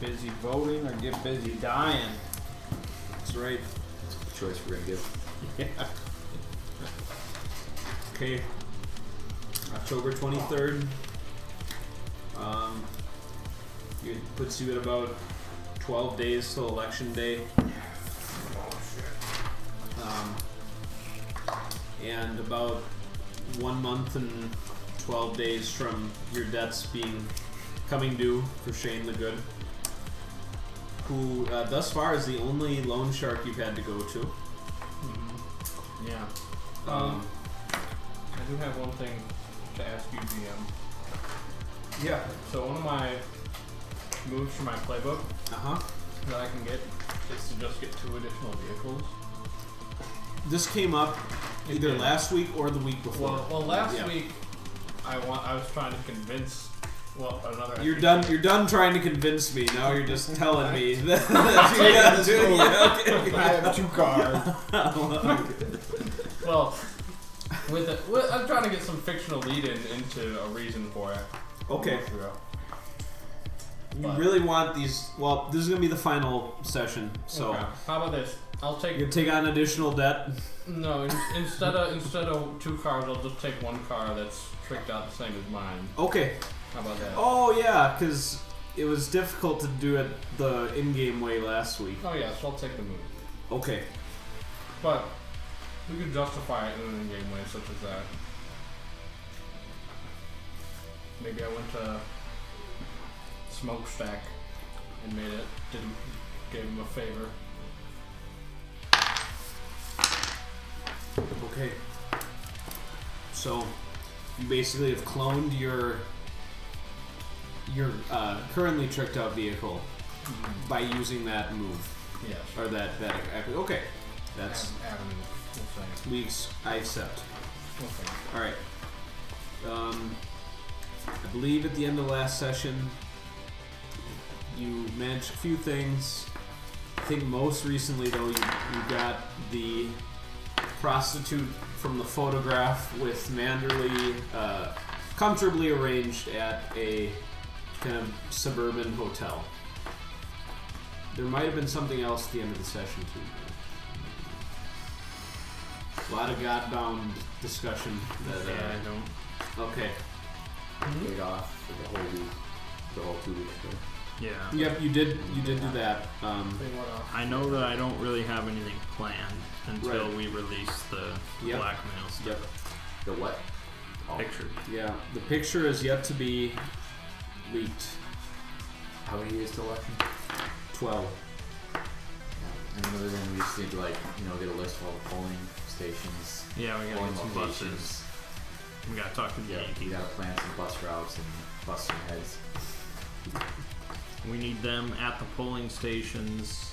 busy voting or get busy dying. That's right. That's the choice we're gonna give. Yeah. Okay. October 23rd. It puts you at about 12 days till election day. And about 1 month and 12 days from your debts coming due for Shane the Good, who thus far is the only loan shark you've had to go to. Mm-hmm. Yeah. I do have one thing to ask you, GM. Yeah. So one of my moves for my playbook Uh-huh. that I can get is to just get 2 additional vehicles. This came up either last week or the week before. Well, last week I was trying to convince another. You're done trying to convince me. Now you're just telling me that you got to. Yeah, okay. I have 2 cars. Well, I'm trying to get some fictional lead-in into a reason for it. Okay. You really want these? Well, this is gonna be the final session. So okay. How about this? I'll take. You take on additional debt. No, instead of 2 cars, I'll just take 1 car that's tricked out the same as mine. Okay. How about that? Oh yeah, because it was difficult to do it the in-game way last week. Oh yeah, so I'll take the move. Okay. But we could justify it in an in-game way, such as that. Maybe I went to Smokestack and gave him a favor. Okay. So you basically have cloned your currently tricked out vehicle by using that move. Yes. Or that okay. That's avenue. We'll say. I accept. Okay. All right. I believe at the end of last session you managed a few things. I think most recently though you got the prostitute from the photograph with Manderley comfortably arranged at a kind of suburban hotel. There might have been something else at the end of the session too. A lot of godbound discussion. That, I don't. Okay. Paid off for the whole week, the whole 2 weeks ago. Yeah. Yep, you did do that. I know that I don't really have anything planned until we release the blackmail stuff. Yep. The what? Picture. Yeah, the picture is yet to be leaked. How many days till election? 12. And then we just need to get a list of all the polling stations. Yeah, we gotta get some locations. buses. We gotta talk to the Yankees. We gotta plan some bus routes and bus some heads. We need them at the polling stations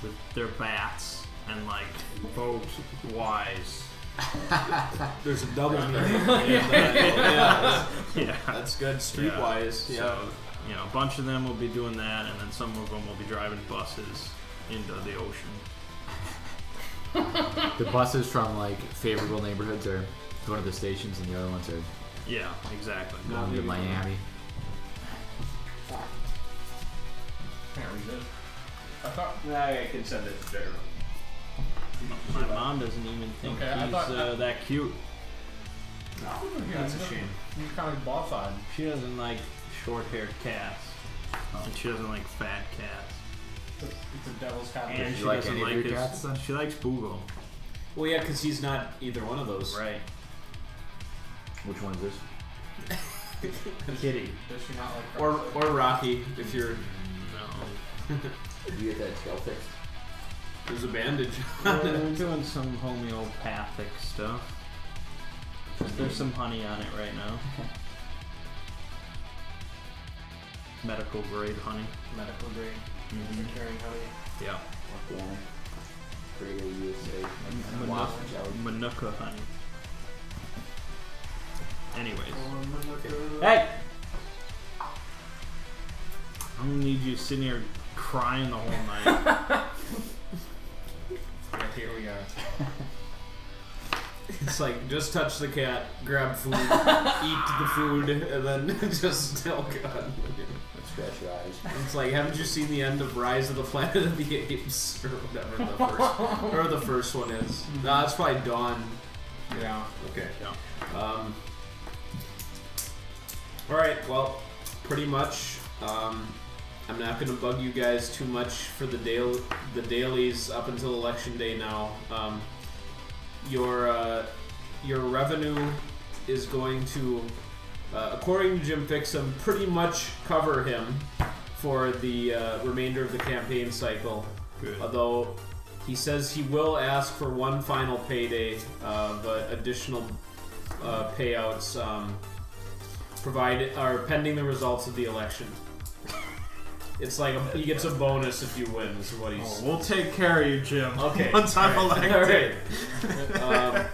with their bats and vote wise. There's a double meaning. Yeah, that's good. Streetwise. Yeah. So, a bunch of them will be doing that, and then some of them will be driving buses into the ocean. The buses from favorable neighborhoods are going to the stations, and the other ones are exactly going to Miami. Can't resist. I thought. I can send it to Jeremy. My mom doesn't even think he's that cute. No, that's a shame. He's kind of boss eyed. She doesn't like short-haired cats, and she doesn't like fat cats. It's a devil's cat. And she like doesn't any of like your cats, then? She likes Boogle. Well, yeah, because he's not either one of those. Right. Which one is this? Kitty. Does she not like Or Rocky, if you're... No. Did you get that tail fixed? There's a bandage. We're doing some homeopathic stuff. There's some honey on it right now. Medical grade honey. medical grade? Mm-hmm. Carrying honey. Yeah. Organic. Created USA. Manuka honey. Anyways. Okay. Hey! I'm gonna need you sitting here crying the whole night. Here we are. It's like, just touch the cat, grab food, eat the food, and then just, oh god. That's scratch your eyes. It's like, haven't you seen the end of Rise of the Planet of the Apes or whatever the first one is? No, it's probably Dawn. Yeah. Okay. Yeah. All right. Well, pretty much. I'm not going to bug you guys too much for the dailies up until Election Day now. Your revenue is going to, according to Jim Fixham, pretty much cover him for the remainder of the campaign cycle. Good. Although he says he will ask for one final payday, but additional payouts provided are pending the results of the election. It's like he gets a bonus if you win. Is what he's. We'll take care of you, Jim. Okay. Once I'm elected. All right.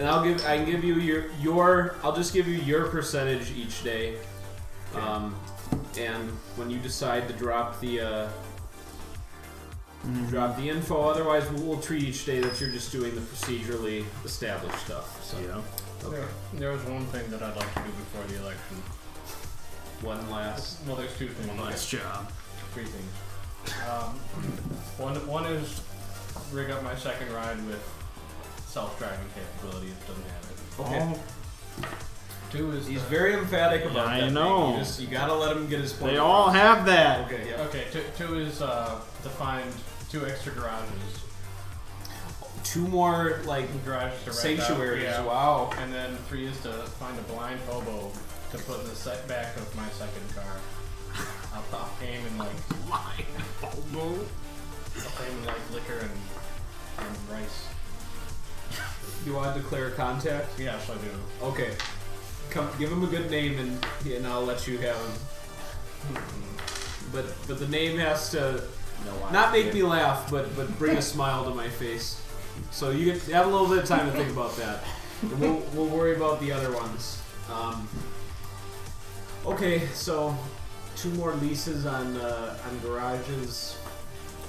And I can give you your. I'll just give you your percentage each day. And when you decide to drop the info, otherwise we'll treat each day that you're just doing the procedurally established stuff. So. Yeah. Okay. There was one thing that I'd like to do before the election. One last. Well, there's two things. One last job. Three things. One is rig up my second ride with self-driving capability. It doesn't have it. Okay. Two is He's very emphatic about that. I know. You gotta let him get his point. They all have that. Okay. Yeah. Okay. Two is to find 2 extra garages. 2 more like Garages to rent sanctuaries. out. Yeah. Wow. And then 3 is to find a blind hobo to put in the back of my second car. I'll pay him in like Hobo. I'll pay him in like liquor and rice. You want to declare contact? Yes, I do. Okay. Come, give him a good name and I'll let you have him. But the name has to not make me laugh, but bring a smile to my face. So you have a little bit of time to think about that. And we'll worry about the other ones. Okay, so 2 more leases on garages.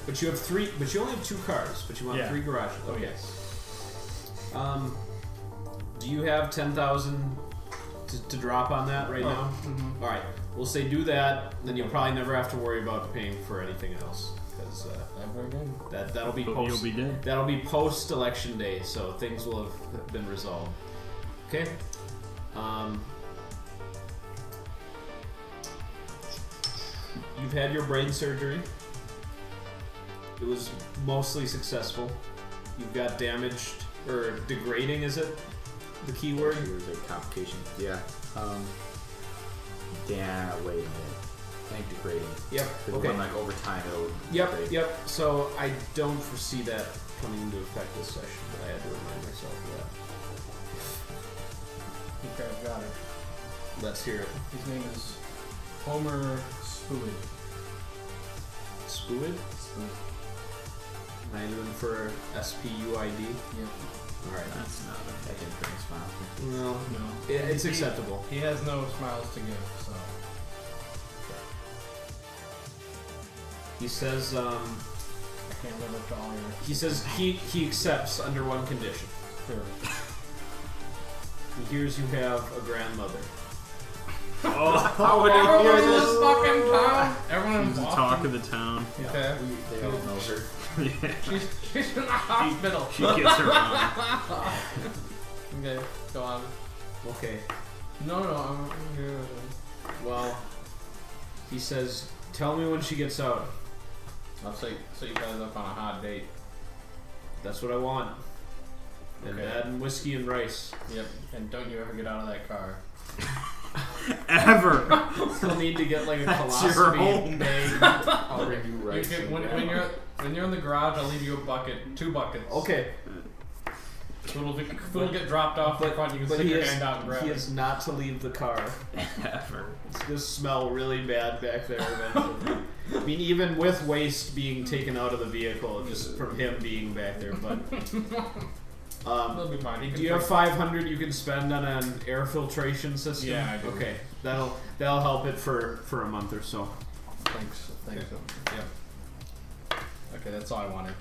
But you have 3. But you only have 2 cars. But you want 3 garages. Okay. Do you have 10,000 to drop on that right now? Mm-hmm. All right. We'll say do that. Then you'll probably never have to worry about paying for anything else because that'll be post. You'll be dead. That'll be post election day, so things will have been resolved. Okay. You've had your brain surgery. It was mostly successful. You've got damaged or degrading, is it? The keyword? There's a complication. Yeah. Wait a minute. I think degrading. Yep. Because Okay. when like over time it'll degrade. Yep. So I don't foresee that coming into effect this session, but I had to remind myself of that. Okay, I've got it. Let's hear it. His name is Homer Spooid. Spooid? Am I doing for SPUID? Yep. Alright. That's not a That didn't bring a smile to me. Well, No. it's acceptable. He has no smiles to give, so. He says, I can't live up to all your. he says he accepts under one condition. Sure. He hears you have a grandmother. How would Everyone he in hear this this? fucking town. Everyone He's in the Boston. talk of the town. Okay. They all know her. Yeah. She's in the hospital. She gets around. Okay, go on. Okay. No, I'm here. Well, he says, tell me when she gets out. I'll set you guys up on a hot date. That's what I want. And Okay. add rice and rice. Yep. And don't you ever get out of that car. Ever. You'll need to get like a That's your colostomy home. bag. I'll bring you rice. You can, and when you're in the garage, I'll leave you a bucket, 2 buckets. Okay. Food will get dropped off in front. You can stick your hand out and grab he it. is not to leave the car. Ever. It's gonna smell really bad back there eventually. I mean, even with waste being taken out of the vehicle, just from him being back there. But It'll be fine. do you have 500 you can spend on an air filtration system? Yeah, I do. Okay, that'll help it for a month or so. Thanks. Yep. Okay, that's all I wanted.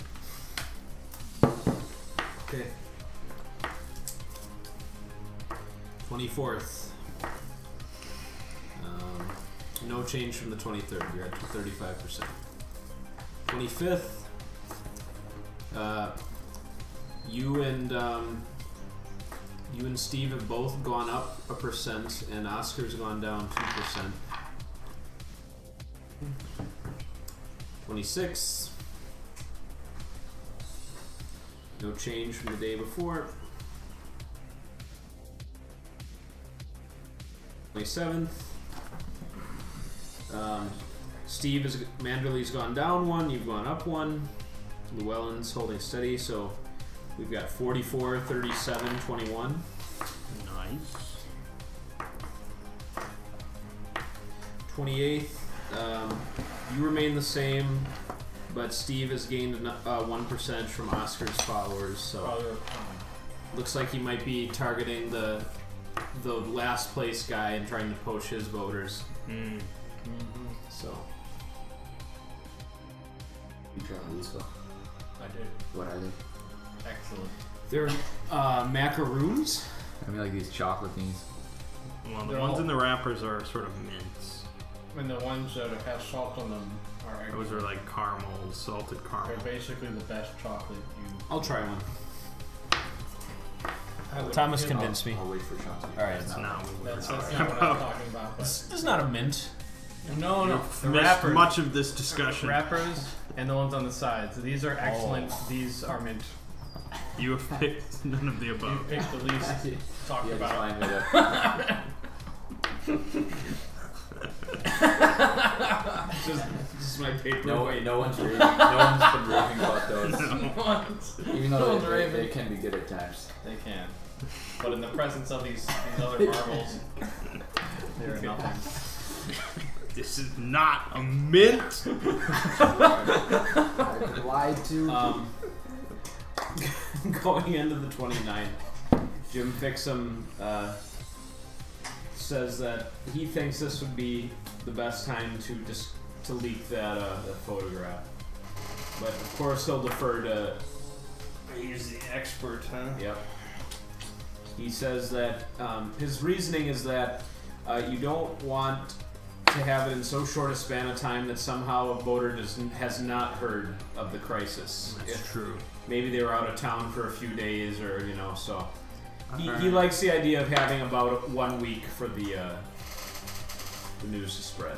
Okay. 24th. no change from the 23rd. You're at 35%. 25th, you and Steve have both gone up 1%, and Oscar's gone down 2%. 26th, no change from the day before. 27th, Manderley's gone down 1, you've gone up 1. Llewellyn's holding steady, so we've got 44, 37, 21. Nice. 28th, you remain the same, but Steve has gained 1% from Oscar's followers, so looks like he might be targeting the last place guy and trying to poach his voters. So You tried these, Phil? I did. What are they? Excellent. they're macaroons. I mean, like these chocolate things. Well, the They're ones all- in the wrappers are sort of mints. And the ones that have salt on them are excellent. Those are like caramels, salted caramel. They're basically the best chocolate you. I'll try one. I would Thomas give- convinced me. I'll wait for Sean to All right. That's not what we're That's talking not what I'm about. talking about. But This is not a mint. no, the Missed wrappers. much of this discussion. Wrappers and the ones on the sides. These are excellent. These are mint. You have picked none of the You above. picked the least talked Yeah, about. fine with it. This is my paper. No one's raving. No one's been raving about those. Even No though one's they raving. can be good at times. They can. But in the presence of these other marbles, they're nothing. This is not a mint. I lied to. Going into the 29th, Jim Fixum says that he thinks this would be the best time to leak that photograph. But of course he'll defer to. He's the expert, huh? Yep. He says that his reasoning is that you don't want to have it in so short a span of time that somehow a voter has not heard of the crisis. That's true. Maybe they were out of town for a few days, or so. He Alright. likes the idea of having about 1 week for the news to spread.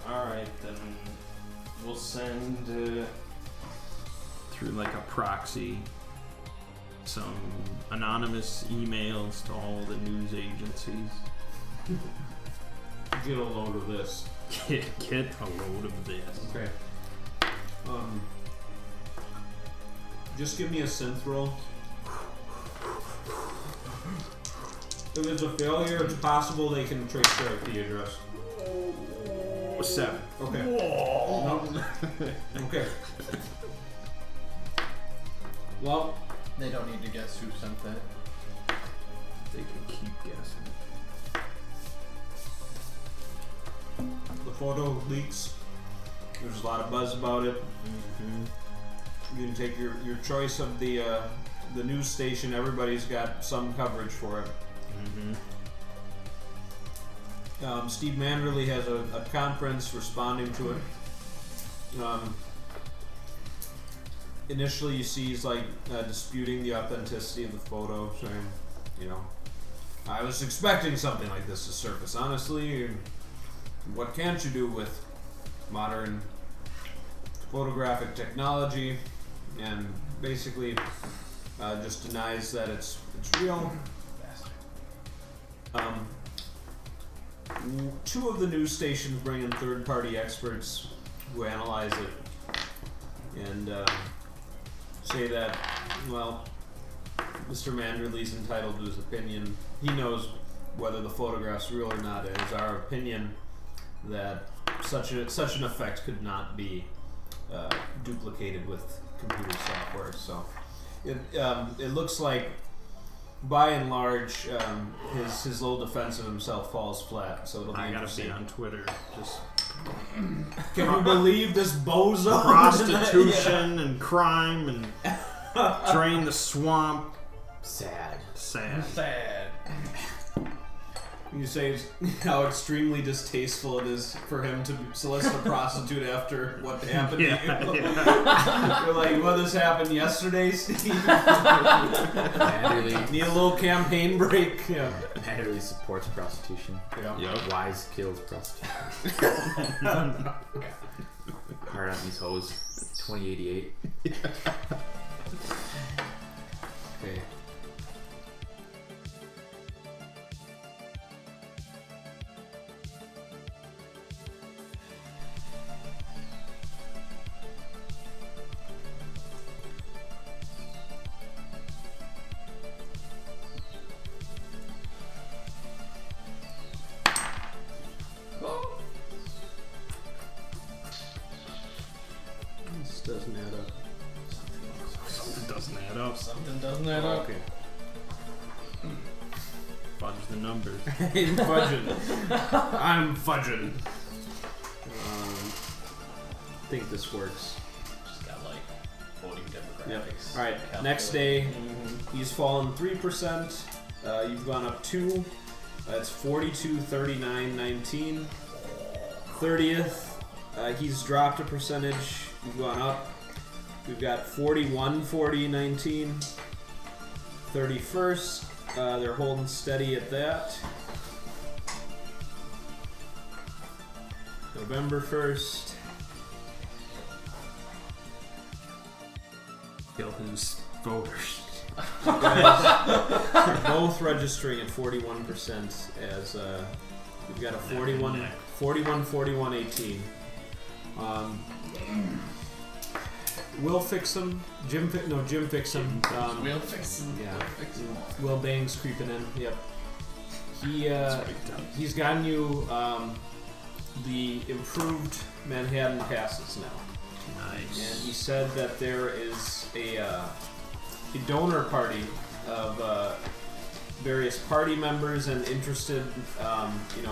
Alright, then we'll send through like a proxy some anonymous emails to all the news agencies. Get a load of this. Get a load of this. Okay. Just give me a synth roll. If it's a failure, it's possible they can trace their IP address. 7. Okay. No. Okay. Well, They don't need to guess who sent that. They can keep guessing. the photo leaks. There's a lot of buzz about it. You can take your choice of the news station. Everybody's got some coverage for it. Steve Manderley has a conference responding to it. Initially, you see he's like disputing the authenticity of the photo, saying, I was expecting something like this to surface. Honestly, what can't you do with modern photographic technology? And basically, just denies that it's real. Two of the news stations bring in third-party experts who analyze it and say that, well, Mr. Manderley's entitled to his opinion. He knows whether the photograph's real or not. It is our opinion that such an effect could not be duplicated with computer software. So it looks like, by and large, his little defense of himself falls flat. So it'll be I gotta interesting. be on Twitter. Just Can you believe this bozo? prostitution and crime and drain the swamp. Sad. Sad. Sad. You say how extremely distasteful it is for him to solicit a prostitute after what happened to you. You're like, well, this happened yesterday, Steve. Need a little campaign break. Yeah. Matt really supports prostitution. Yeah. Yep. Wise kills prostitution. Hard on these hoes. 2088. Okay. This doesn't add up. Something doesn't add up. Something doesn't add up. Okay. Fudge the numbers. I'm fudging. I'm fudging. I think this works. Just got like voting demographics. Yep. All right. Next day, he's fallen 3%. You've gone up 2. That's 42, 39, 19. 30th, he's dropped a percentage. You've gone up. We've got 41, 40, 19. 31st, they're holding steady at that. November 1st. Kill his voters. You guys are both registering at 41% as we've got a 41, 41, 18. We'll fix him. Jim fix him. We'll fix him. Yeah. We'll fix him. Will Bang's creeping in. Yep. He's gotten you the improved Manhattan passes now. Nice. And he said that there is a donor party of various party members and interested,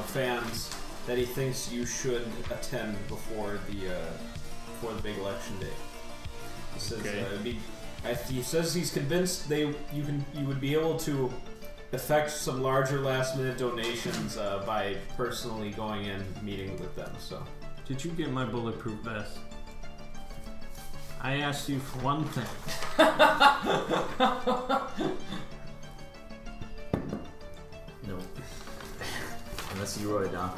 fans that he thinks you should attend before the big election day. He says he says he's convinced you would be able to effect some larger last minute donations by personally going in meeting with them. So, Did you get my bulletproof vest? I asked you for one thing. No. Unless you wrote it down.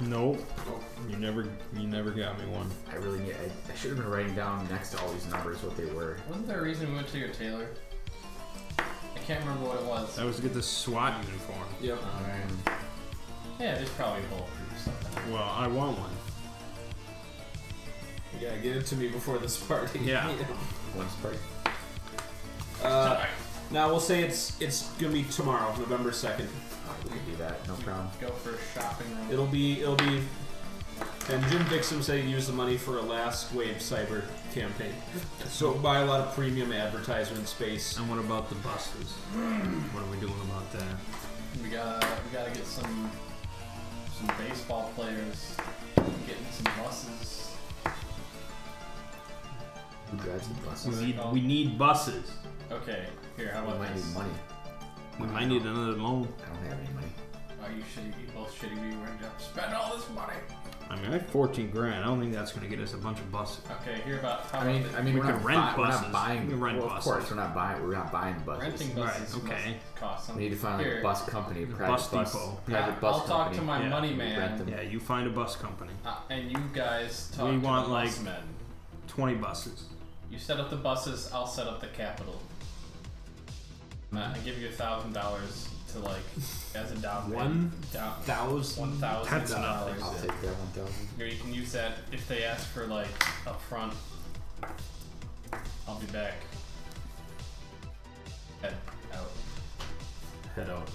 Nope. You never got me one. I really need. I should have been writing down next to all these numbers what they were. Wasn't there a reason we went to your tailor? I can't remember what it was. That was to get the SWAT uniform. yep. Yeah, there's probably bulletproof or something. Well, I want one. You gotta get it to me before this party. Yeah. One spray. Now we'll say it's gonna be tomorrow, November 2nd. We can do that. No problem. Go for a shopping run. It'll be, and Jim Vixen said he used the money for a last wave cyber campaign. So buy a lot of premium advertisement space. And what about the buses? What are we doing about that? We gotta get some baseball players, getting some buses. Who drives the buses? We need buses. Okay, here, how We about might this? need money. We might need another loan. I don't have any money. Are you shitty? You both shitty me when you spend all this money. I mean, I have 14 grand. I don't think that's going to get us a bunch of buses. Okay, here about how I mean, we we're could not rent we're buses. not buying. We can rent well, buses. Of course, we're not buying buses. renting buses Right, okay. must cost something. We need to find like Here. a bus company, a The private bus bus depot. private bus I'll talk company. to my Yeah. money Rent man, them. Yeah, you find a bus company. and you guys talk We to want, the like- bus men. 20 buses. You set up the buses, I'll set up the capital. I give you $1,000 to as a down payment. $1,000. That's nothing. I'll take that 1,000. Or you can use that if they ask for up front. I'll be back. Head out. Head out.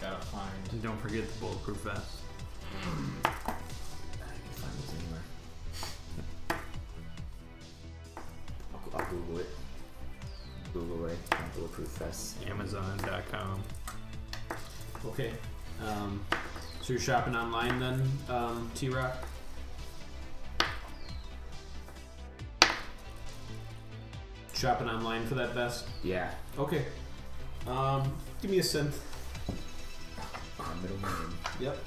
Gotta find. And don't forget the bulletproof vest. I can find those anywhere. I'll Google it. Google it. Bulletproof vests. Amazon.com. Okay. So you're shopping online then, T-Rock? Shopping online for that vest? Yeah. Okay. Give me a synth. Our middle name. Yep.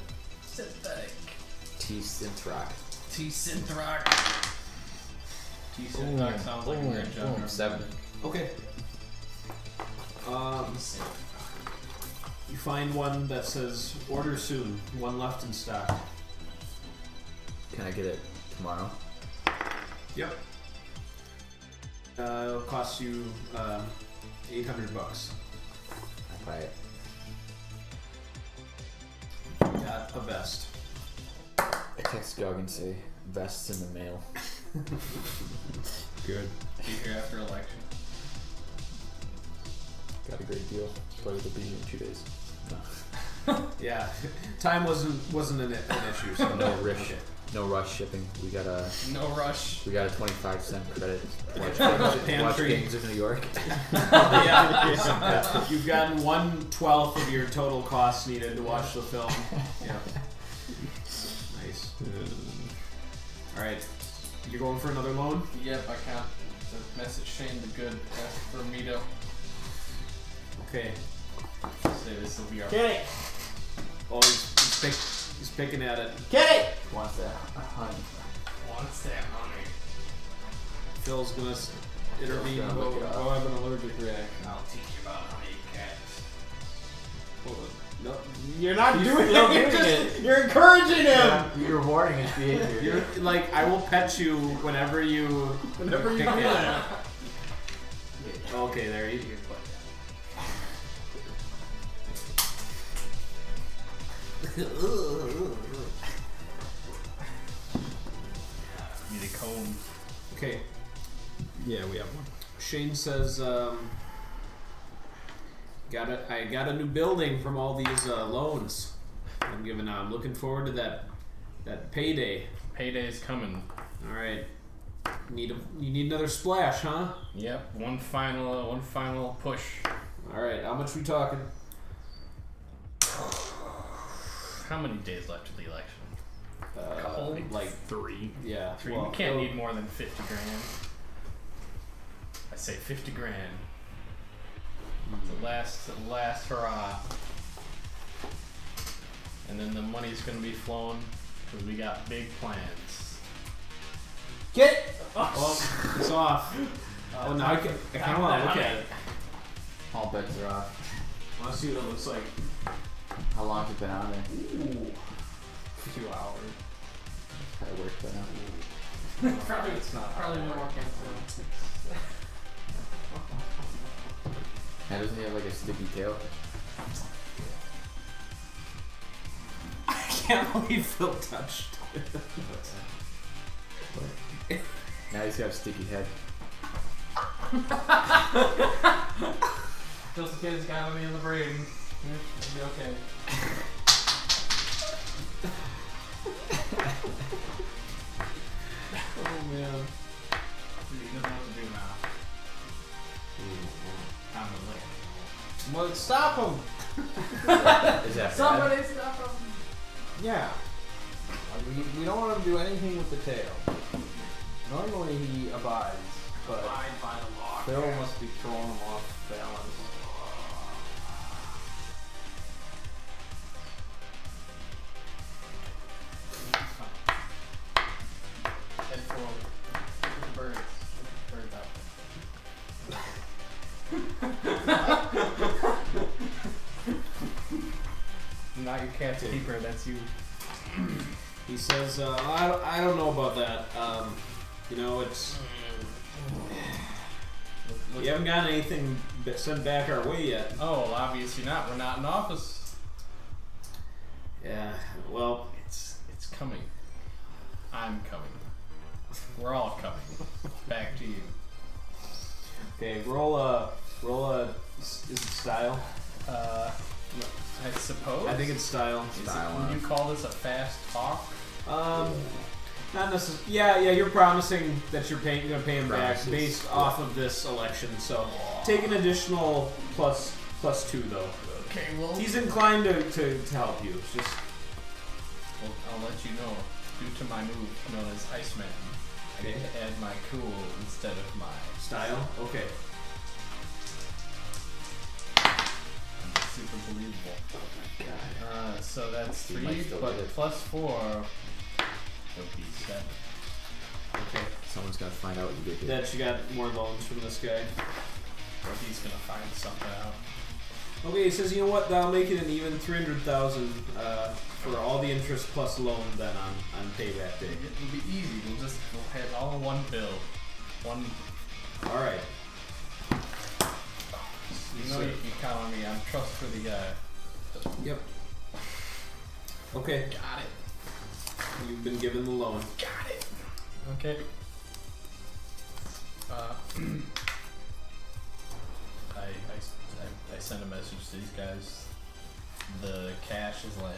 Synthetic. T-Synthrock. T-Synthrock. T-Synthrock sounds like a great genre. 7. Okay. You find one that says order soon. One left in stock. Can I get it tomorrow? Yep. It'll cost you $800. I buy it. Got a vest. I text Gog and say, vests in the mail. Good. Be here after election. Got a great deal, but it'll be in 2 days. Yeah, time wasn't an issue. So No rush shipping. We got a no rush. We got a 25-cent credit. Watch Pantry. Gangs of New York. Yeah, you've gotten 1/12 of your total costs needed to watch the film. Yeah. Nice. All right, you're going for another loan? Yep, I can't. The message Shane the Good asked for me to Okay. say this will be our. Kenny. Oh, he's picking at it. Kenny wants that honey. What's that, honey? Phil's gonna intervene. Gonna look it up. Oh, I have an allergic reaction. I'll teach you about honey cats. Hold on. No, you're not doing still it. doing You're encouraging him. Yeah, you're rewarding his behavior. You're like, I will pet you whenever you pick do at that. it. Okay, there you go. Need a comb. Okay. Yeah, we have one. Shane says, I got a new building from all these loans I'm giving out. I'm looking forward to that payday. Payday's coming. All right. You need another splash, huh? Yep. One final push. All right. How much we talking? How many days left to the election? Couple, like 3. yeah. 3. Well, We can't need more than 50 grand. I say 50 grand. The last hurrah. And then the money's gonna be flowing because we got big plans. Get it! Oh, it's off. Oh, now I kind of want to look at it. All bets are off. I want to see what it looks like. How long has it been on there? Ooh. 2 hours. Probably worked by now. Probably it's not. Probably more cancel. Now doesn't he have like a sticky tail? I can't believe Phil touched. Now he's got a sticky head. Just in case it's got me in the brain. It'll be okay. Oh man. He doesn't know what to do now. Time to lick. Well, stop him. Is that Somebody stop him. Yeah. We don't want him to do anything with the tail. Normally he abides, but Abide by the law. Phil must be throwing him off balance. Head forward. Look at the birds. Birds out there. Not your cat's keeper, that's you. He says, I don't know about that. You know, it's you haven't gotten anything sent back our way yet. Oh, well, obviously not. We're not in office. Yeah. Well, It's coming. I'm coming. We're all coming. Back to you. okay. Roll a. Is it style? I suppose. I think it's style. Would you call this a fast talk? Not necessarily. Yeah. You're promising that you're gonna pay him back Promises. based off of this election. So take an additional plus 2 though. Okay, well, He's inclined to help you. It's just well, I'll let you know. Due to my move known as Iceman, I get to add my cool instead of my style. Okay. unbelievable. So that's You might 3, still but get it. plus 4 would be 7. Okay. Someone's gotta find out what you did. That you got more loans from this guy. Or he's gonna find something out. Okay, he says, you know what? That'll make it an even 300,000 for all the interest plus loan then on payback day. It'll be easy. We'll hit all in one bill. One. All right. You know you can count on me. I'm a trustworthy guy. Yep. Okay. Got it. You've been given the loan. Got it. Okay. I send a message to these guys. The cash is lent.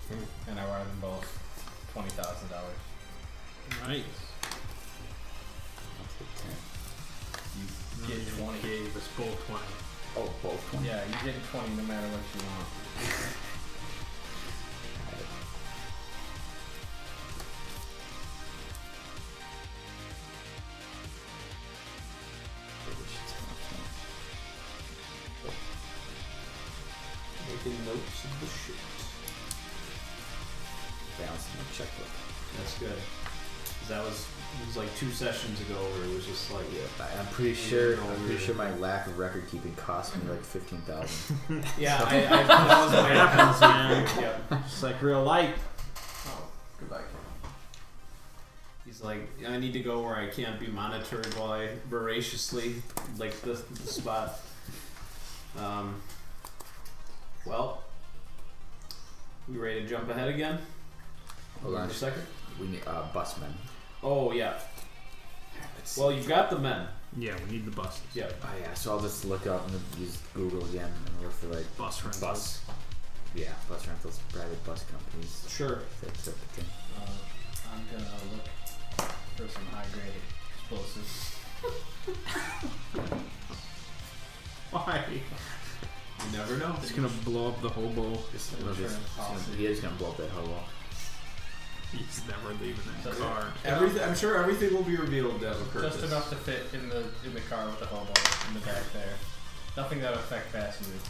Yeah. And I wire them both $20,000. Nice. I'll take 10. You get 20. Gave us both 20. Oh, both 20. Yeah, you get 20 no matter what you want. Making notes of the shit. Balancing my checkbook. That's good. 'Cause it was like 2 sessions ago where it was just like, Yeah, I'm pretty sure. My lack of record keeping cost me like 15,000. yeah, that was what happens, man. Yeah. It's like real life. Oh, goodbye, Ken. He's like, I need to go where I can't be monitored while I voraciously like the spot. Well, we ready to jump ahead again? Hold on a second. We need busmen. Oh yeah. Well, you've got the men. Yeah, we need the buses. Yeah. Oh yeah, so I'll just look up and use Google again and look for like Bus rentals. Bus rentals, private bus companies. Sure. That type of thing. I'm gonna look for some high-grade explosives. Why? You never know. It's gonna blow up the hobo. He is gonna blow up that hobo. He's never leaving that Does car. I'm sure everything will be revealed as a purpose. Just enough to fit in the car with the hobo in the back there. Nothing that would affect passengers.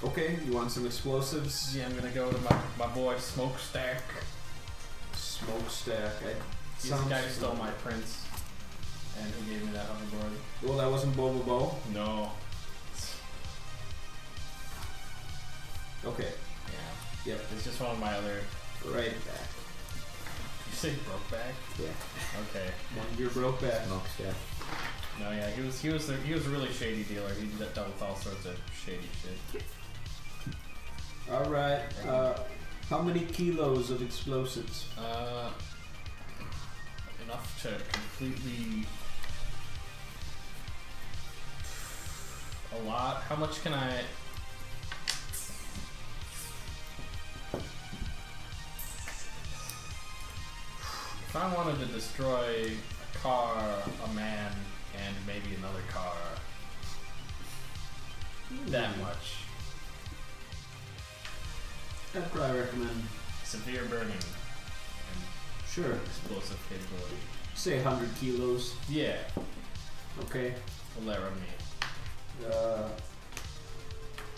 Okay, you want some explosives? Yeah, I'm gonna go to my boy Smokestack. Smokestack. He's the guy who stole my prints and who gave me that hoverboard. Well, that wasn't Boba Bo. No. Okay. Yeah. Yep. It's just one of my other. Right. Back. You say broke back? Yeah. Okay. One of your broke back. Smokestack. No, yeah, he was a really shady dealer. He dealt with all sorts of shady shit. All right. How many kilos of explosives? Enough to completely. A lot. How much can I? If I wanted to destroy a car, a man, and maybe another car, that much. I'd probably recommend. Severe burning and Sure. explosive capability. Say 100 kilos. Yeah, Okay. will that run me?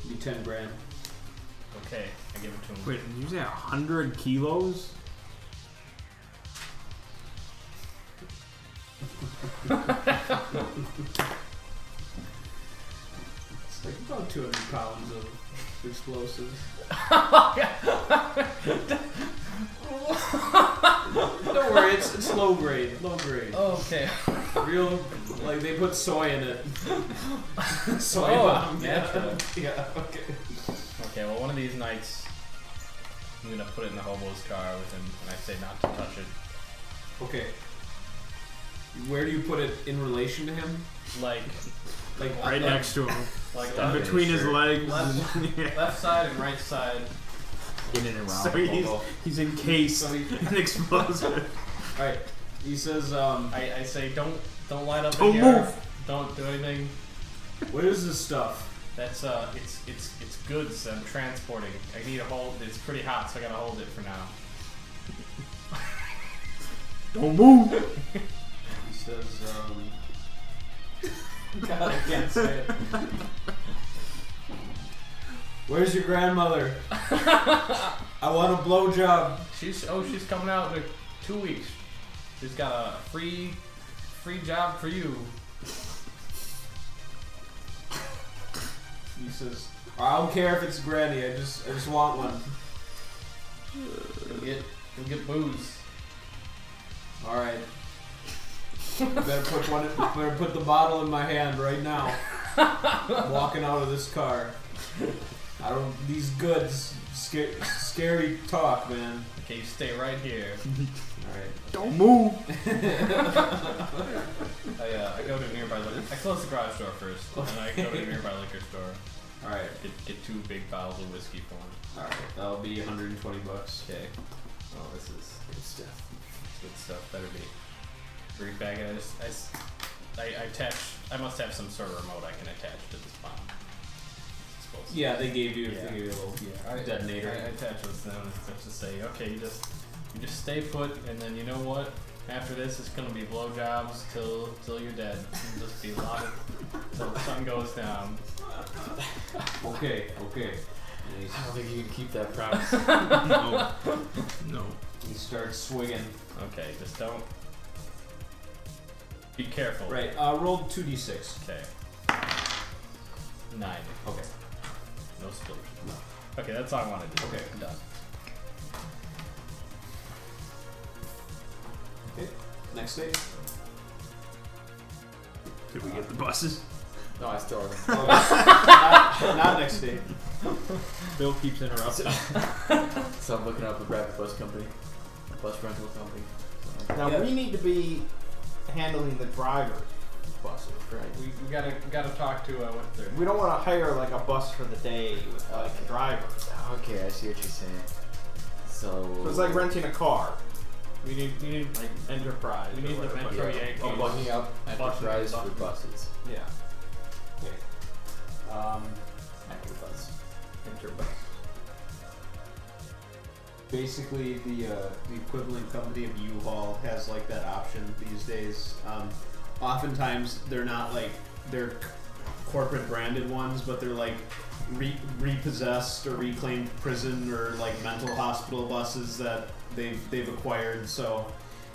Be 10 grand. Okay, I give it to him. Wait, did you say 100 kilos? It's like about 200 pounds of explosives. Don't worry, it's low grade. Low grade. Okay. Real, like they put soy in it. Soy bomb. natural. Yeah. Okay. Okay, well, one of these nights, I'm gonna put it in the hobo's car with him, and I say not to touch it. Okay. Where do you put it in relation to him? Like Right next to him. like Stuff in Between his shirt. legs. left side and right side. In and around So the he's, hobo. he's encased So he- in explosive. Alright. He says, I say don't light up Don't in here. move. Don't do anything. what is this stuff? That's it's goods I'm transporting. I need to hold. It's pretty hot, so I gotta hold it for now. Don't move. He says, God, I can't say it. "Where's your grandmother? I want a blowjob." She's coming out in 2 weeks. She's got a free job for you. He says, "I don't care if it's Granny. I just want one." You'll get booze. All right. Better put the bottle in my hand right now. I'm walking out of this car. I don't. These goods. Scary talk, man. Okay, you stay right here. All right. Don't move. I go to a nearby liquor. I close the garage door first, and then I go to a nearby liquor store. All right. Get 2 big bottles of whiskey for him. All right. That'll be $120. Okay. Oh, this is good stuff. Good stuff. Better be. Bring it back. I attach. I must have some sort of remote I can attach to this bomb. Yeah, they gave you Yeah. a little I detonator. I attach this to them to say, okay, you just stay put, and then you know what? After this, it's gonna be blowjobs till you're dead. It'll just be a lot of till the sun goes down. Okay. I don't think you can keep that promise. No. He starts swinging. Okay, just don't. Be careful. Right. Roll 2d6. Okay. 9. Okay. No explosion. No. Okay, that's all I want to do. Okay. I'm done. Okay. Next day. Did we get the buses? No, I still haven't. Oh, not next day. Bill keeps interrupting. So I'm looking up a rapid bus company, bus rental company. Now Yeah. we need to be handling the driver's buses, right? We gotta talk to what they're. We don't want to hire like a bus for the day with like a driver. Okay, I see what you're saying. So It's like renting a car. We need like enterprise. We need or the whatever. Metro yeah, Yankees. bucking up enterprise Buses. for buses. Yeah. Okay. Enterbus. Interbus. Basically, the equivalent company of U-Haul has like that option these days. Oftentimes, they're not like they're corporate branded ones, but they're like repossessed or reclaimed prison or like mental hospital buses that they've acquired. So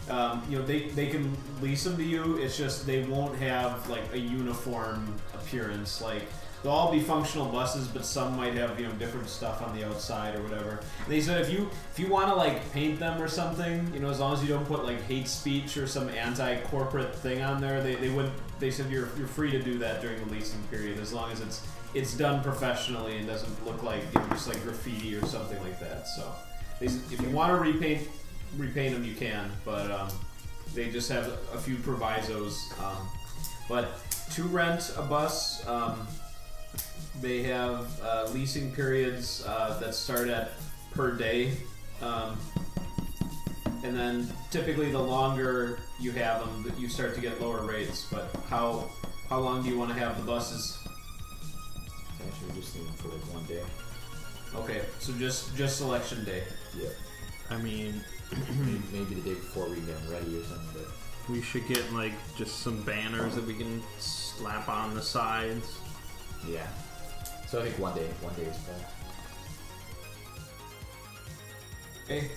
they can lease them to you. It's just they won't have like a uniform appearance. Like they'll all be functional buses, but some might have different stuff on the outside or whatever. And they said if you want to like paint them or something, as long as you don't put like hate speech or some anti-corporate thing on there, they said you're free to do that during the leasing period as long as it's done professionally and doesn't look like just like graffiti or something like that. So if you want to repaint them, you can, but they just have a few provisos. But to rent a bus, they have leasing periods that start at per day, and then typically the longer you have them, you start to get lower rates. But how long do you want to have the buses? Actually, we're just leaving for like 1 day. Okay, so just selection day. Yeah. I mean, maybe the day before we get them ready or something. But we should get like just some banners that we can slap on the sides. yeah. So I think 1 day is fine. Okay.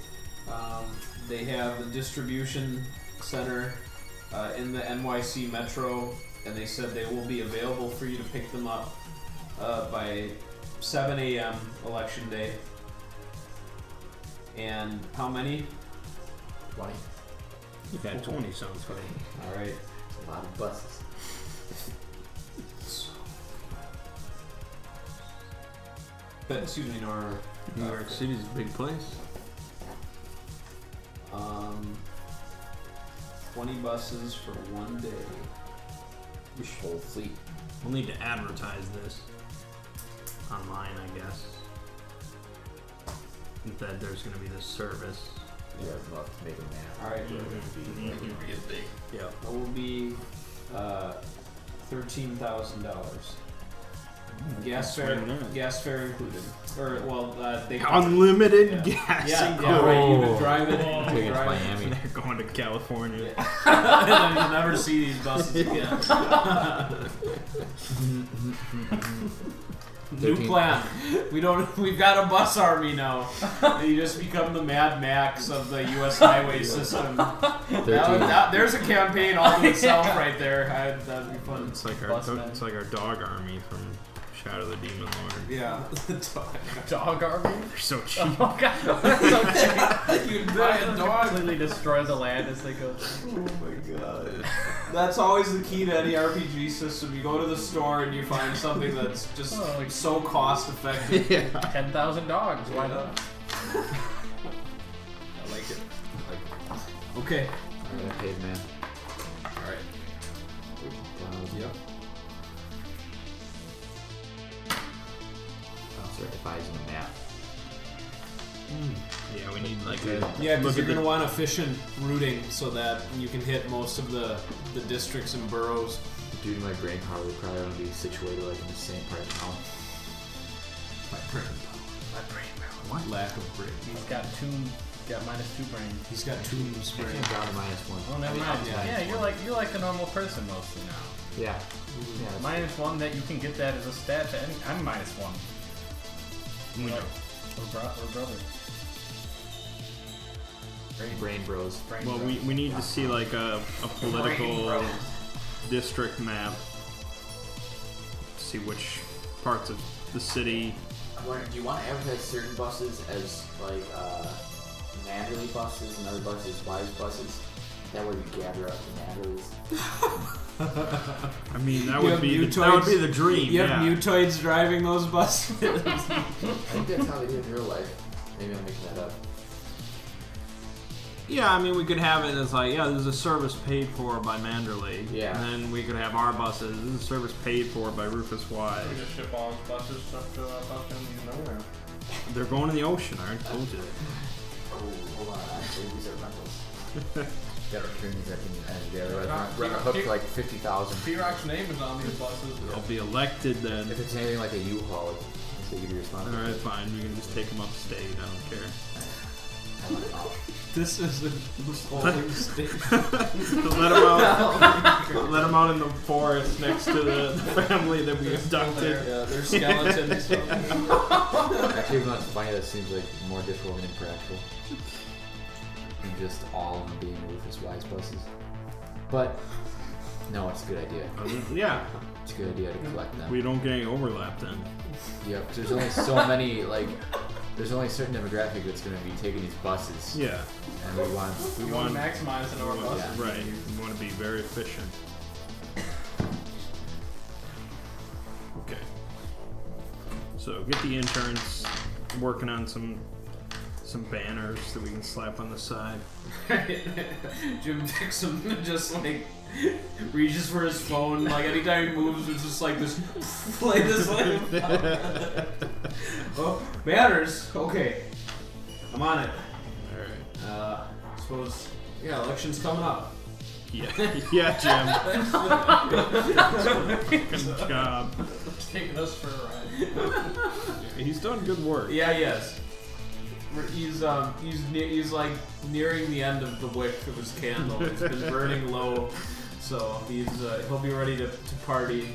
They have the distribution center in the NYC Metro, and they said they will be available for you to pick them up by 7 a.m. election day. And how many? 20. Yeah, 20 sounds good. All right. A lot of buses. Excuse me, Nora. New York City's a big place. 20 buses for 1 day. We should hold fleet. We'll need to advertise this online, I guess. That there's going to be this service. Yeah, I'd love to make a map. All right. Yeah. That will be $13,000. Gas fare included, or well, they Unlimited yeah. gas. Yeah, right. You can drive it. Take it to drive Miami. They're going to California. And then you'll never see these buses again. New plan. We've got a bus army now. You just become the Mad Max of the U.S. highway system. There's a campaign all to itself right there. That'd be fun. It's like our dog army from Shadow the Demon Lord. Yeah. Dog army? They're so cheap. Oh god, that's so cheap. You'd buy a dog. Completely destroy the land as they go. Oh my god. That's always the key to any RPG system. You go to the store and you find something that's just so cost effective. Yeah. 10,000 dogs, why not? I like it. Okay. Alright, paid man. Alright. Yep. Advising a map. Yeah, we need like Yeah, because you're going to want efficient routing so that you can hit most of the districts and boroughs. Due to my brain power, we probably want to be situated like in the same part of town. My brain power. What? Lack of brain. He's got -2 brain. He's got tombs. I came down to -1. Oh, never mind. Yeah, you're like a normal person mostly now. Yeah. Yeah. -1 that you can get that as a stat to any. I'm -1. We know. We're brothers. Brain bros. Well, we need to see like a political district map. See which parts of the city. I'm wondering, do you want to advertise certain buses as like Manderley buses and other buses Wise buses? That way we gather up the Manderleys. I mean, that would be the dream. You have mutoids driving those buses. I think that's how they do it in real life. Maybe I'm making that up. Yeah, I mean, we could have it as like, there's a service paid for by Manderley. Yeah. And then we could have our buses. This is a service paid for by Rufus Wise. We just ship all his buses up to fucking nowhere. They're going in the ocean, I already told you. Oh, hold on. Actually, these are rentals. Gotta return these at the end. Yeah, they're hooked for like 50,000. P-Rock's name is on these buses. I'll be elected then. If it's anything like a U-Haul, it's you'd be responsible. Alright, fine. You can just take them upstate. I don't care. This is a holding station. Let them out in the forest next to the family that we abducted. Yeah, they're skeletons. Actually, even though it's funny, that seems like more difficult and impractical than just all of them being Rufus Wise buses. But no, it's a good idea. Yeah, it's a good idea to collect them. We don't get any overlap then. Yep. Cause there's only so many there's only a certain demographic that's going to be taking these buses. Yeah. And we want to maximize the number of buses. Yeah. Right. We want to be very efficient. Okay. So get the interns working on some banners that we can slap on the side. Jim Dixon just like reaches for his phone, like anytime he moves, it's just like this, like this, like. Oh, banners. Okay, I'm on it. All right. Suppose. Yeah, election's coming up. Yeah, Jim. Good job. Taking us for a ride. He's done good work. Yeah, he has. He's like nearing the end of the wick of his candle. It's been burning low, so he'll be ready to party.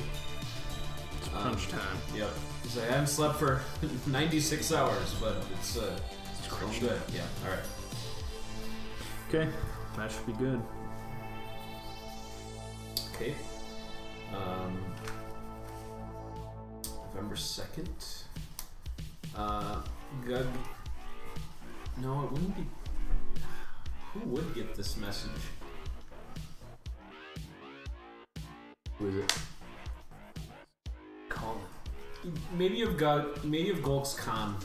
It's crunch time. Yep. He's like, I haven't slept for 96 hours, but it's crunch good. Yeah. All right. Okay, that should be good. Okay. November 2nd. Gug. No, it wouldn't be. Who would get this message? Who is it? Colin. Maybe you've Gulk's con.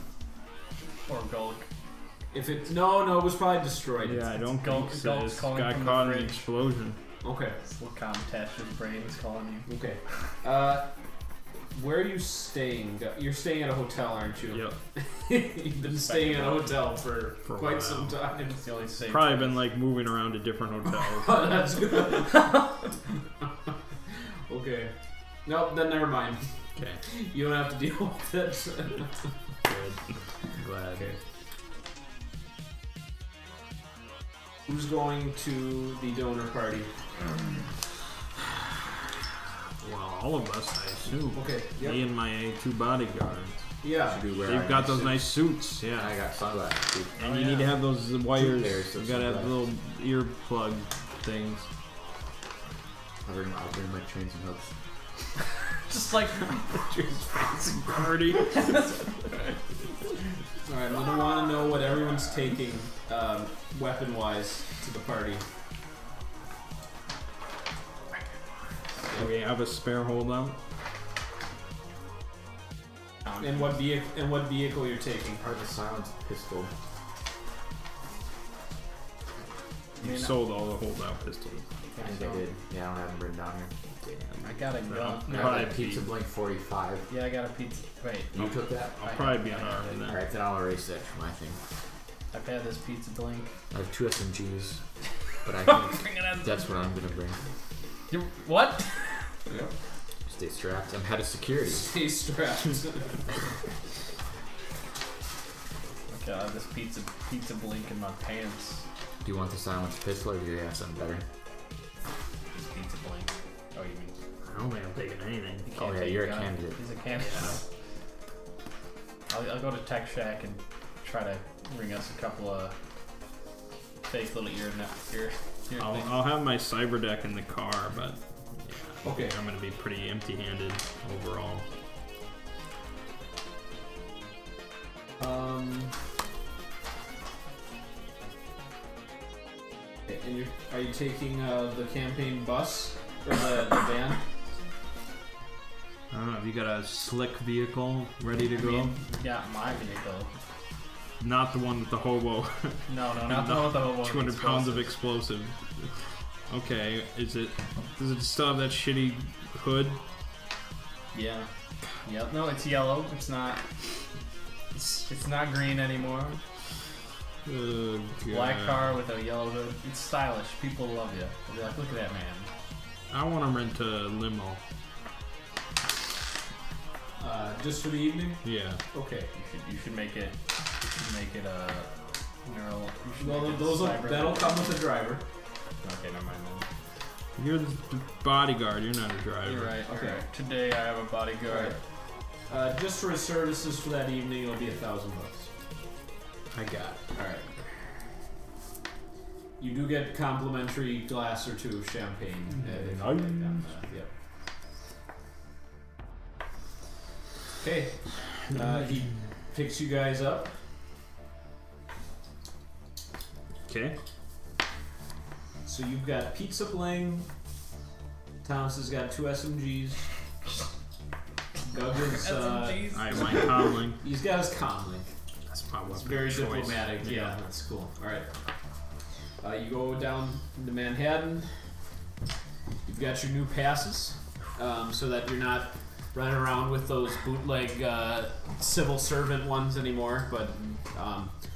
Or Gulk. If it no, it was probably destroyed. Yeah, I don't think Gulk's so. It's calling got from caught the in an fridge. explosion. Okay. This little com attached to his brain is calling you. Okay. Where are you staying? You're staying at a hotel, aren't you? Yep. You've been staying at a hotel for a quite while. some time. It's the only safe Probably place. been like moving around to different hotels. Oh, that's good. Okay. Nope, then never mind. Okay. You don't have to deal with it. Good. I'm glad. Okay. Who's going to the donor party? Well, all of us, I assume. Okay. Yep. Me and my 2 bodyguards. Yeah. Should we wear They've our got those suits? nice suits, yeah. I got sunglasses too. And you need to have those wires. pairs of You gotta have sunglasses. little earplug things. I'll bring my chains and hooks. Just like Fancy party. Alright, I'm gonna want to know what everyone's taking weapon-wise to the party. Do we have a spare holdout? And what vehicle you're taking? Or the silenced pistol. You sold all the holdout pistols. I think I did. Yeah, I don't have them written down here. I got a gun. No, I got probably that pizza blink 45. Yeah, I got a pizza. Wait, You took that? I'll probably be an arm then. Alright, then I'll erase that from my thing. I've had this pizza blink. I have 2 SMGs, but I Bring think it out. that's what I'm gonna bring. You, what? Stay strapped. I'm head of security. Stay strapped. Okay, I have this pizza blink in my pants. Do you want the silenced pistol or do you have something better? This pizza blink. Oh, you mean? I don't think I'm taking anything. You Oh can't yeah, take you're a gun. candidate. He's a candidate. I'll go to Tech Shack and try to bring us a couple of fake little ear things. I'll have my cyber deck in the car, but yeah, Okay. I'm gonna be pretty empty-handed overall. And are you taking the campaign bus or the van? I don't know. Have you got a slick vehicle ready to I go? mean, yeah, my vehicle. Not the one with the hobo. No, not the one with the hobo. 200 pounds of explosive. Okay, does it still have that shitty hood? Yeah. Yep. No, it's yellow. It's not green anymore. Oh, God. Black car with a yellow hood. It's stylish. People love you. They'll be like, look at that man. I want to rent a limo. Just for the evening? Yeah. Okay. You should make it. You should make it a neural. You should Well, make it cyber- that'll come with a driver. Okay, never mind then. You're the bodyguard. You're not a driver. You're right. Okay. Okay. Today I have a bodyguard. Just for his services for that evening, it'll be $1,000. I got it. All right. You do get complimentary glass or 2 of champagne. If you write down that. Yep. Okay. He picks you guys up. Okay. So you've got Pizza Bling. Thomas has got 2 SMGs. Gug is, SMGs. I have my comlink. he's got his comlink. That's my weapon It's very of choice. diplomatic. Yeah, that's cool. Alright. You go down to Manhattan. You've got your new passes, so that you're not running around with those bootleg civil servant ones anymore, but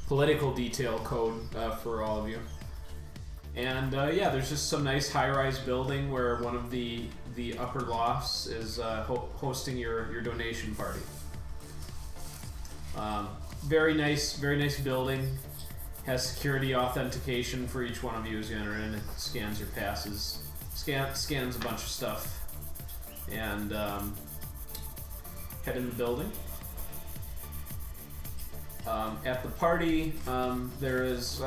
political detail code for all of you. And yeah, there's just some nice high-rise building where one of the upper lofts is hosting your donation party. Very nice building. Has security authentication for each one of you as you enter in. It scans your passes, scans a bunch of stuff, and head in the building. At the party, there is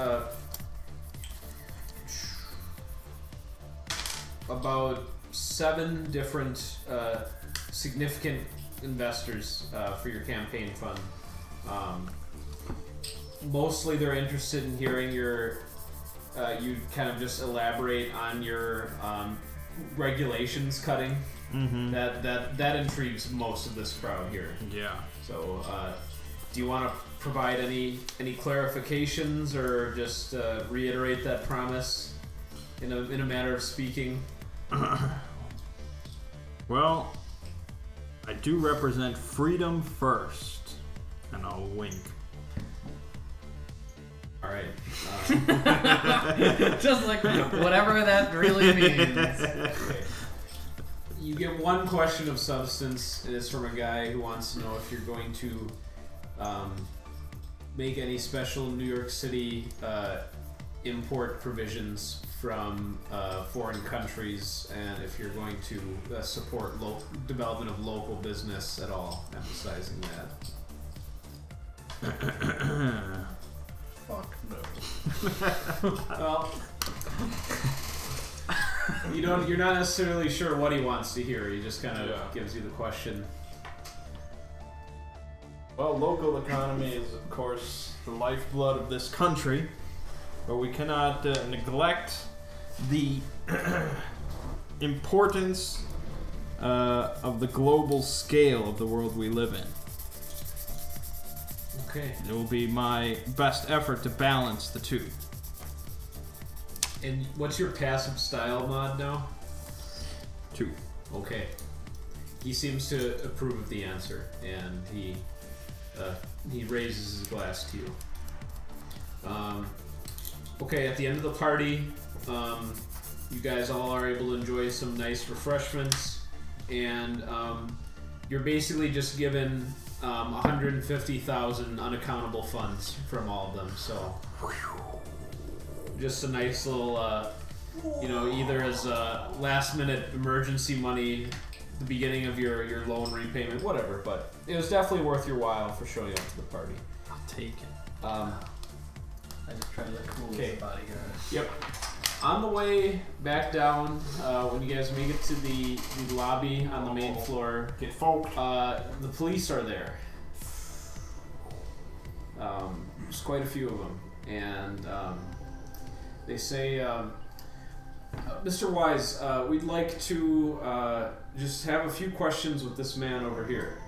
about 7 different significant investors for your campaign fund. Mostly they're interested in hearing your you kind of just elaborate on your regulations cutting. Mm-hmm. That intrigues most of this crowd here. Yeah. So do you want to provide any clarifications or just reiterate that promise in a manner of speaking? Well, I do represent freedom first, and I'll wink. All right. Just like whatever that really means. Okay. You get one question of substance. It is from a guy who wants to know if you're going to make any special New York City import provisions from foreign countries, and if you're going to support development of local business at all, emphasizing that. Fuck no. Well, you're not necessarily sure what he wants to hear. He just kind of gives you the question. Well, local economy is, of course, the lifeblood of this country, but we cannot neglect the importance of the global scale of the world we live in. Okay. It will be my best effort to balance the two. And what's your passive style mod now? 2. Okay. He seems to approve of the answer, and he raises his glass to you. Okay, at the end of the party, you guys all are able to enjoy some nice refreshments, and you're basically just given 150,000 unaccountable funds from all of them. So, just a nice little, either as last-minute emergency money, the beginning of your loan repayment, whatever. But it was definitely worth your while for showing up to the party. I'll take it. I just try to look cool as a bodyguard. Yep. On the way back down, when you guys make it to the lobby on the main floor, Get folk. the police are there. There's quite a few of them, and they say, Mr. Wise, we'd like to just have a few questions with this man over here.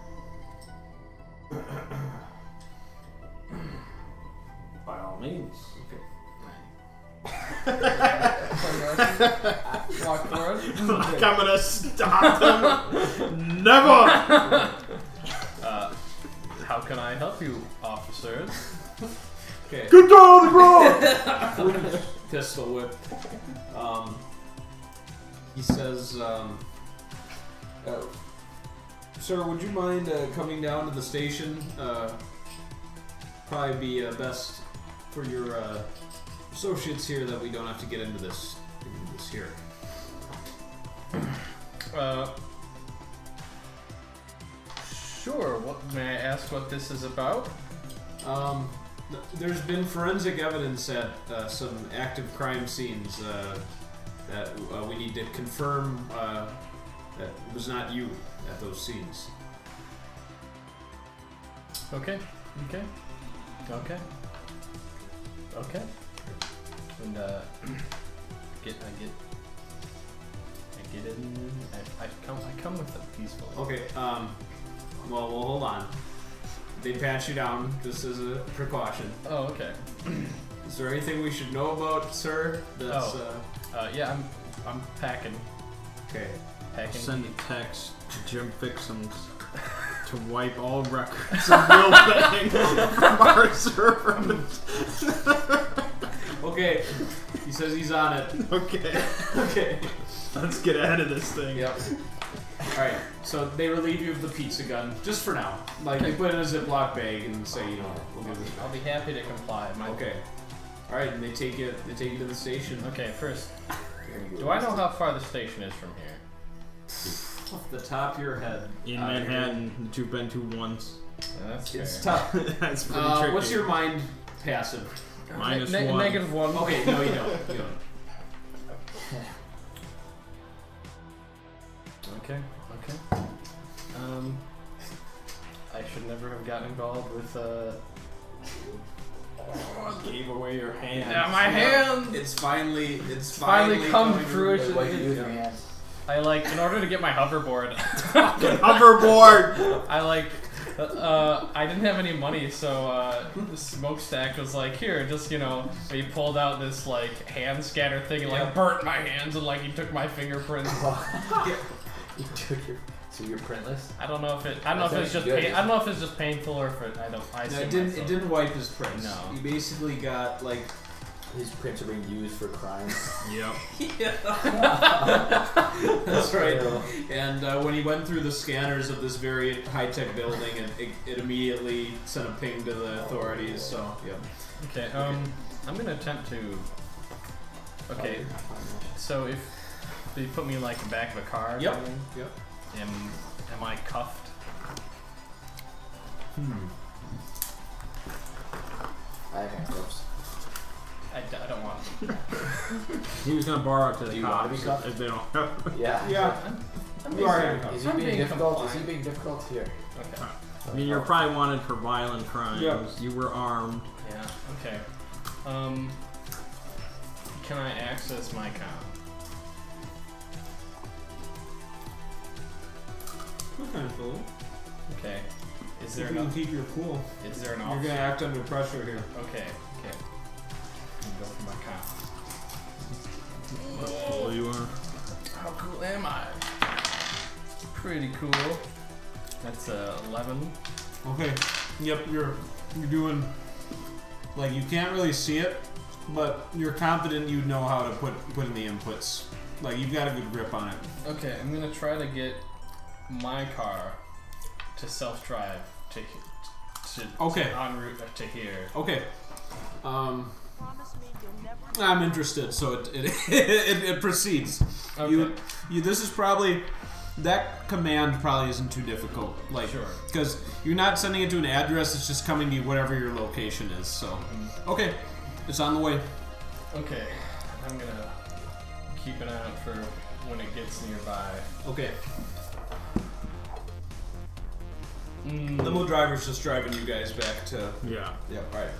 By all means. Walk forward. Like I'm gonna stop them. Never! How can I help you, officers? Okay. Get down on the ground! Pistol whip. He says, sir, would you mind coming down to the station? Probably be best for your associates here that we don't have to get into this here. Sure. What may I ask? What this is about? There's been forensic evidence at some active crime scenes that we need to confirm that it was not you at those scenes. Okay. And I get in. I come with them peacefully. Okay. Well, hold on. They pat you down just as a precaution. Oh, okay. Is there anything we should know about, sir? That's, yeah, I'm packing. Okay. Packing. Send a text to Jim Fixums to wipe all records of real thing from our servers. Okay. He says he's on it. Okay. Okay. Let's get ahead of this thing. Yep. Alright, so they relieve you of the pizza gun, just for now. Like, they put it in a Ziploc bag and say, we'll give this. I'll be happy to comply. Okay. Alright, and they take you to the station. Okay, first, do I know how far the station is from here? Off the top of your head. In Manhattan, that you've been to once. That's It's fair. tough. That's pretty tricky. What's your mind passive? -1. -1. Okay, no, you don't. You don't. Okay. I should never have gotten involved with Gave away your hand. Yeah, my hand. It's finally come coming to fruition. What do you do with your hands? I in order to get my hoverboard. Hoverboard! I didn't have any money, so the smokestack was like, here, just, he pulled out this, hand scanner thing and, burnt my hands and, he took my fingerprints. You took so you're printless? I don't know if it's just painful or if it, it didn't wipe his prints. No. He basically got, His prints are being used for crimes. Yep. Yeah. That's right. And when he went through the scanners of this very high-tech building, it immediately sent a ping to the authorities. So, yeah. Okay. I'm gonna attempt to Okay. So if they put me like the back of a car, or Yep. something, Yep. am I cuffed? I have handcuffs. I don't want. He was gonna borrow it to Do the you want to cops be cuffed? if they don't have it. Yeah. Yeah. I'm You are being- handcuffed. Is he I'm being being difficult? Is he compliant. being difficult here? Okay. I mean, you're probably wanted for violent crimes. Yep. You were armed. Yeah. Okay. Can I access my comm? Potentially. Okay. Is If there you can an keep your cool. is there an You're option? gonna act under pressure here. Okay. Okay. I'm gonna go for my comm. How cool you are. How cool am I? Pretty cool. That's 11. Okay. Yep. You're doing. Like you can't really see it, but you're confident you know how to put in the inputs. Like you've got a good grip on it. Okay, I'm gonna try to get my car to self-drive to Okay. en route to here. Okay. I'm interested, so it proceeds. Okay. You this is probably that command probably isn't too difficult. Like Sure. because you're not sending it to an address, it's just coming to whatever your location is. So okay. It's on the way. Okay, I'm gonna keep an eye out for when it gets nearby. Okay. Mm. Limo driver's just driving you guys back to Yeah. Yep, alright.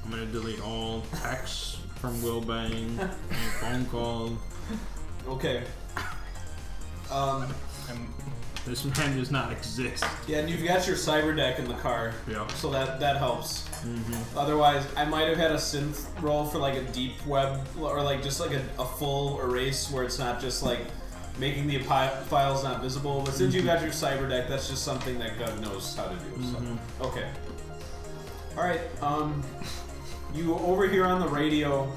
I'm gonna delete all texts from Wilbane, any phone calls. Okay. This man does not exist. Yeah, and you've got your cyber deck in the car. Yeah. So that helps. Mm-hmm. Otherwise, I might have had a synth roll for like a deep web or like just like a full erase where it's not just like making the files not visible. But since you got your cyber deck, that's just something that God knows how to do. So okay. All right. You over here on the radio,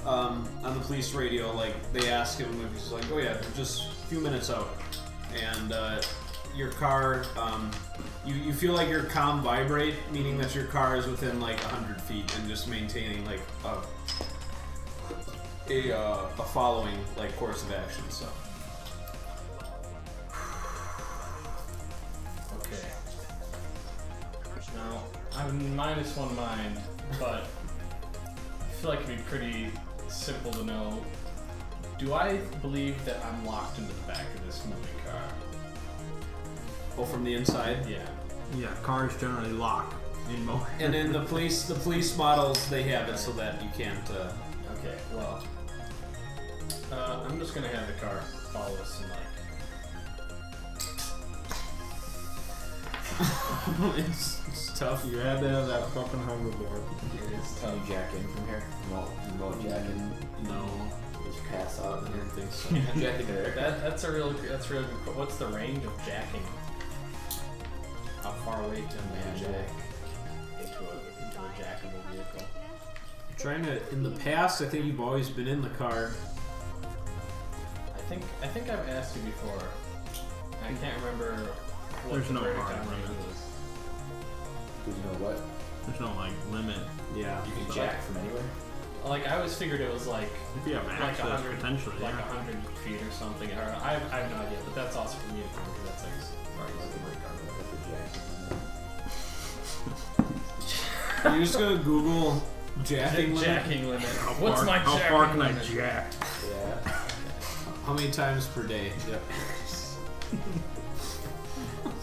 on the police radio, like they ask him, he's like, oh yeah, just a few minutes out, and your car. You feel like your comm vibrate, meaning that your car is within like 100 feet and just maintaining like a following like course of action. So Okay. Now, I'm -1 mind, but I feel like it'd be pretty simple to know. Do I believe that I'm locked into the back of this moving car? oh, from the inside. Yeah. Yeah, cars generally lock in motion. And in the police models, they have it so that you can't. Okay, well, I'm just gonna have the car follow us and like. it's tough. You had to have that fucking hoverboard. It is Can tough. you jack in from here? Remote jack in? No, Just pass out I here. don't think so. Jack into there. That's a real good. What's the range of jacking? How far away can man jack into a jackable vehicle? Trying to. In the past, I think you've always been in the car. I think I've asked you before. I can't remember what There's the no verdict hard on range limit. is. Did you know what? There's no like limit. Yeah. You can jack from anywhere? Like I always figured it was like If you have like access, 100, potentially. like yeah. 100 feet or something. Or I have no idea, but that's also for me to because that's like as far as You're just gonna Google jacking limit. jacking limit. How What's far, my how jacking far can limit? I jack? Yeah. How many times per day? Yep.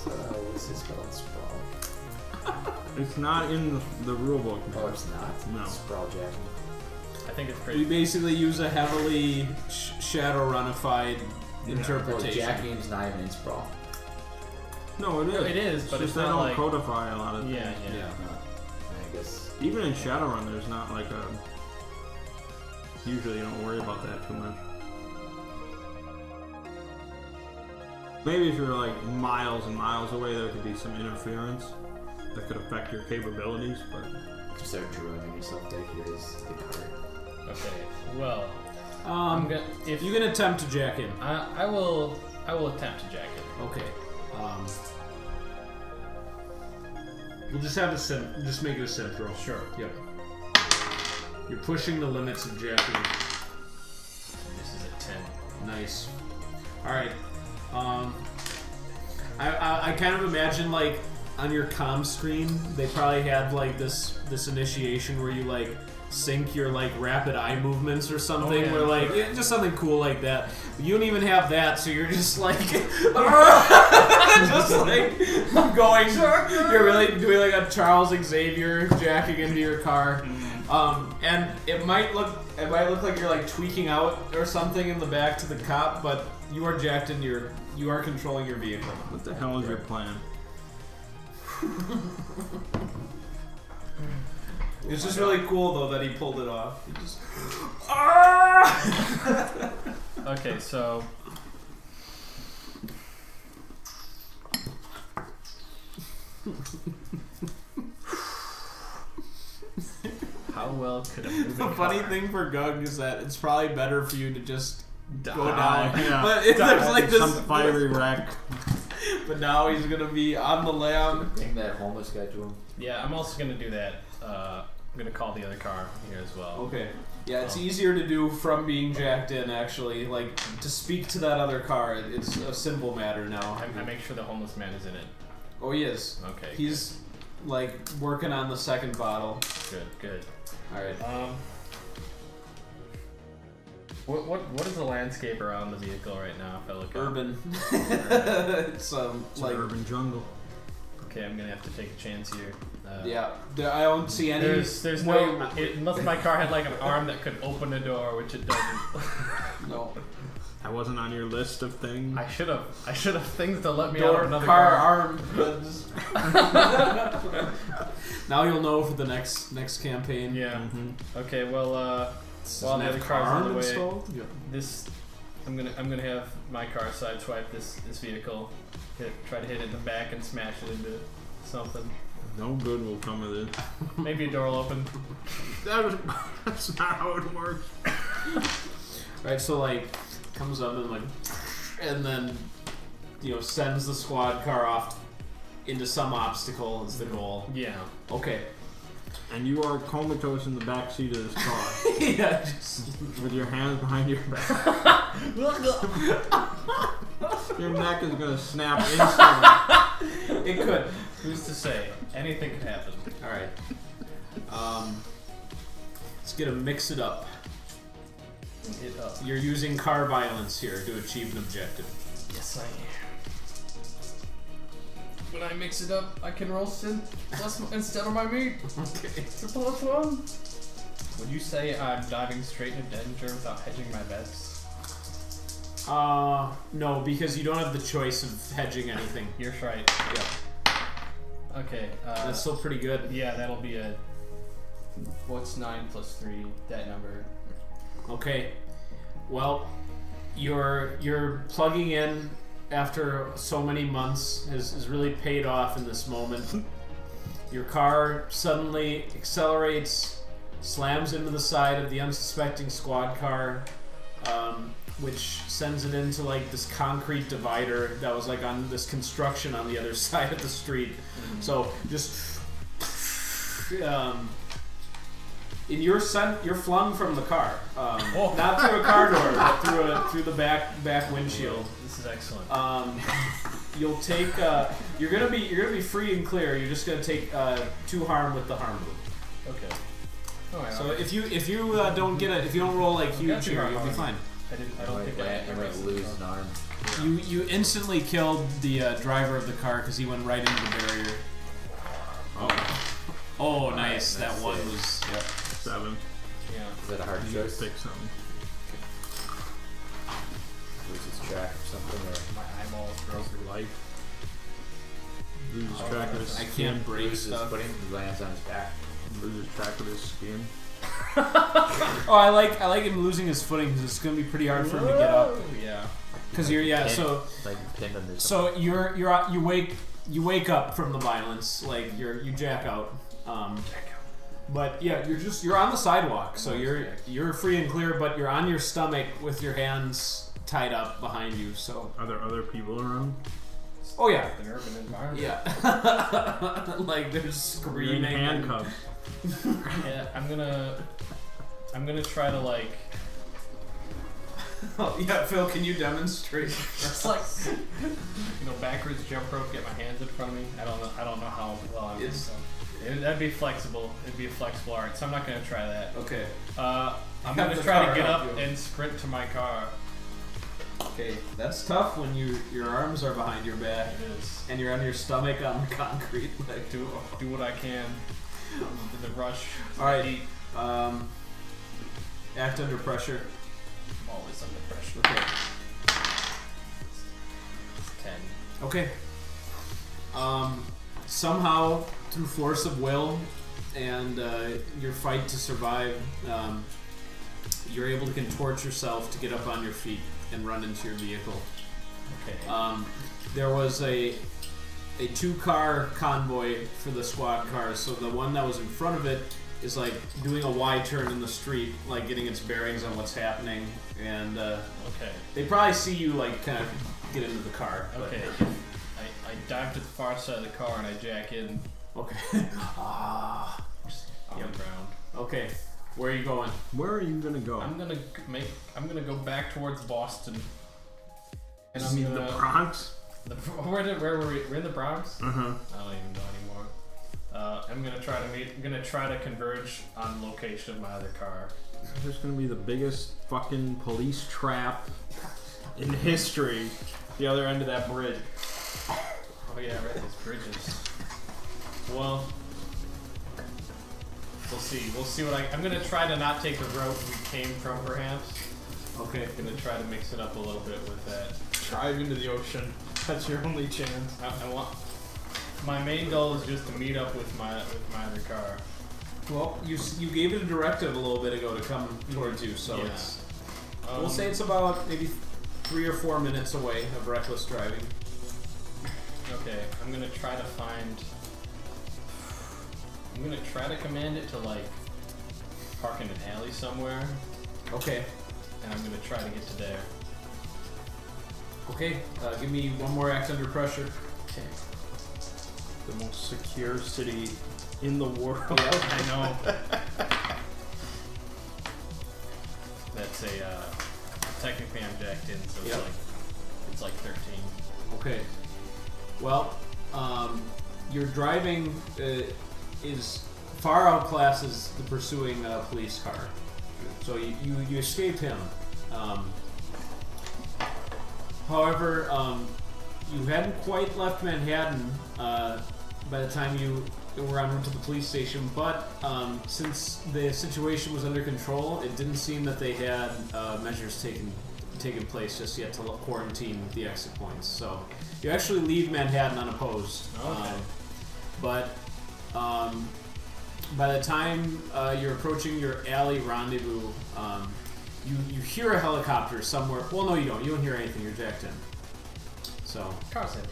So, what's this spelled? Sprawl. It's not in the rule book. Oh, Man. it's not? No. Sprawl jacking. I think it's We pretty. basically use a heavily Shadowrunified Oh, interpretation. jacking's not even in sprawl. No, it is. It is, but just it's they not don't like codify a lot of yeah, things. yeah. I guess. Even in Shadowrun, there's not like a. Usually, you don't worry about that too much. Maybe if you're like miles and miles away, there could be some interference that could affect your capabilities, but. Just start drawing yourself back here is the card. Okay. Well, I'm gonna if You can attempt to jack in. I will attempt to jack it. Okay. We'll just have a just make it a synth roll. Sure. Yep. You're pushing the limits of jacking. Nice. All right. I kind of imagine like on your comm screen they probably had like this initiation where you like sync your like rapid eye movements or something, where like just something cool like that. But you don't even have that, so you're just like just like going. You're really doing like a Charles Xavier jacking into your car, and it might look like you're like tweaking out or something in the back to the cop, but you are jacked into you are controlling your vehicle. What the hell is your plan? It's just really cool though that he pulled it off. He just Okay, so how well could a moving the funny car thing for Gug is that it's probably better for you to just go die? down. Yeah. But if there's like this, Some fiery wreck. but now he's gonna be on the lam. Bring that homeless guy to him. Yeah, I'm also gonna do that. I'm gonna call the other car here as well. Okay. Yeah, it's easier to do from being jacked in, actually. Like, to speak to that other car, it's a simple matter now. I make sure the homeless man is in it. Oh, he is. Okay. He's, like, working on the second bottle. Good. Alright. What is the landscape around the vehicle right now? If I look up? Urban. It's, It's like... an urban jungle. Okay, I'm gonna have to take a chance here. Yeah, I don't see any... There's no... Unless my car had like an arm that could open a door, which it doesn't. No. That wasn't on your list of things. I should have things to let me out Door, of another car, car. arm. Now you'll know for the next campaign. Yeah. Mm-hmm. Okay. Well, while the other car's on the way, this I'm gonna have my car sideswipe this vehicle, try to hit it in the back and smash it into something. No good will come of this. Maybe a door will open. That's not how it works. Right, so like comes up and like, and then sends the squad car off into some obstacle is the goal. Yeah. Okay. And you are comatose in the back seat of this car Yeah. Just... with your hands behind your back. Your neck is gonna snap instantly. It could. Who's to say? Anything could happen. All right. Let's get to mix it up. It up. You're using car violence here to achieve an objective. Yes, I am. When I mix it up, I can roast it instead of my meat. Okay. It's a +1. Would you say I'm diving straight into danger without hedging my bets? No, because you don't have the choice of hedging anything. You're right. Yeah. Okay. That's still pretty good. Yeah, that'll be a. What's 9 + 3? That number. Okay. Well, you're plugging in after so many months has really paid off in this moment. Your car suddenly accelerates, slams into the side of the unsuspecting squad car, which sends it into like this concrete divider that was like on this construction on the other side of the street. So just you're flung from the car, not through a car door, but through the back windshield. This is excellent. You'll take you're gonna be free and clear. You're just gonna take 2 harm with the harm move. Okay. Oh, yeah, So if you don't get it, if you don't roll like huge two here, harm you'll be on. fine. I don't think I might lose an arm. You instantly killed the driver of the car because he went right into the barrier. Oh, nice. That Nice one save. was. Yep. 7. Yeah. Is that a hard You choice? pick something. Loses track or something, or My eyeballs broke. Your life. Loses track of his I skin. can't break loses stuff. footing, he lands on his back. Loses track of his skin. Oh, I like him losing his footing because it's gonna be pretty hard for him to get up. Yeah. Because you're Pinned- like pinned on this. So you wake up from the violence, like you jack out. But yeah, you're on the sidewalk, so you're free and clear, but you're on your stomach with your hands tied up behind you. So Are there other people around? oh yeah, An urban environment. yeah, like there's You're in screaming. handcuffs. Yeah, I'm gonna try to like Oh, yeah, Phil, can you demonstrate? It's like, backwards jump rope. Get my hands in front of me. I don't know how well I'm. That'd be flexible. It'd be a flexible art. So I'm not gonna try that. Okay. I'm gonna try to get up and sprint to my car. Okay, that's tough when your arms are behind your back. It is. And you're on your stomach on the concrete. Like, Do what I can. The rush. All right. Act under pressure. I'm always under pressure. Okay. 10. Okay. Somehow, through force of will and your fight to survive, you're able to contort yourself to get up on your feet and run into your vehicle. Okay. There was a 2-car convoy for the squad cars, so the one that was in front of it is like doing a Y turn in the street, like getting its bearings on what's happening, and okay. they probably see you like kind of get into the car. Okay. I dive to the far side of the car and I jack in. Okay. Just on the ground. Okay. Where are you going? Where are you gonna go? I'm gonna go back towards Boston. And You mean the Bronx? Where were we? We're in the Bronx? Uh-huh. I don't even know anymore. I'm gonna try to converge on location of my other car. There's gonna be the biggest fucking police trap in history. The other end of that bridge. Oh yeah, right. Those bridges. Well, we'll see. We'll see what I'm gonna try to not take the road we came from, perhaps. Okay. I'm gonna try to mix it up a little bit with that. Drive into the ocean. That's your only chance. I want. My main goal is just to meet up with my other car. Well, you gave it a directive a little bit ago to come towards you, so Yeah. it's. We'll say it's about maybe 3 or 4 minutes away of reckless driving. Okay, I'm gonna try to command it to like park in an alley somewhere, Okay. and I'm gonna try to get to there. Okay. Give me one more act under pressure. Okay. The most secure city in the world. I know. That's technically I'm jacked in, so Yep. it's like 13. Okay. Well, your driving is far outclasses the pursuing police car. So you escaped him. However, you hadn't quite left Manhattan by the time you were en route to the police station, but since the situation was under control, it didn't seem that they had measures taken place just yet to quarantine the exit points. So you actually leave Manhattan unopposed. Okay. But by the time you're approaching your alley rendezvous, you hear a helicopter somewhere. Well, no, you don't. You don't hear anything. You're jacked in. So. Car's empty.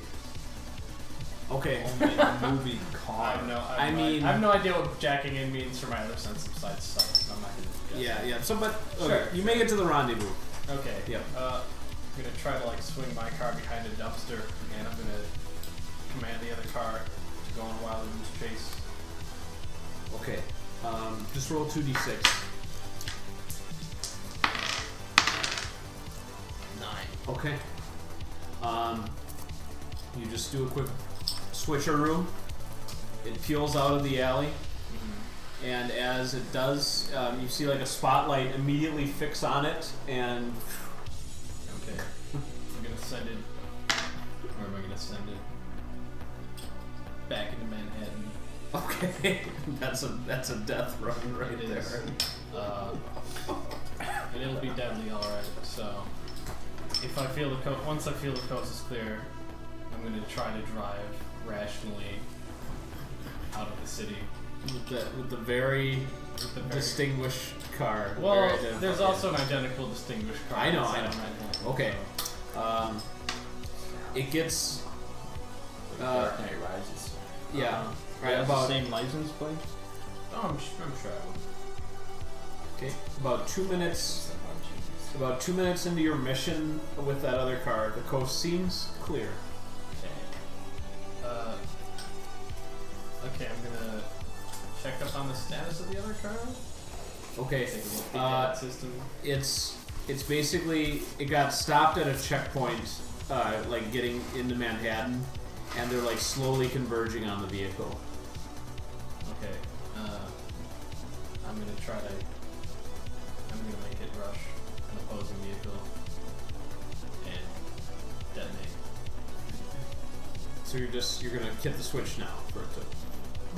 Okay. Only a movie I car. have no. I mean- I have no idea what jacking in means for my other sense besides sight. So I'm not gonna. guess. Yeah. So, but okay, Sure. you make it to the rendezvous. Okay. Yep. I'm gonna try to like swing my car behind a dumpster, and I'm gonna command the other car to go on a wild goose chase. Okay. Just roll 2d6. 9. Okay. You just do a quick switcheroo. It peels out of the alley, and as it does, you see like a spotlight immediately fix on it, and Okay. I'm gonna send it. Where am I gonna send it? Back into Manhattan. okay, that's a death run right It there. is. And it'll be deadly, all right. So, if I feel once I feel the coast is clear, I'm gonna try to drive rationally out of the city. With the very distinguished car. Well, Very identified. there's also an identical distinguished car. I know. inside Manhattan, Okay. so- It gets Dark Knight Rises. yeah, right Has about the same license plate? Oh, I'm sure I will. okay, about 2 minutes. About 2 minutes into your mission with that other car, the coast seems clear. Okay, I'm gonna check up on the status of the other car. Okay, Take a look at the system. it's It's basically, it got stopped at a checkpoint, like getting into Manhattan, and they're like slowly converging on the vehicle. Okay. I'm gonna make it rush an opposing vehicle and detonate. So you're gonna hit the switch now for it to.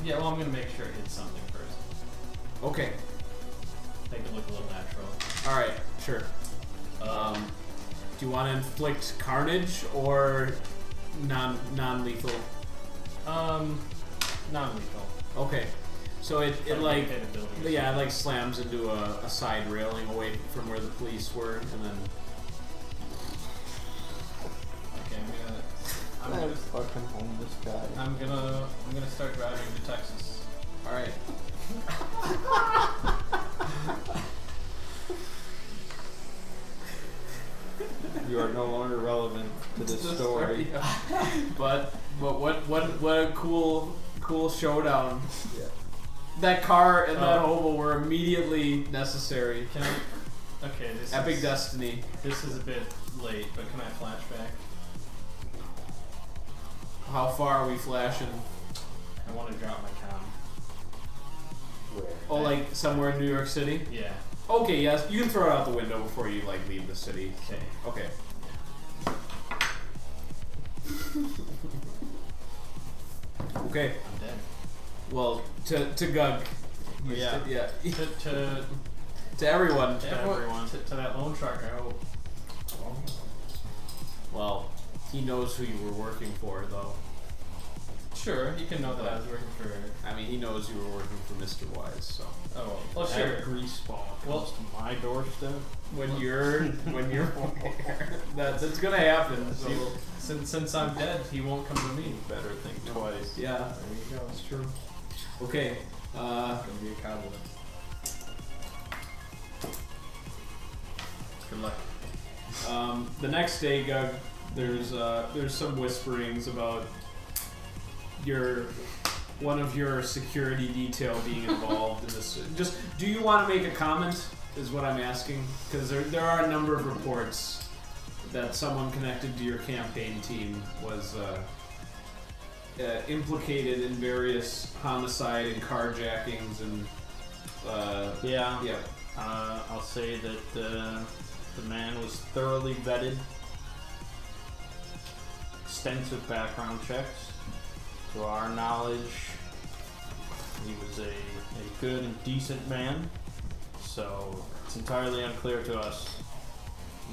Yeah, well, I'm gonna make sure it hits something first. Okay. Make it look a little natural. All right. Sure. Do you want to inflict carnage or non-lethal? Non-lethal. Okay. So it like hit a building or yeah, it like slams into a side railing away from where the police were, and then Okay, I'm gonna fucking homeless guy. I'm gonna start driving to Texas. all right. You are no longer relevant to this story. But what a cool showdown. Yeah. That car and that hobo were immediately necessary. Can I? Okay, this Epic is, destiny. This is a bit late, but can I flashback? How far are we flashing? I want to drop my comm. Where? Oh, like somewhere in New York City? Yeah. Okay, yes. You can throw it out the window before you like leave the city. Okay. Okay. Okay. I'm dead. Well, to Gug. Yeah. Yeah. To To everyone. everyone. To that loan shark, I hope. Well, he knows who you were working for, though. Sure, you can know that I was working for. I mean, he knows you were working for Mr. Wise, so. Oh, well, That sure. grease ball Well- comes to my doorstep. When you're that's gonna happen. So. Since I'm dead, he won't come to me. Better think twice. Yeah, There you go. that's true. Okay. It's gonna be a cowboy. Good luck. The next day, Gug, there's some whisperings about one of your security detail being involved in this. Just, do you want to make a comment? Is what I'm asking, because there are a number of reports that someone connected to your campaign team was implicated in various homicide and carjackings and Yeah. yeah. I'll say that the man was thoroughly vetted. Extensive background checks. To our knowledge, he was a good and decent man. So it's entirely unclear to us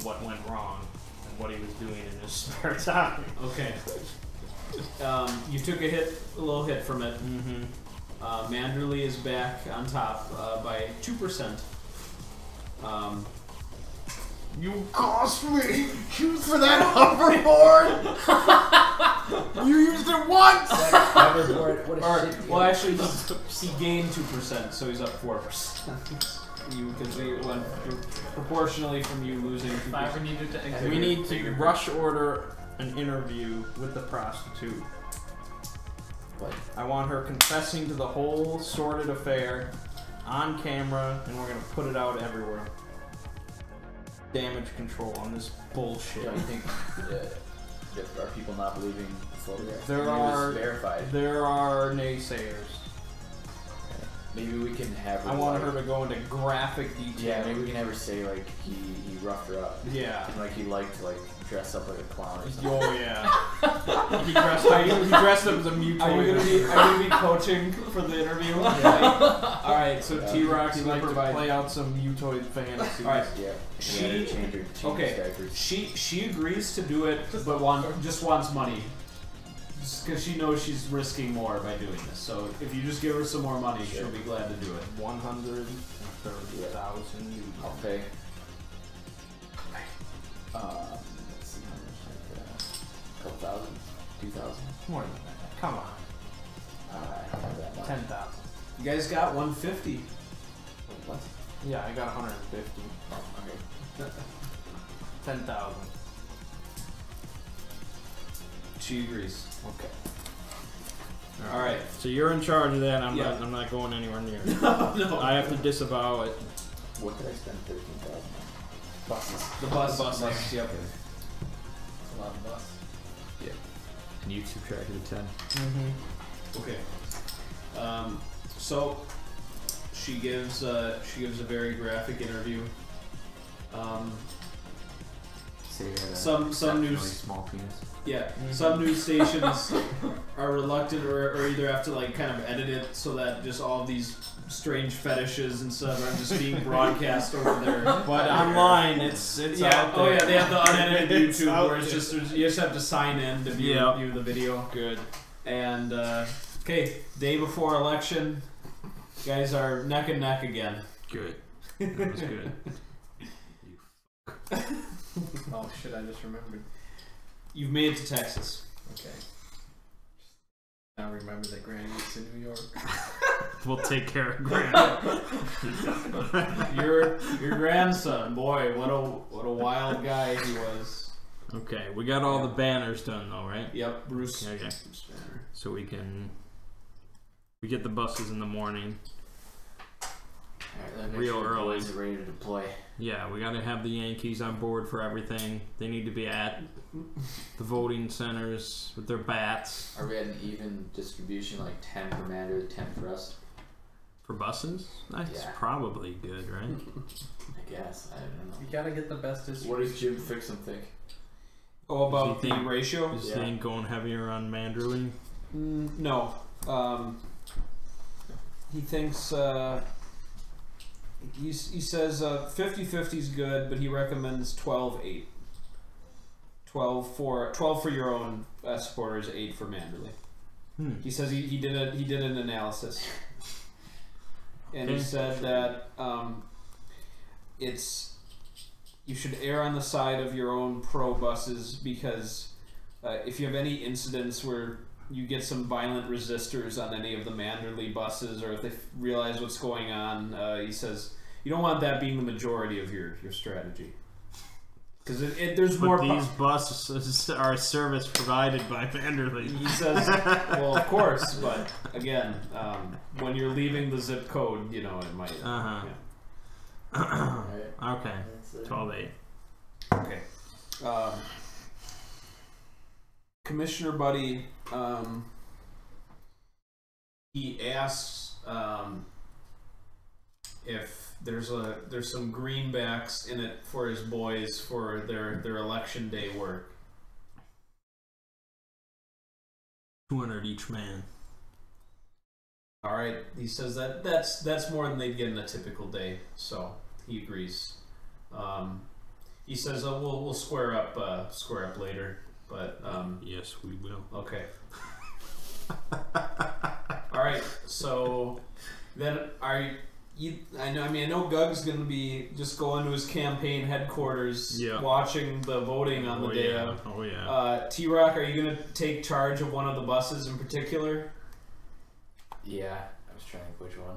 what went wrong and what he was doing in his spare time. Okay. You took a little hit from it. Mm-hmm. Manderley is back on top by 2%. You cost me for that hoverboard. You used it once. Hoverboard, what a Or, shit. well, actually, he gained 2%, so he's up 4%. Because we went proportionally from you losing 2%. If I ever needed to exit, We need to rush order an interview with the prostitute. What? I want her confessing to the whole sordid affair on camera, and we're gonna put it out everywhere. Damage control on this bullshit. Yeah, I think are people not believing the photograph? There I mean, it are- was verified. There are naysayers. Maybe we can have her. I want like, her to go into graphic detail. Yeah, maybe we can have her say like he roughed her up. Yeah. And like he liked to like dress up like a clown or something. Oh yeah. he dressed up as a mutoid. Are you gonna be coaching for the interview? Yeah. All right. So Yeah. T-Rock's He gonna liked to provide. play out some mutoid fantasies. All right. Yeah. She- change her okay. diapers. She agrees to do it, but just wants money. Because she knows she's risking more by doing this. So if you just give her some more money, she'll be glad to do it. 130,000 I'll pay. Let's see how much like a couple thousand, 2,000. More than that. Come on. I don't have that much. 10,000. You guys got 150. What? Yeah, I got 150. Oh, okay. 10,000. She agrees. Okay. All right. So you're in charge of that. I'm Yeah. not going anywhere near it. No. I have to disavow it. What did I spend 13,000 on? Buses. The bus. The bus. Yep. It's a lot of bus. And you subtracted 10. Mm-hmm. Okay. So she gives a very graphic interview. Say you had a Some exceptionally news. small penis. Yeah, some news stations are reluctant or either have to like kind of edit it so that just all of these strange fetishes and stuff are just being broadcast over there. But online, it's Yeah. out there. Oh yeah, they have the unedited It's YouTube out where it's there. just you just have to sign in to view, Yep. view the video. Good. And okay, day before election, you guys are neck and neck again. Good. That was good. Oh shit! I just remembered. You've made it to Texas. Okay. Now remember that Granny lives in New York. We'll take care of Grant. Your grandson, boy, what a wild guy he was. Okay, we got all the banners done though, right? Yep, Bruce. Okay. Bruce Banner. So we get the buses in the morning. Alright, then make Real sure the early. boys are ready to deploy. Yeah, we gotta have the Yankees on board for everything. They need to be at the voting centers with their bats. Are we at an even distribution, like 10 for Mander, 10 for us? For buses? That's Yeah. probably good, right? I guess. I don't know. You gotta get the best What distribution. does Jim Fixham think? Oh, about Does the he think- ratio? Is Yeah. he ain't going heavier on Manderley? No. He thinks he says 50-50 is good, but he recommends 12-8. 12 for your own supporters, 8 for Manderley. He says he did an analysis, and he Okay. said that you should err on the side of your own pro buses because if you have any incidents where you get some violent resistors on any of the Manderley buses, or if they realize what's going on, he says you don't want that being the majority of your strategy. Because there's But more. these buses are a service provided by Manderley. He says, well, of course, but again, when you're leaving the zip code, you know, it might. Uh-huh. Alright. Okay, That's it. 12-8. Okay. Commissioner Buddy, he asks if there's some greenbacks in it for his boys for their election day work. 200 each man. All right, he says that's more than they'd get in a typical day, so he agrees. He says we'll square up later, but Yes, we will. okay. All right, so then I know Gug's gonna be just going to his campaign headquarters, Yeah. watching the voting on the day yeah. of. Oh yeah. T-Rock, are you gonna take charge of one of the buses in particular? Yeah, I was trying to think which one.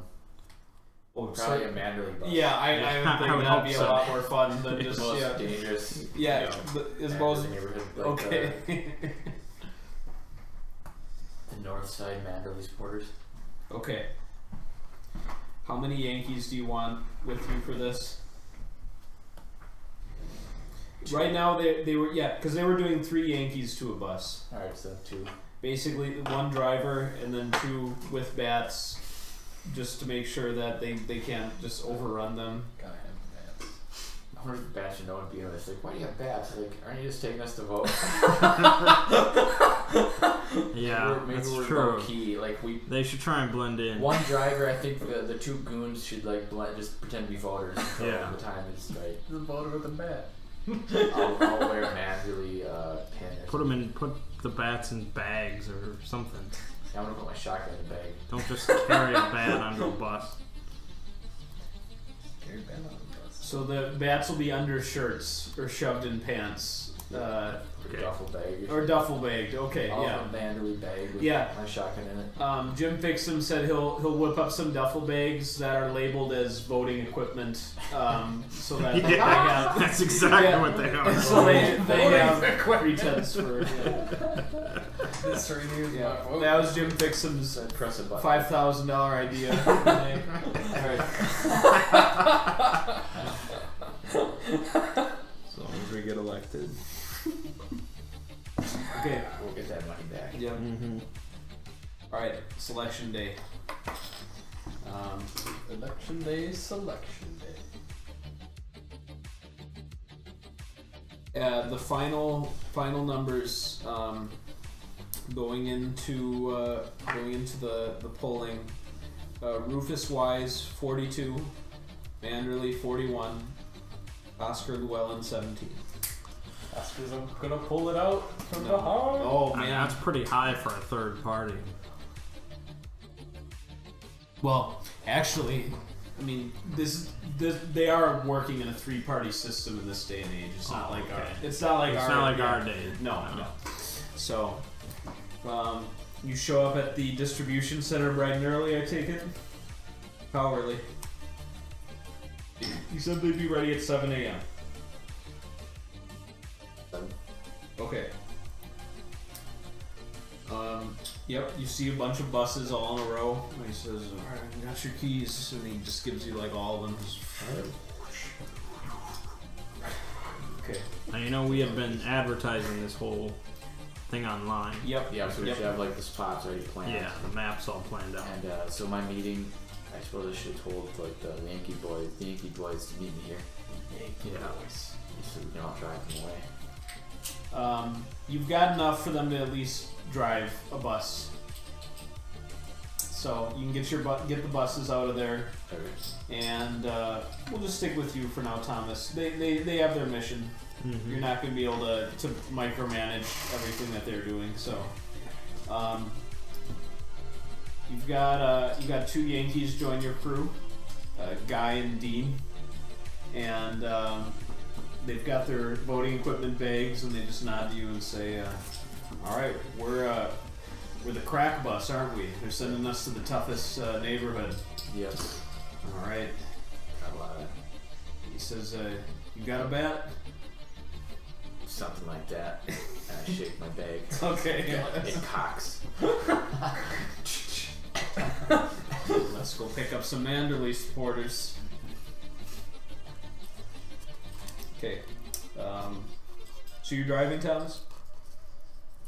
Well, Probably a Manderley bus. Yeah, I Yeah, would I think would that'd hope be so. a lot more fun than The just most dangerous. yeah. Is most Manderley neighborhood. Like okay. the north side Manderley supporters. Okay. How many Yankees do you want with you for this? Right now they were because they were doing 3 Yankees to a bus. Alright, so 2. Basically 1 driver and then 2 with bats, just to make sure that they can't just overrun them. Gotta have the bats. I wonder if Bats should know what being it's like, why do you have bats? Like, aren't you just taking us to vote? Yeah, maybe that's we're true. low key. Like we They should try and blend in. one driver, I think the 2 goons should like just pretend to be voters until Yeah. the time is right. The voter with a bat. I'll wear a Manderley pin. Put the bats in bags or something. I'm gonna put my shotgun in the bag. Don't just carry a bat onto a bus. Carry a bat on the bus. So the bats will be under shirts or shoved in pants. Put a Okay. duffel bag. Or duffel bagged. Okay, I'll yeah. have a Manderley bag with Yeah. my shotgun in it. Jim Fixham said he'll whip up some duffel bags that are labeled as voting equipment, so that they Yeah, have. that's exactly Yeah. what they are. So they have pretense for. This right here is Yeah, my vote. that was Jim Fixham's So I'd press a button. $5,000 idea. Alright. elected. Okay. We'll get that money back. Yep. Mm-hmm. Alright, selection day. Election day, selection day. The final numbers going into the polling. Rufus Wise 42, Manderley 41, Oscar Llewellyn 17. Oscar's gonna pull it out from the heart. Oh I mean, man, that's pretty high for a third party. well, actually, I mean this they are working in a three-party system in this day and age. It's not like okay. our Our day. No. So, you show up at the distribution center bright and early, I take it? How early? You said they'd be ready at 7 a.m. Okay. Yep, you see a bunch of buses all in a row. And he says, alright, I got your keys. And he just gives you like all of them. Okay. Now, you know, we have been advertising this whole thing online. Yep. Yeah, so we should have like the spots already planned. Yeah, the map's all planned out. And so my meeting, I suppose I should have told like the Yankee boys to meet me here. Yeah. So we can all drive them away. You've got enough for them to at least drive a bus. So you can get the buses out of there, Okay. and we'll just stick with you for now, Thomas. They have their mission. Mm-hmm. You're not going to be able to micromanage everything that they're doing. So you got two Yankees join your crew, Guy and Dean, and they've got their voting equipment bags, and they just nod to you and say, "All right, we're the crack bus, aren't we? They're sending us to the toughest neighborhood." Yep. All right. Got a lot of He says, "You got a bat?" something like that. And I shake my bag. Okay. It cocks. Let's go pick up some Manderley supporters. Okay. So you're driving, Thomas?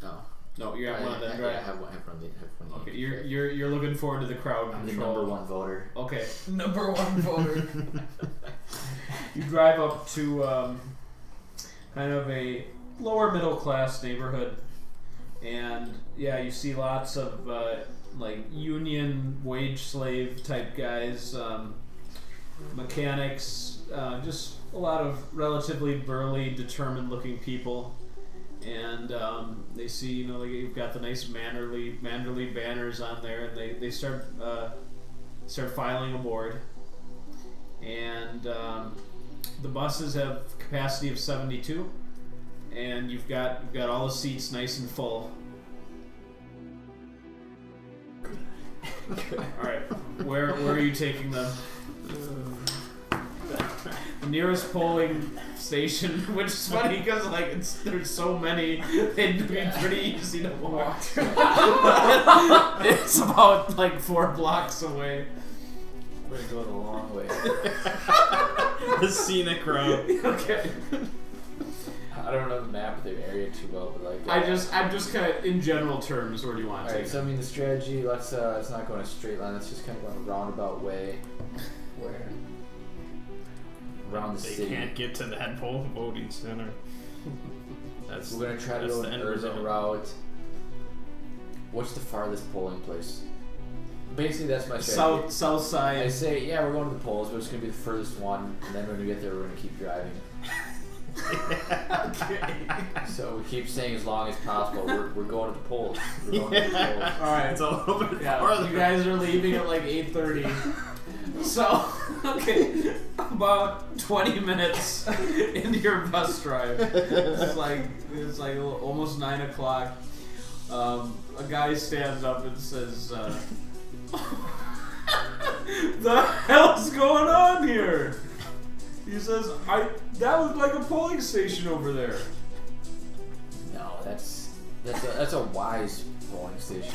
No. No, you're at one of them Yeah, I driving. have one. Okay, you're looking forward to the crowd I'm the control. number one voter. Okay. Number one voter. You drive up to kind of a lower middle class neighborhood, and yeah, you see lots of like union wage slave type guys, mechanics, just a lot of relatively burly, determined looking people. And they see, like you've got the nice Manderley banners on there, and they start filing aboard. And the buses have capacity of 72, and you've got all the seats nice and full. All right, where are you taking them? The nearest polling station, which is funny because like there's so many, it'd be pretty easy to walk. It's about like 4 blocks away. We're gonna go the long way. The scenic route. Okay. I don't know the map of the area too well, but like I'm just kind of in general terms. Where do you want to Alright, take so I mean the strategy. Let's not go in a straight line. Let's just kind of go in a roundabout way. Where? Around the They city. can't get to that voting center. That's We're gonna try to that's go the an end urban result. route. What's the farthest polling place? Basically, that's my strategy. south I side? say, yeah, we're going to the polls, but it's gonna be the furthest one, and then when we get there, we're gonna keep driving. So we keep saying as long as possible, we're going to the polls. We're going to the polls. All right. It's a little bit Yeah, farther. you guys are leaving at like 8:30. So, okay, about 20 minutes into your bus drive. It's like almost 9 o'clock. A guy stands up and says, "The hell's going on here?" He says, that was like a polling station over there." No, that's a wise polling station.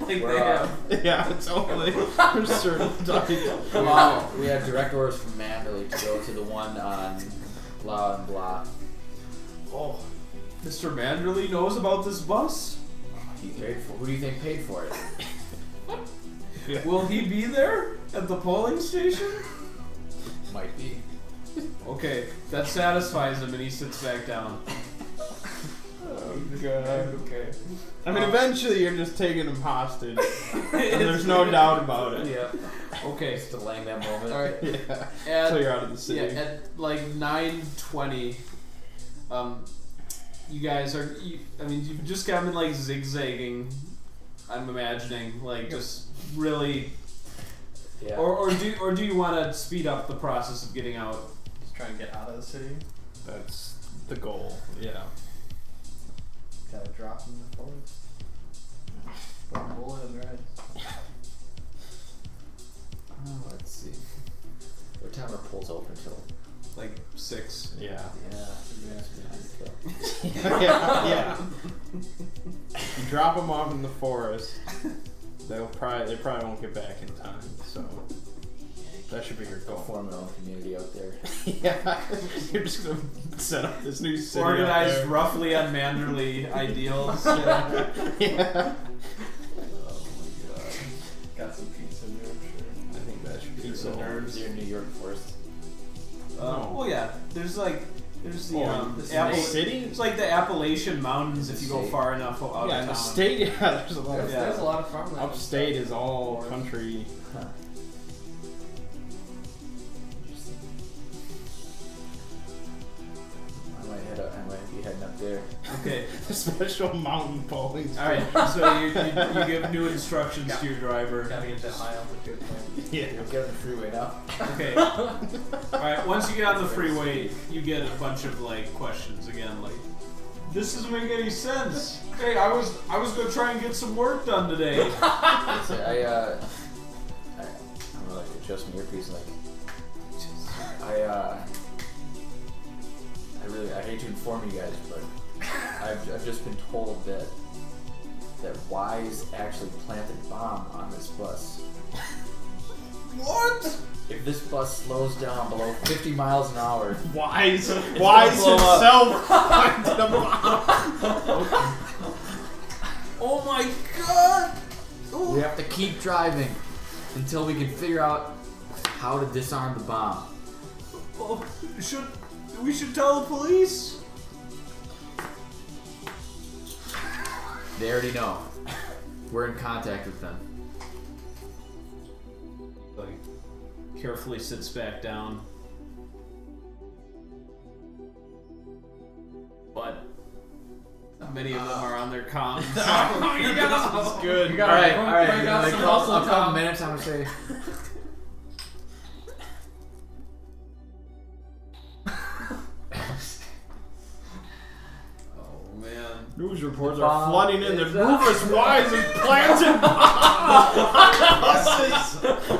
Like We're they have. Yeah, totally. For sure. Wow, we have direct orders from Manderley to go to the one on blah and blah. Oh, Mr. Manderley knows about this bus? He paid for. Who do you think paid for it? Will he be there at the polling station? Might be. Okay, that satisfies him and he sits back down. Oh god. Okay. I mean, eventually you're just taking him hostage. And there's no doubt about it. Yeah. Okay. Just delaying that moment. Alright. Yeah. So you're out of the city. Yeah, at like 9:20, you guys are. You've just kind of like zigzagging. I'm imagining, like just really. Yeah. Or do you want to speed up the process of getting out? Just trying to get out of the city. That's the goal. Yeah. Gotta drop them in the forest. Put a bullet in their heads. Let's see. What time are polls open till? Like 6. Yeah. Yeah. You drop them off in the forest. They probably won't get back in time. So that should be your goal. Form an own community out there. Yeah. You're just gonna set up this new city. Organized out there. roughly on Manderley ideals. Yeah. Got some pizza in there, I'm sure. I think that should be Pizza your goal. nerds. You're in New York first. Oh yeah, there's the this city? It's like the Appalachian Mountains if you go far enough out Yeah, of the town. state. Yeah, there's a lot. Of, There's a lot of farmland. Upstate is all country. Huh. I might be heading up there. Okay. Special mountain polling. All right. So you give new instructions to your driver. Gotta get that high altitude plane. Yeah. We'll get on the freeway now. Okay. All right. Once you get on the freeway, you get a bunch of like questions again, like, "This doesn't make any sense. Hey, I was gonna try and get some work done today." So I don't know, like adjust my earpiece. Like, I hate to inform you guys, but I've just been told that Wise actually planted a bomb on this bus. What? If this bus slows down below 50 miles an hour, Wise blow himself planted a bomb. Oh my god! we have to keep driving until we can figure out how to disarm the bomb. Oh, we should tell the police? They already know. We're in contact with them. Like, carefully sits back down. But many of them are on their comms. You got this is good. You All gotta right. break out some A muscle couple top. minutes, I'm gonna say. Oh man. News reports The are bomb flooding in. The is Rufus Wise is planted bombs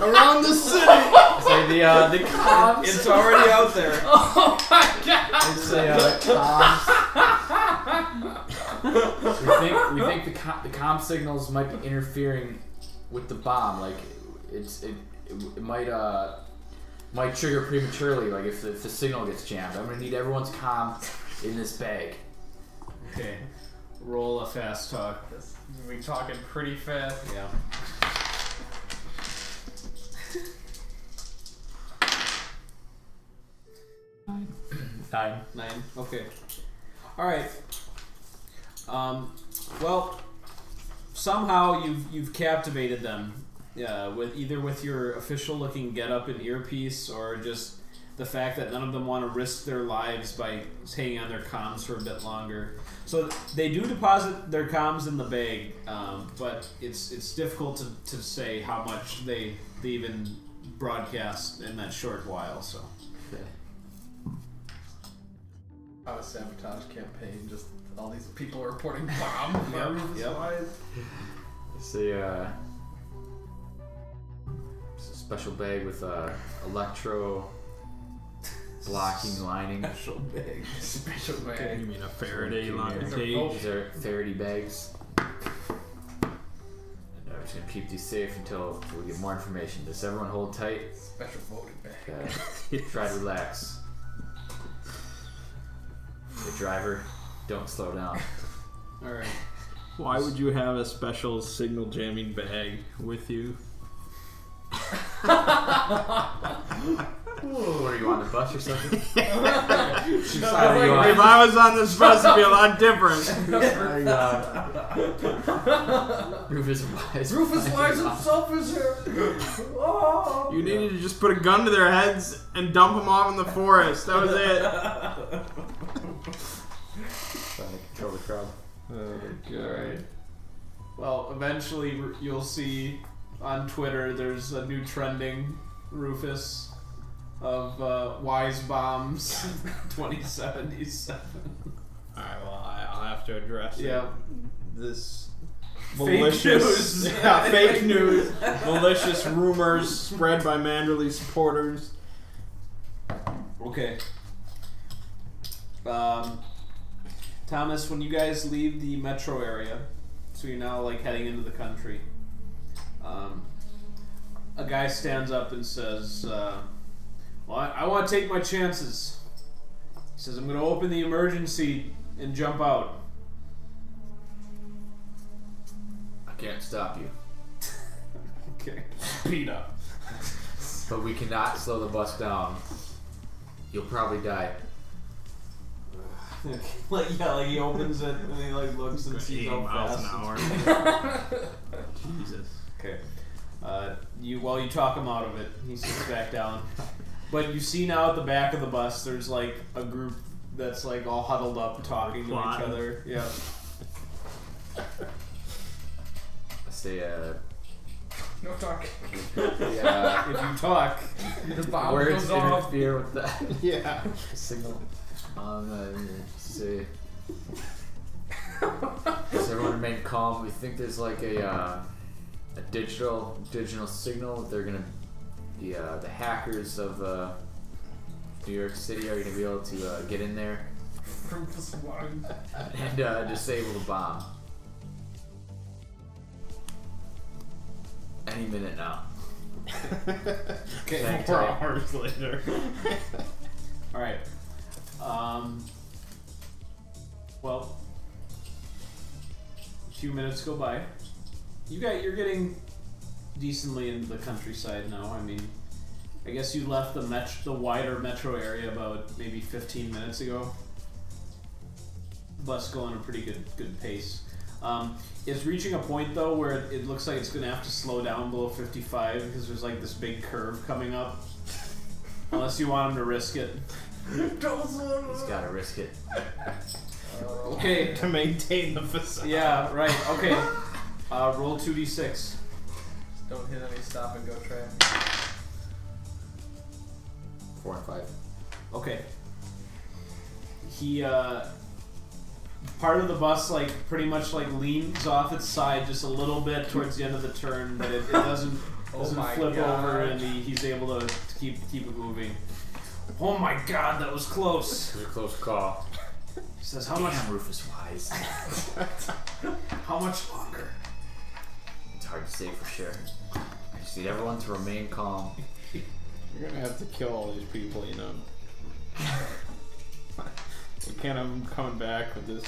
around the city. Say the comms. It's already out there. Oh my god! It's the comms. we think the comm signals might be interfering with the bomb. Like it might trigger prematurely. Like if the signal gets jammed. I'm gonna need everyone's comm in this bag. Okay. Roll a fast talk. We talking pretty fast. Yeah. Nine. Okay. All right. Well, somehow you've captivated them. With your official-looking getup and earpiece, or just the fact that none of them want to risk their lives by hanging on their comms for a bit longer. So they do deposit their comms in the bag, but it's difficult to say how much they even broadcast in that short while. So. Not a sabotage campaign, just all these people reporting bomb. Yep. It's a special bag with electro blocking lining. Special bag. Special bag. You mean a Faraday line These are cage? both- These are Faraday bags. And I'm just gonna keep these safe until we get more information. Does everyone hold tight? Special voting bag. Try to relax. The driver, don't slow down. Alright. Why would you have a special signal jamming bag with you? What are you on the bus or something? If I was on this bus, it'd be a lot different. Rufus Wise. Rufus Wise himself is here. Oh. You needed to just put a gun to their heads and dump them off in the forest. That was it. Trying to control the crowd. Alright. Well, eventually you'll see on Twitter there's a new trending Rufus of Wise Bombs 2077. Alright, well, I'll have to address it. Yeah. This Fake malicious, news. yeah, fake news, malicious rumors spread by Manderley supporters. Okay. Thomas, when you guys leave the metro area, so you're now like heading into the country, a guy stands up and says, well, I want to take my chances. He says, I'm going to open the emergency and jump out. I can't stop you. Okay. Beat up. But we cannot slow the bus down. You'll probably die. like he opens it and he like looks and sees 8 how miles fast an hour. Jesus. Okay. While you talk him out of it, he sits back down. But you see now at the back of the bus, there's like a group that's like all huddled up, talking to each other. Yeah. I say, No talk. yeah. If you talk, The bomb Words goes off. interfere with that Yeah. signal. Say. Does everyone remain calm? We think there's like a digital signal. They're gonna the hackers of New York City are gonna be able to get in there Rufus Wise. and disable the bomb. Any minute now. okay. Hang 4 tight. hours later. All right. Well, a few minutes go by. You're getting decently into the countryside now. I mean, I guess you left the wider metro area about maybe 15 minutes ago. Bus going at a pretty good pace. It's reaching a point though where it looks like it's going to have to slow down below 55 because there's like this big curve coming up. Unless you want him to risk it. He's gotta risk it. Okay. To maintain the facade. Yeah, right. Okay. Roll 2d6. Don't hit any stop and go trap. 4 and 5. Okay. He part of the bus like pretty much like leans off its side just a little bit towards the end of the turn, but it doesn't my flip God. over, and he's able to keep it moving. Oh my God, that was close. It was a close call. He says, "How much? Damn, Rufus Wise. How much longer?" It's hard to say for sure. I just need everyone to remain calm. You're gonna have to kill all these people, you know. We can't have them coming back with this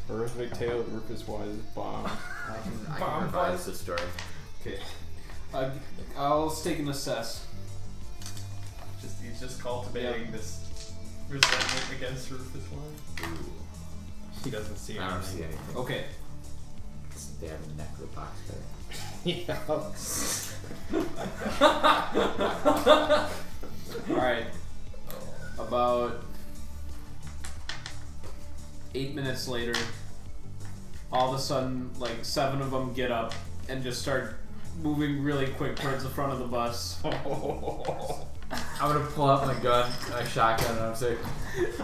horrific tale of Rufus Wise's bomb. I can revise the story. Okay. I'll take an assess. He's just cultivating this resentment against Rufus Wise. Ooh, He doesn't see I don't see anything. anything. Okay. Stab in the neck with a box cutter. Yeah. Alright. About 8 minutes later, all of a sudden, like 7 of them get up and just start moving really quick towards the front of the bus. I'm gonna pull out my gun, my shotgun, and I'm saying,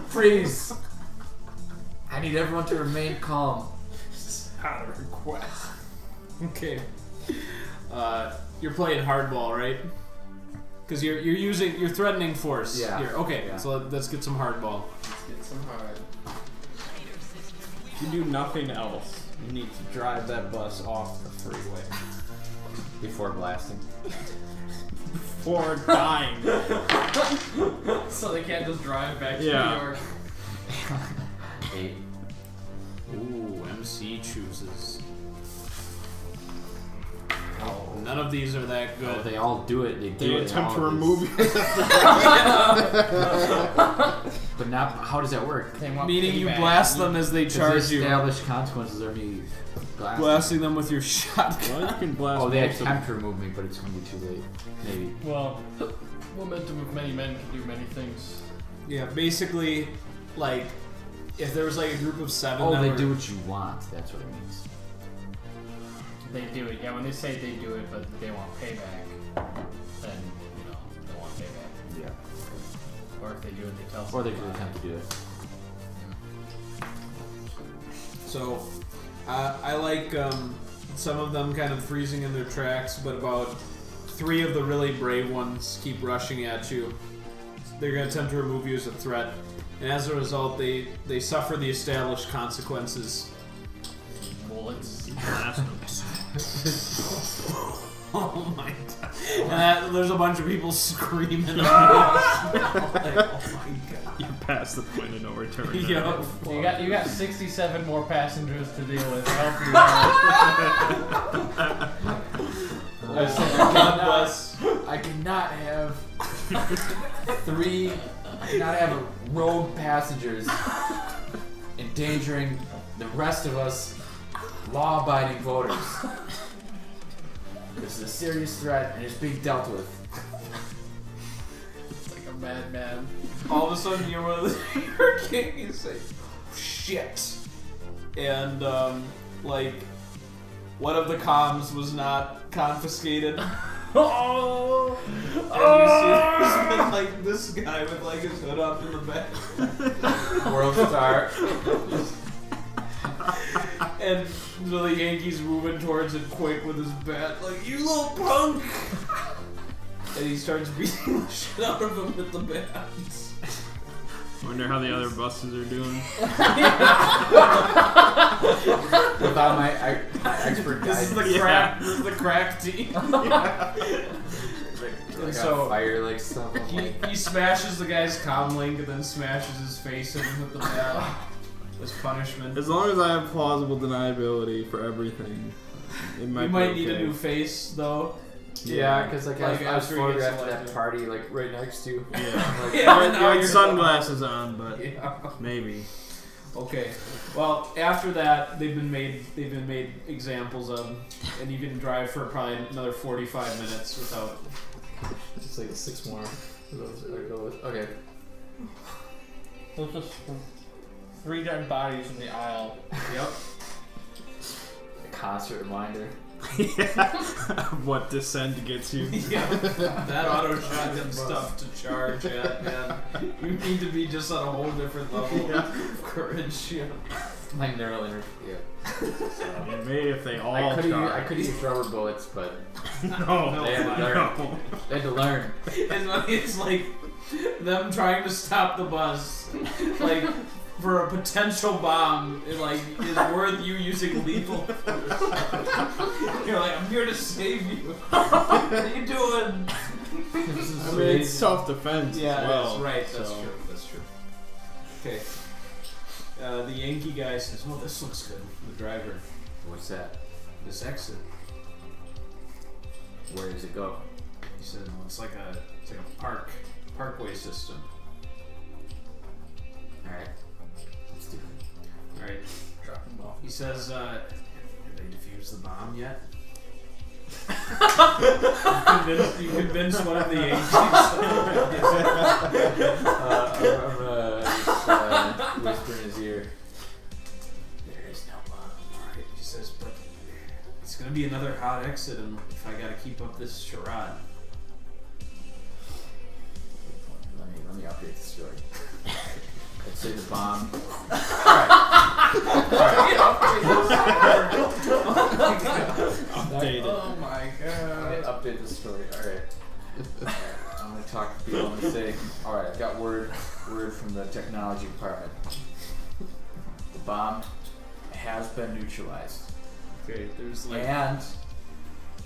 "Freeze! I need everyone to remain calm." Not a request. Okay. You're playing hardball, right? Because you're threatening force. Yeah. Here. Okay. Yeah. So let's get some hardball. Let's get some hard. If you do nothing else, you need to drive that bus off the freeway Before blasting. before dying. So they can't just drive back to Yeah. New York. 8. Ooh, MC chooses. Oh, none of these are that good. Oh, they all do it. They do They it. in attempt all to of remove these. you. But not. How does that work? They want Meaning you payback. blast them as they charge The you. established consequences are me blasting. Blasting them with your shotgun. Well, you can blast. Oh, they most of attempt to remove me, but it's going to be too late. Maybe. Well, momentum of many men can do many things. Yeah, basically, like, if there was like a group of 7 Oh, that they were, do what you want. That's what it means. They do it. Yeah, when they say they do it, but they want payback, then they want payback. Yeah. Or if they do it, they tell. Or they someone do attempt to do it. So, I like some of them kind of freezing in their tracks, but about 3 of the really brave ones keep rushing at you. They're going to attempt to remove you as a threat, and as a result, they suffer the established consequences. bullets. Oh my god! And there's a bunch of people screaming. Like, oh my god! You pass the point of no return. Yup. You got 67 more passengers to deal with. Help you. God bless. I cannot have 3. I cannot have rogue passengers endangering the rest of us law-abiding voters. This is a serious threat and it's being dealt with. It's like a madman. All of a sudden, you're one of the your king. You say, "Shit," and like, one of the comms was not confiscated. Oh! And you see there's been like this guy with like his hood up in the back. World Star. And so the Yankee's moving towards it quick with his bat, like, "You little punk!" And he starts beating the shit out of him with the bats. Wonder how the other buses are doing. Without my expert This is guidance. the crack. This is the crack team. Like so- fire like stuff. He smashes the guy's comm link and then smashes his face in with the bat as punishment. As long as I have plausible deniability for everything, it might You might be need a okay. new face though. Yeah, because like, Like, I was after he gets photographed at that elected. party like right next to. Yeah. Like, Yeah, You now had you're- sunglasses on, but Yeah. maybe. Okay. Well, after that, they've been made examples of, and you can drive for probably another 45 minutes without. Just like 6 more. Okay. There's just 3 dead bodies in the aisle. Yep. A concert reminder. What descent gets you? Yeah. That auto shotgun stuff to charge at, man. You need to be just on a whole different level of courage. Yeah. Like neural interference. Yeah. I mean, maybe if they all I charge. could use rubber bullets, but No, they had to learn. no. They had to learn. It's like them trying to stop the bus, like for a potential bomb, it like is worth you using lethal force. You're like, I'm here to save you. What are you doing? I mean, it's self-defense Yeah, as well. that's right. That's so. true. That's true. Okay. The Yankee guy says, "Oh, this looks good." The driver, What's that? this exit. Where does it go? He said, "Well, it's like a parkway system." Alright. Let's do it. All right. Drop them off. He says, "Have they defused the bomb yet?" you convinced one of the Yankees. I'm whisper in his ear. There is no bomb. Alright, he says, "But it's gonna be another hot exit and if I gotta keep up this charade." Let me update the story. Let's say the bomb. Updated. Oh my Let me god. update the story. Alright. I'm gonna talk to people. I'm gonna say, alright, I've got word from the technology department. The bomb has been neutralized. Okay, there's like And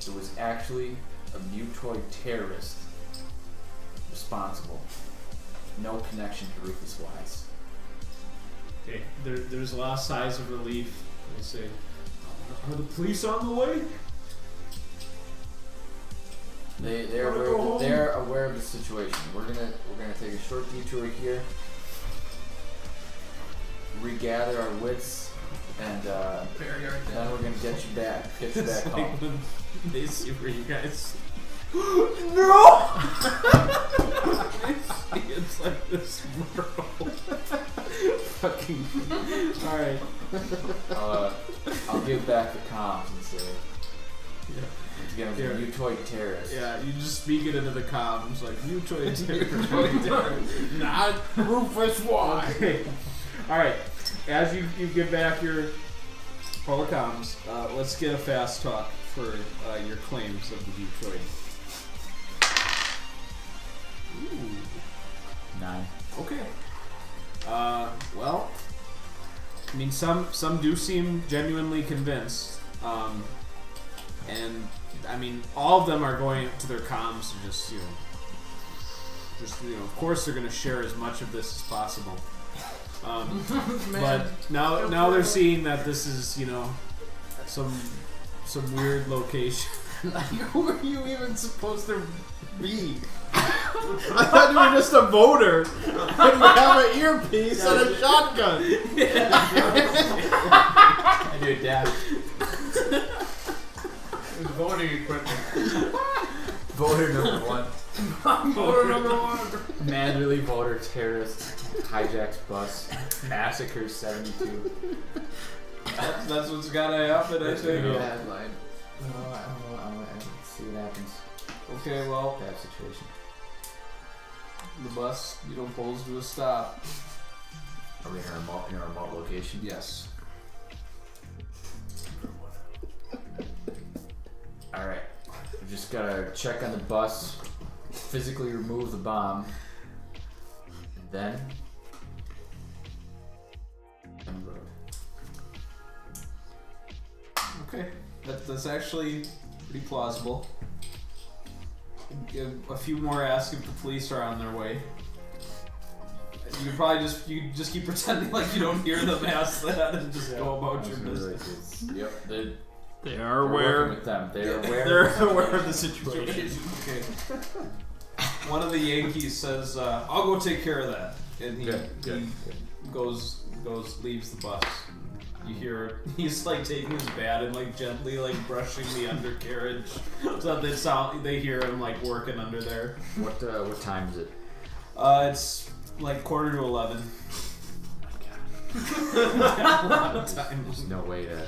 it was actually a mutoid terrorist responsible. No connection to Rufus Wise. Okay. There's a lot of sighs of relief. They say, "Are the police on the way?" They're aware of the situation. We're gonna take a short detour here, regather our wits, and then we're gonna get you back home. When they see where you guys. No! It's like this world. Fucking. Alright. I'll give back the comms and say, again, Yeah. mutoid terrorist. Yeah, you just speak it into the comms like mutoid terrorist. Not Rufus Wise. Okay. Alright. As you give back your comms, let's get a fast talk for your claims of the mutoid. Ooh. 9. Okay. Well, I mean, some do seem genuinely convinced, and I mean, all of them are going up to their comms to just of course they're going to share as much of this as possible. But now they're seeing that this is some weird location. Who are you even supposed to be? I thought you were just a voter. And you have an earpiece and a shotgun. I do it, Dad. Voting equipment. Voter number 1. Voter number 1. Manderly voter terrorist hijacks bus, massacres 72. That's what's gotta happen, I think. Headline. No, I don't know. Let's see what happens. Okay, well, Bad situation. the bus pulls to a stop. Are we in a remote location? Yes. Alright. We just gotta check on the bus, physically remove the bomb, and then on the road. Okay, that's actually pretty plausible. A few more ask if the police are on their way. You probably just keep pretending like you don't hear them ask that and just go about your business. Yep, They are we're aware. working with them. They're aware. They're aware of the situation. Okay. One of the Yankees says, "I'll go take care of that," and he goes leaves the bus. You hear he's like taking his bat and like gently like brushing the undercarriage so that they hear him like working under there. What time is it? It's like 11:15. A lot of time. There's no way to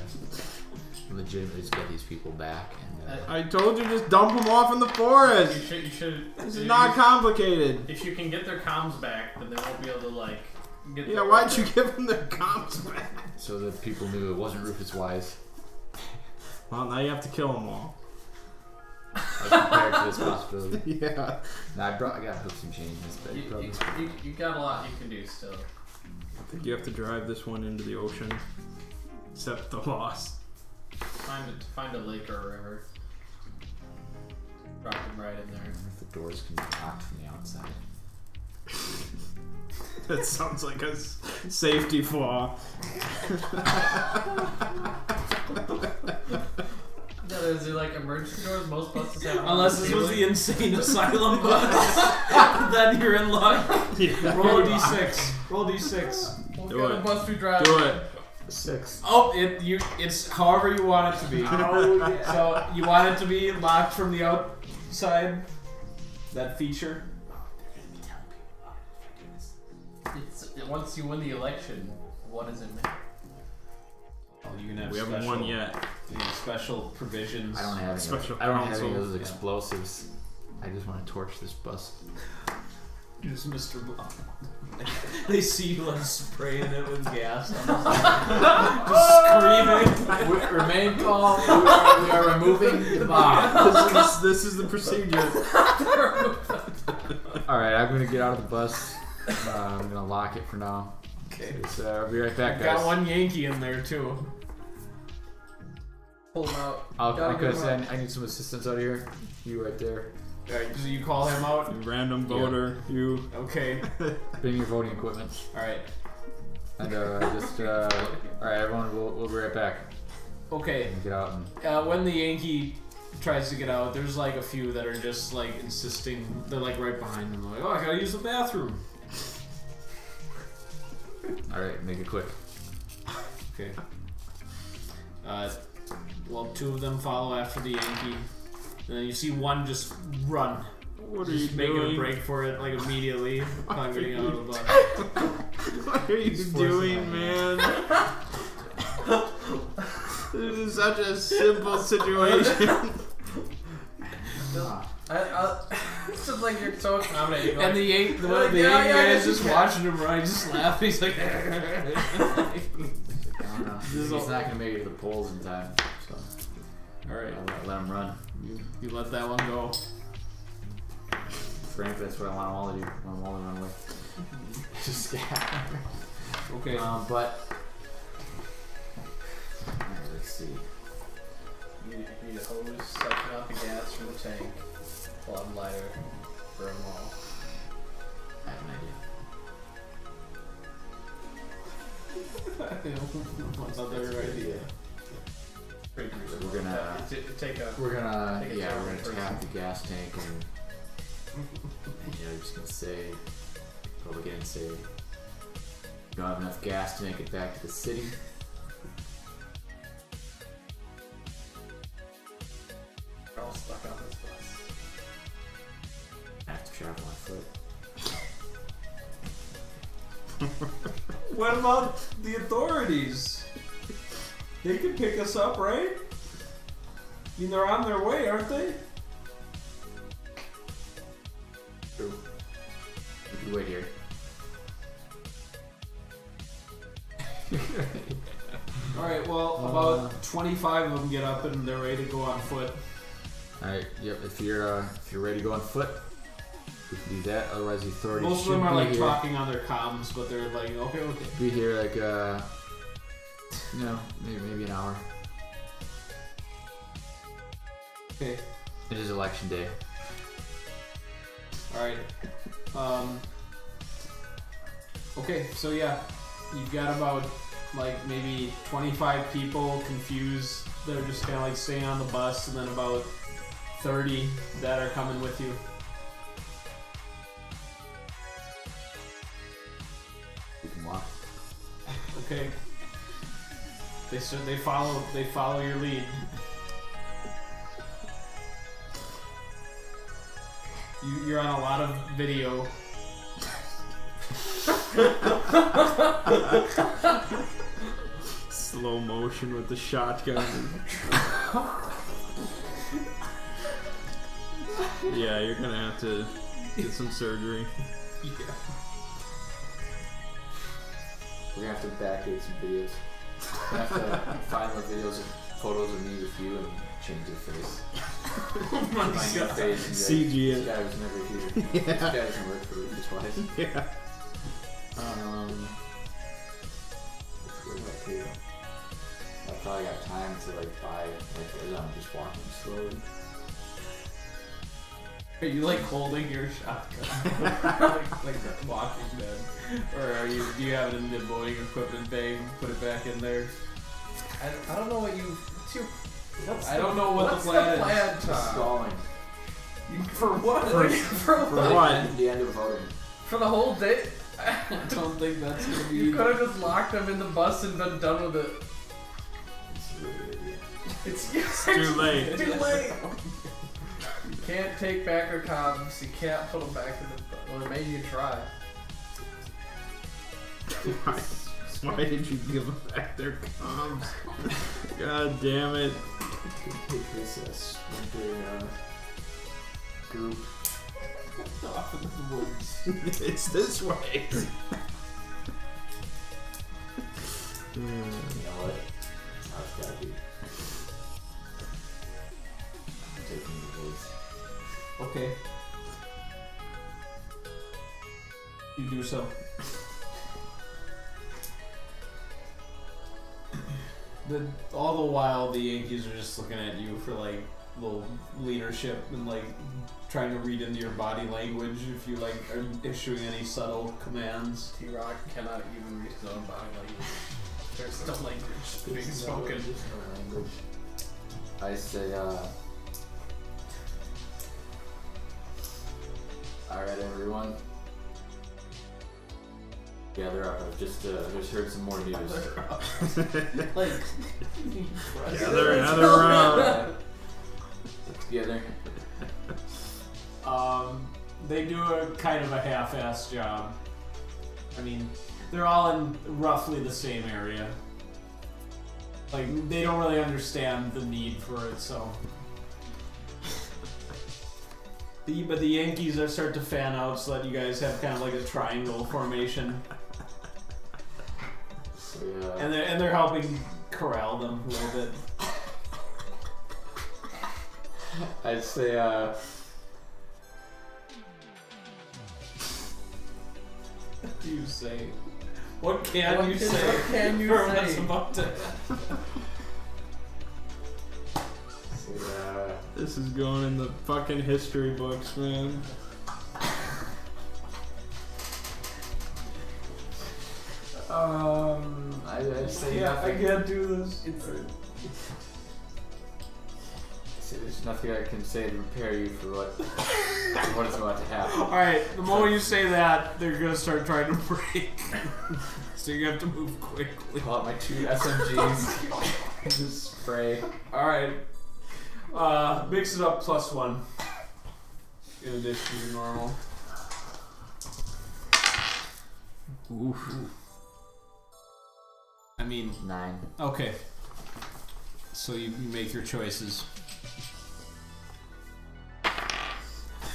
legitimately just get these people back. And I told you, just dump them off in the forest. You should. This is not complicated. If you can get their comms back, then they won't be able to like get. Yeah, why'd you give them their comms back? so that people knew it wasn't Rufus Wise. Well, now you have to kill them all. I was prepared for this possibility. Yeah. Nah, I got hooks and chains, but You got a lot you can do still. I think you have to drive this one into the ocean. Except the boss. Find a lake or a river. Drop them right in I there. wonder if the doors can be locked from the outside. That sounds like a safety flaw. Yeah, there's like emergency doors. Most buses have. Unless this was the insane asylum bus, then you're in luck. Yeah. Roll a d6. Roll a d6. What Do kind it. of bus we drive? Do it. 6. Oh, it's however you want it to be. Oh, yeah. So you want it to be locked from the outside? That feature? Once you win the election, what does it mean? Oh, you can have We haven't won yet. You have special provisions. I don't have any. Special I don't have any of counsel. those explosives. I just want to torch this bus. Just Mr. Blonde. They see you like spraying it with gas. Just screaming. Remain calm. We are removing the bomb. This is the procedure. Alright, I'm gonna get out of the bus. I'm gonna lock it for now. Okay. So, I'll be right back, guys. Got one Yankee in there too. Pull them out. I'm Gotta gonna get say them I need some assistance out here. You right there. Alright, so you call him out? Random voter, you. Okay. Bring your voting equipment. Alright. And alright, everyone, we'll be right back. Okay. Get out and When the Yankee tries to get out, there's like a few that are just like insisting. They're like right behind him. Like, oh, I gotta use the bathroom. alright, make it quick. Okay. Well, two of them follow after the Yankee, and then you see one just run. What are Just you making doing? a break for it, like immediately, upon getting out of the bus. What are you doing, man? This is such a simple situation. It's just like you're so accommodating. And the Yankee guy is just watching him run, just laughing. He's like, I don't know. He's not gonna make it to the polls in time, so all right, I'll let him run. you let that one go. Frankly, that's what I want them all to do. I want them all to run away. Just scatter. Okay. But alright, let's see. You need a hose sucking out the gas from the tank. Plug lighter for them all. I have an idea. Another idea. Pretty So we're gonna take a. we're gonna Take a yeah turn we're gonna first. tap the gas tank and you're just gonna say go again and say you don't have enough gas to make it back to the city. We're all stuck on this bus. I have to travel on foot. What about the authorities? They can pick us up, right? I mean, they're on their way, aren't they? True. You can wait here. Alright, well, about 25 of them get up and they're ready to go on foot. Alright, yep, if you're ready to go on foot, we can do that, otherwise the authorities Most of should them are be like here. talking on their comms, but they're like, okay. Be here like maybe an hour. Okay. It is election day. Alright. Okay, so yeah, you've got about like maybe 25 people confused. They're just kind of like staying on the bus, and then about 30 that are coming with you. You can walk. Okay. They follow your lead. You're on a lot of video. Slow motion with the shotgun. Yeah, you're gonna have to get some surgery. Yeah. We're gonna have to backdate some videos. We have to find the videos of photos of me with you and change your face. Find your face and be like, CG this it. guy was never here. This guy doesn't work for Rufus Wise. Yeah. Where do I pay them? I probably got time to like buy like as I'm just walking slowly. Are you like holding your shotgun, like Walking Dead, or do you have it in the boating equipment bag? Put it back in there. I don't know what you. I don't know what the plan is. Just stalling. For what? For what? The end of voting. For the whole day? I don't think that's gonna be. You could have just locked them in the bus and been done with it. It's a really good idea. It's too late. Too late. You can't take back their comms. You can't put them back in the. Well, maybe you try. Why did you give them back their comms? God damn it. Take this splinter group. Off in the woods. It's this way. You know what? That's how it's gotta be. I'm taking the voice. Okay. You do so. All the while, the Yankees are just looking at you for like little leadership and like trying to read into your body language if you like are issuing any subtle commands. T-Rock cannot even read his own body language. There's no language being spoken. I say, alright everyone. Gather up. I've just heard some more news. Like, Gather around. Together. They do a kind of a half-assed job. I mean, they're all in roughly the same area. Like, they don't really understand the need for it, so. But the Yankees are start to fan out so that you guys have kind of like a triangle formation. Yeah. And they're helping corral them a little bit. I'd say, What do you say? What can you say? What can you for say? what's about to This is going in the fucking history books, man. I'd say I nothing. can't do this. There's nothing I can say to prepare you for what is about to happen. Alright, the moment you say that, they're gonna start trying to break. So you have to move quickly. Pull out my 2 SMGs. Just spray. Alright. Mix it up +1. In addition to your normal. Oof. I mean, 9. okay. So you make your choices.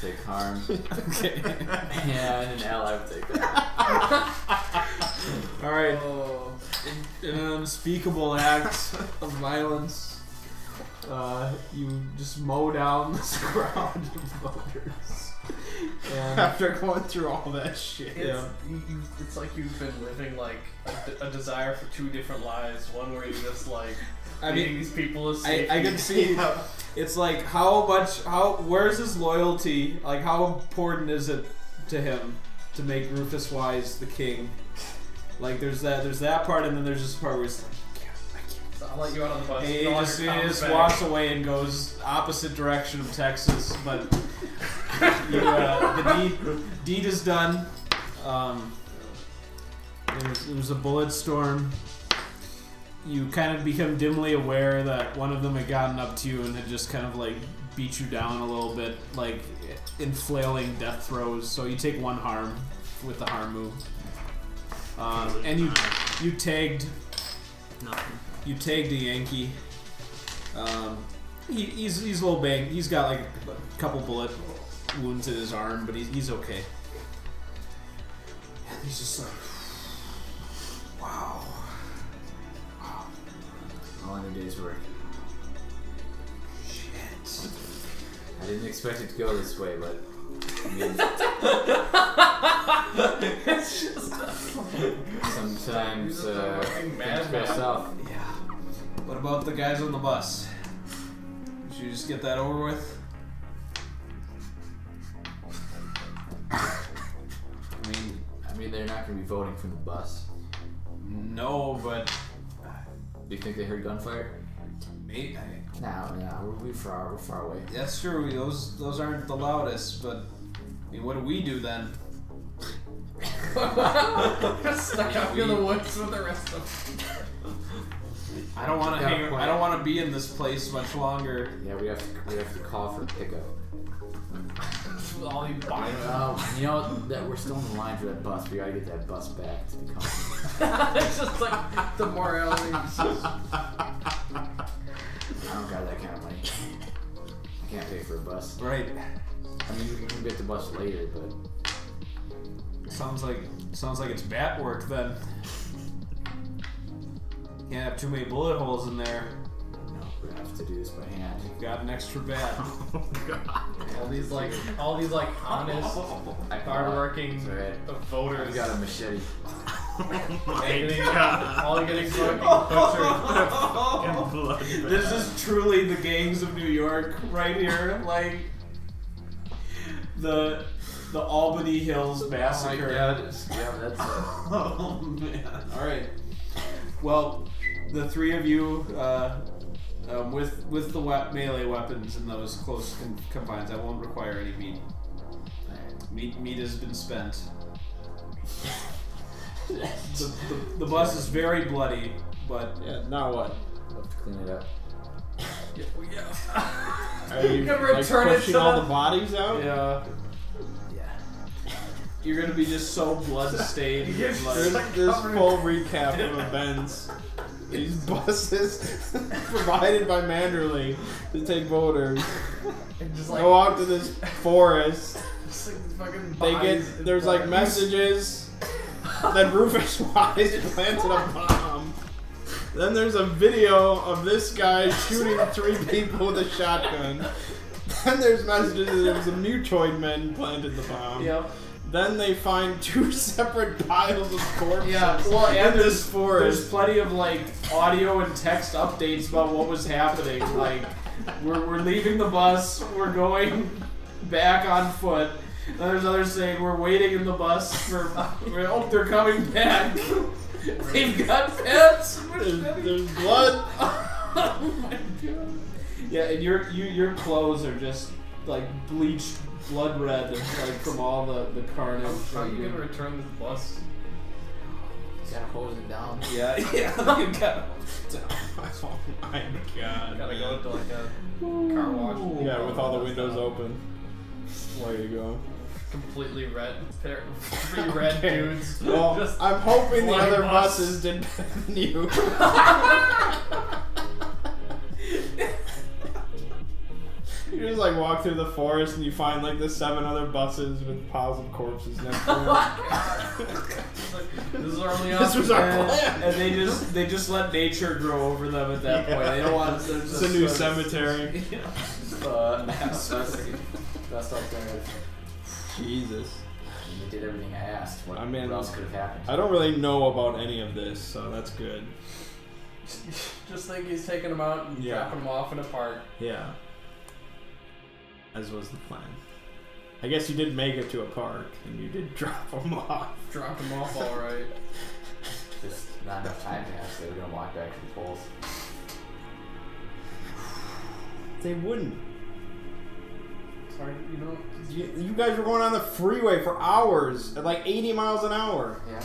Take harm. Okay. Yeah, and an L I would take that. Alright. In an unspeakable act of violence, you just mow down this crowd of voters. And After going through all that shit. It's, Yeah. it's like you've been living like a desire for 2 different lives. One where you're just like leading these people to safety. I can see it's like where's his loyalty? Like how important is it to him to make Rufus Wise the king? Like there's that part, and then there's just a part where he's like, I can't. So I'll let you out on the bus. He Throw all just, your comments back. walks away and goes opposite direction of Texas, but the deed is done. It was a bullet storm. You kind of become dimly aware that one of them had gotten up to you and had just kind of like beat you down a little bit, like in flailing death throes. So you take 1 harm with the harm move, and you tagged. Nothing. You tagged a Yankee. He's a little banged. He's got like a couple bullet wounds in his arm, but he's okay. And he's just like, wow. All in a day's work. Shit. I didn't expect it to go this way, but I mean, It's just sometimes fucking mad things go man. south. Yeah. What about the guys on the bus? Should you just get that over with? I mean, they're not going to be voting from the bus. No, but Do you think they heard gunfire? maybe. No, we're far away. That's true. Those aren't the loudest, but I mean, what do we do then? Stuck up in the woods with the rest of them. I don't want to hang. I don't want to be in this place much longer. Yeah, we have to call for pickup. With all these bodies. You know that we're still in the line for that bus. We gotta get that bus back to the company. It's just like the morality. I don't got that kind of money. I can't pay for a bus. Right. I mean, we can get the bus later, but Sounds like it's bat work then. Can't have too many bullet holes in there. no, we're gonna have to do this by hand. Got an extra bat. All these honest, hardworking That's right. voters. I got a machete. All getting fucking butchered. Fucking This is truly the gangs of New York right here. Like the Albany Hills massacre. Yeah, that's Oh man! All right. Well, the three of you, with the melee weapons and those close confines, I won't require any meat. Meat has been spent. The bus is very bloody, but Yeah, now what? We'll have to clean it up. Are you gonna return it pushing to all the- the bodies out? yeah, Yeah. you're gonna be just so blood stained. There's Like, this full recap of events. These buses provided by Manderley to take voters And just go out to this forest. just like fucking They bodies get and there's like bodies. messages that Rufus Wise planted a bomb. Then there's a video of this guy shooting 3 people with a shotgun. Then there's messages that it was the Mutoid men planted the bomb. yep. Then they find 2 separate piles of corpses. Yeah, well, and in this there's forest. plenty of like audio and text updates about what was happening. Like, we're leaving the bus, we're going back on foot. Then there's others saying we're waiting in the bus for. Oh, they're coming back. They've got pets. There's blood. Oh my god. Yeah, and your clothes are just like bleached blood red, like from all the carnage. How are you gonna return this bus? You gotta hose it down. Yeah, you got. Oh my god. Gotta go to like a car wash. Yeah, with all the windows open. Way to go. Completely red. 3 red Okay. dudes. Well, Just I'm hoping the flying other bus. buses did better than you. You just like walk through the forest and you find like the 7 other buses with piles of corpses next to them. this is our only This option. was our And, plan. and they just let nature grow over them at that point. They don't want. It's a new cemetery. Best alternative. Jesus. You did everything I asked. What, I mean, what else could have happened? I don't really know about any of this, so that's good. Just think he's taking them out and Yeah. dropping them off in a park. Yeah. As was the plan. I guess you did make it to a park and you did drop them off. Drop them off all right. Just not enough time to ask. They were gonna walk back to the polls. They wouldn't. Sorry, you know. You guys were going on the freeway for hours at like 80 miles an hour. Yeah.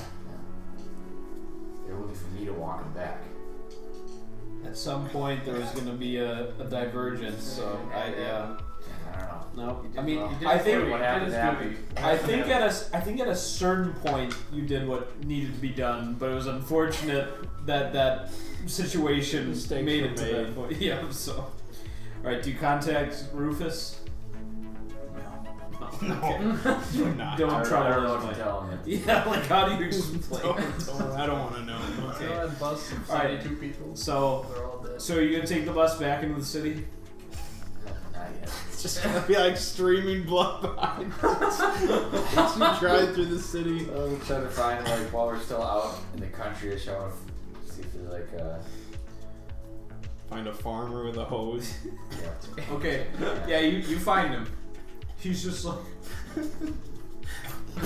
They're looking for me to walk them back. At some point, there was going to be a divergence. So I don't know. no. You did I mean, well. I think what happened happened. I think at a certain point you did what needed to be done, but it was unfortunate that situation Mistakes made were it to made. that point. Yeah. So, all right. Do you contact Rufus? No, you're not. Don't I try don't to know explain. what to tell them. Yeah. Like, how do you explain? I don't want to know. Okay. So that bus of All right. 72 people. So, They're all dead. so are you gonna take the bus back into the city? Not yet. It's just gonna be like streaming blood behind us. As you drive through the city. We're trying to find, like, while we're still out in the country, I just want to see if there's like Find a farmer with a hose. yeah. Okay. Yeah, you find him. He's just like. No.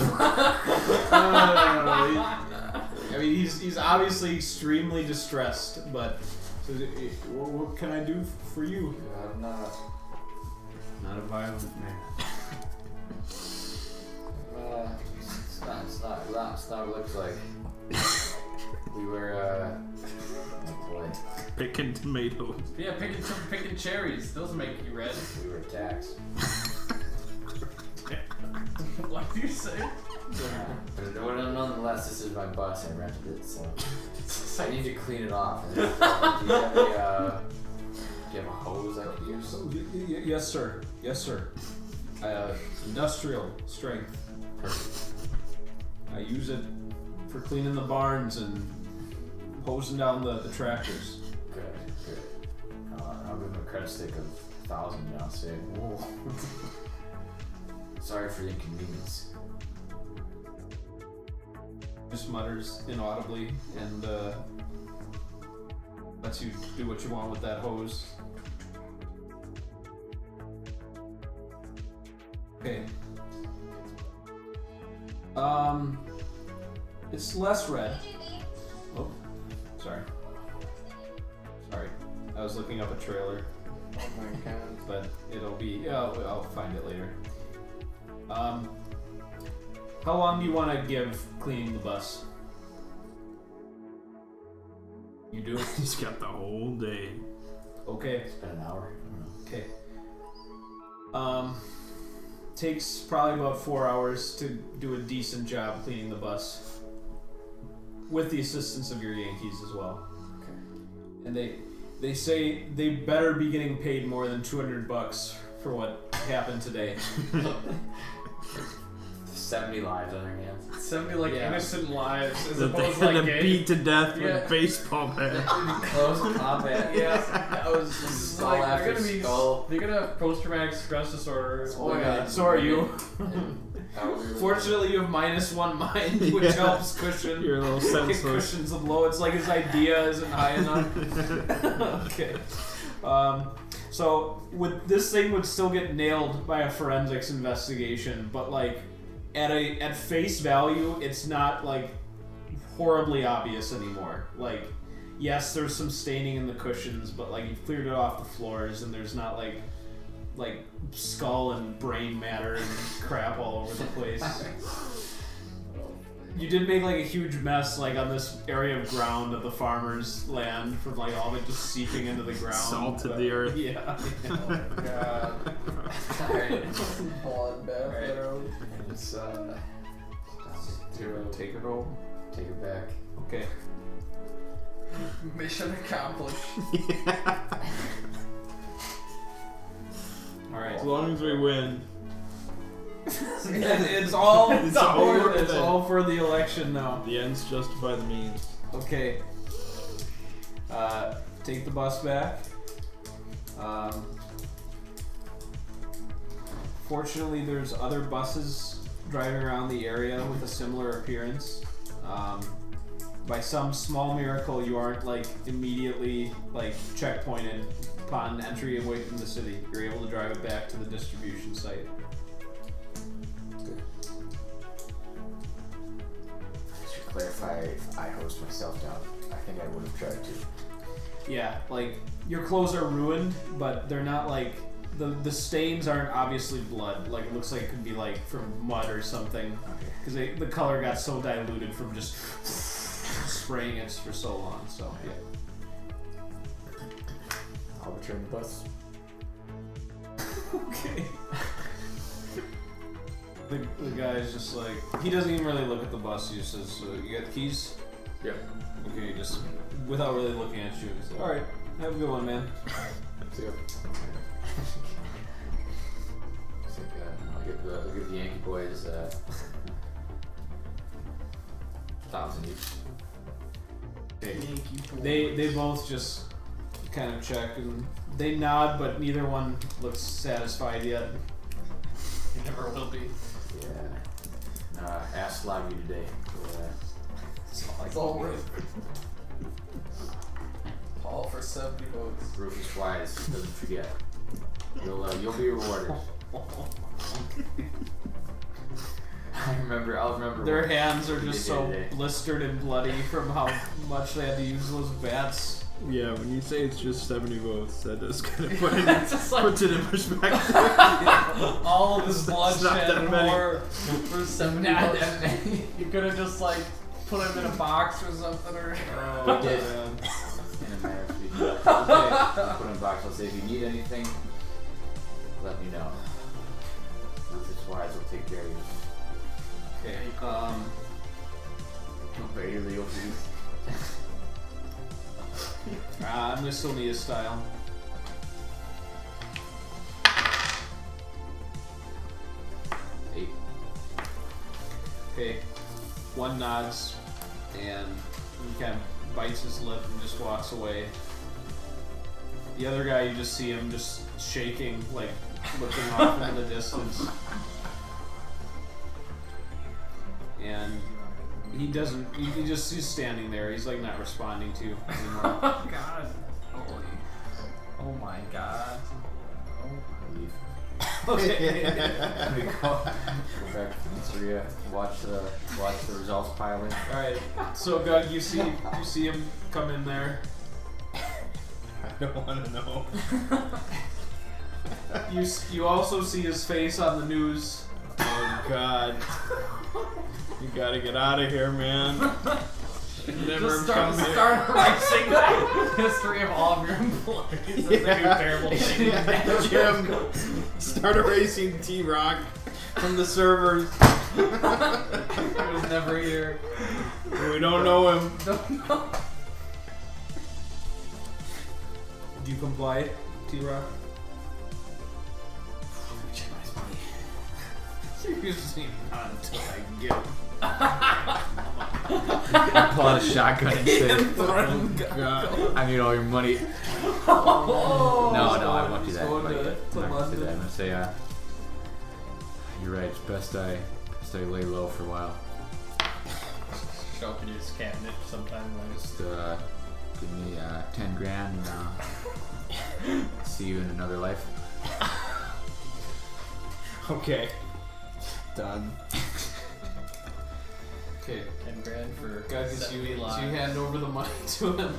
I mean, he's obviously extremely distressed, but so, what can I do for you? I'm not. Not a violent man. It's not what it looks like. We were, oh boy, Picking tomatoes. Yeah, picking cherries. Those make you red. we were attacked. What do you say? But nonetheless, this is my bus. I rented it, so I need to clean it off. Do you have a hose I could use? Yes, sir. Yes, sir. Industrial strength. I use it for cleaning the barns and hosing down the tractors. Good. I'll give him a credit stick of 1,000 now. Say, whoa. Sorry for the inconvenience. Just mutters inaudibly, and lets you do what you want with that hose. Okay. It's less red. Oh, sorry. Sorry. I was looking up a trailer. Oh my god. But it'll be, yeah, I'll find it later. How long do you want to give cleaning the bus? You do? He's got the whole day. Okay. It's been an hour. Okay. Takes probably about 4 hours to do a decent job cleaning the bus. With the assistance of your Yankees as well. Okay. And they say they better be getting paid more than $200 for what happened today. 70 lives on their hands. 70 like Yeah. innocent lives as That they opposed had to like to beat to death Yeah. with baseball bats. Close combat. Yeah, I was just Skull like, after they're gonna be, skull. they're gonna have post-traumatic stress disorder. Oh my god. So are you. Fortunately, Fortunately, you have -1 mind, which Yeah. helps cushion. You're a little It senseless. cushions the blow. It's like his idea isn't high enough. Okay. So with this thing would still get nailed by a forensics investigation, but like at face value, it's not like horribly obvious anymore. Like, yes, there's some staining in the cushions, but like you've cleared it off the floors, and there's not like skull and brain matter and crap all over the place. You did make like a huge mess like on this area of ground of the farmer's land from like all of it just seeping into the ground. Salted but- the earth. Yeah. God. Alright. Bloodbath. Alright. Just Take it home. take it back. Okay. Mission accomplished. Alright. As long as we win. It's all It's all worth it's it. all for the election now. The ends justify the means. Okay. Take the bus back. Fortunately, there's other buses driving around the area with a similar appearance. By some small miracle, you aren't like immediately like checkpointed upon entry away from the city. You're able to drive it back to the distribution site. I should clarify if I host myself down. I think I would have tried to. Yeah, like your clothes are ruined, but they're not like the stains aren't obviously blood. Like it looks like it could be like from mud or something, Okay. because the color got so diluted from just spraying it for so long. So yeah. I'll return the bus. Okay. The guy's just like, he doesn't even really look at the bus. He just says, "You got the keys?" Yep. Okay, just without really looking at you. He's like, "All right, have a good one, man." See ya. I think I'll give the Yankee boys 1,000 each. Okay. They both just kind of check and they nod, but neither one looks satisfied yet. You never will be. Yeah. Ass slog you today. Yeah. It's all worth it. All for 70 votes. Rufus Wise doesn't forget. You'll be rewarded. I'll remember. Their what hands are you just did so today. blistered and bloody from how much they had to use those bats. Yeah, when you say it's just 70 votes, that does kind of put it, It's just like puts it in perspective. all of this It's not bloodshed that and many. war for 70 votes. You could have just like put him in a box or something, or Oh, did. man. In a matter of speaking. Okay. Put in a box. I'll say if you need anything, let me know. Rufus Wise will take care of you. Okay. Very legal fees. I'm gonna still need a style. Eight. Okay. One nods and he kind of bites his lip and just walks away. The other guy, you just see him just shaking, like looking off in the distance. And He doesn't. He's standing there. He's like not responding to you anymore. Oh God. Holy. Oh my God. Leave. Okay. We go back to the pizzeria. Watch the results pile in. All right. So, Gug, you see him come in there. I don't want to know. You also see his face on the news. Oh God. You gotta get out of here, man. Never Just come here. start erasing the history of all of your employees. That's a terrible thing. Yeah, Jim, start erasing T-Rock from the servers. He was never here. We don't know him. Don't know. Do you comply, T-Rock? Seriously, not until I get him. Pull out a shotgun and say, God. I need all your money. Oh. No, I won't do that. Going Like, to I'm not gonna do London. that. I'm gonna say, you're right. It's best I lay low for a while. Show up in your cabinet sometime. Like, Just give me 10 grand and see you in another life. Okay. Done. Okay. 10 grand for Guys, as you 70 lives. hand over the money to him,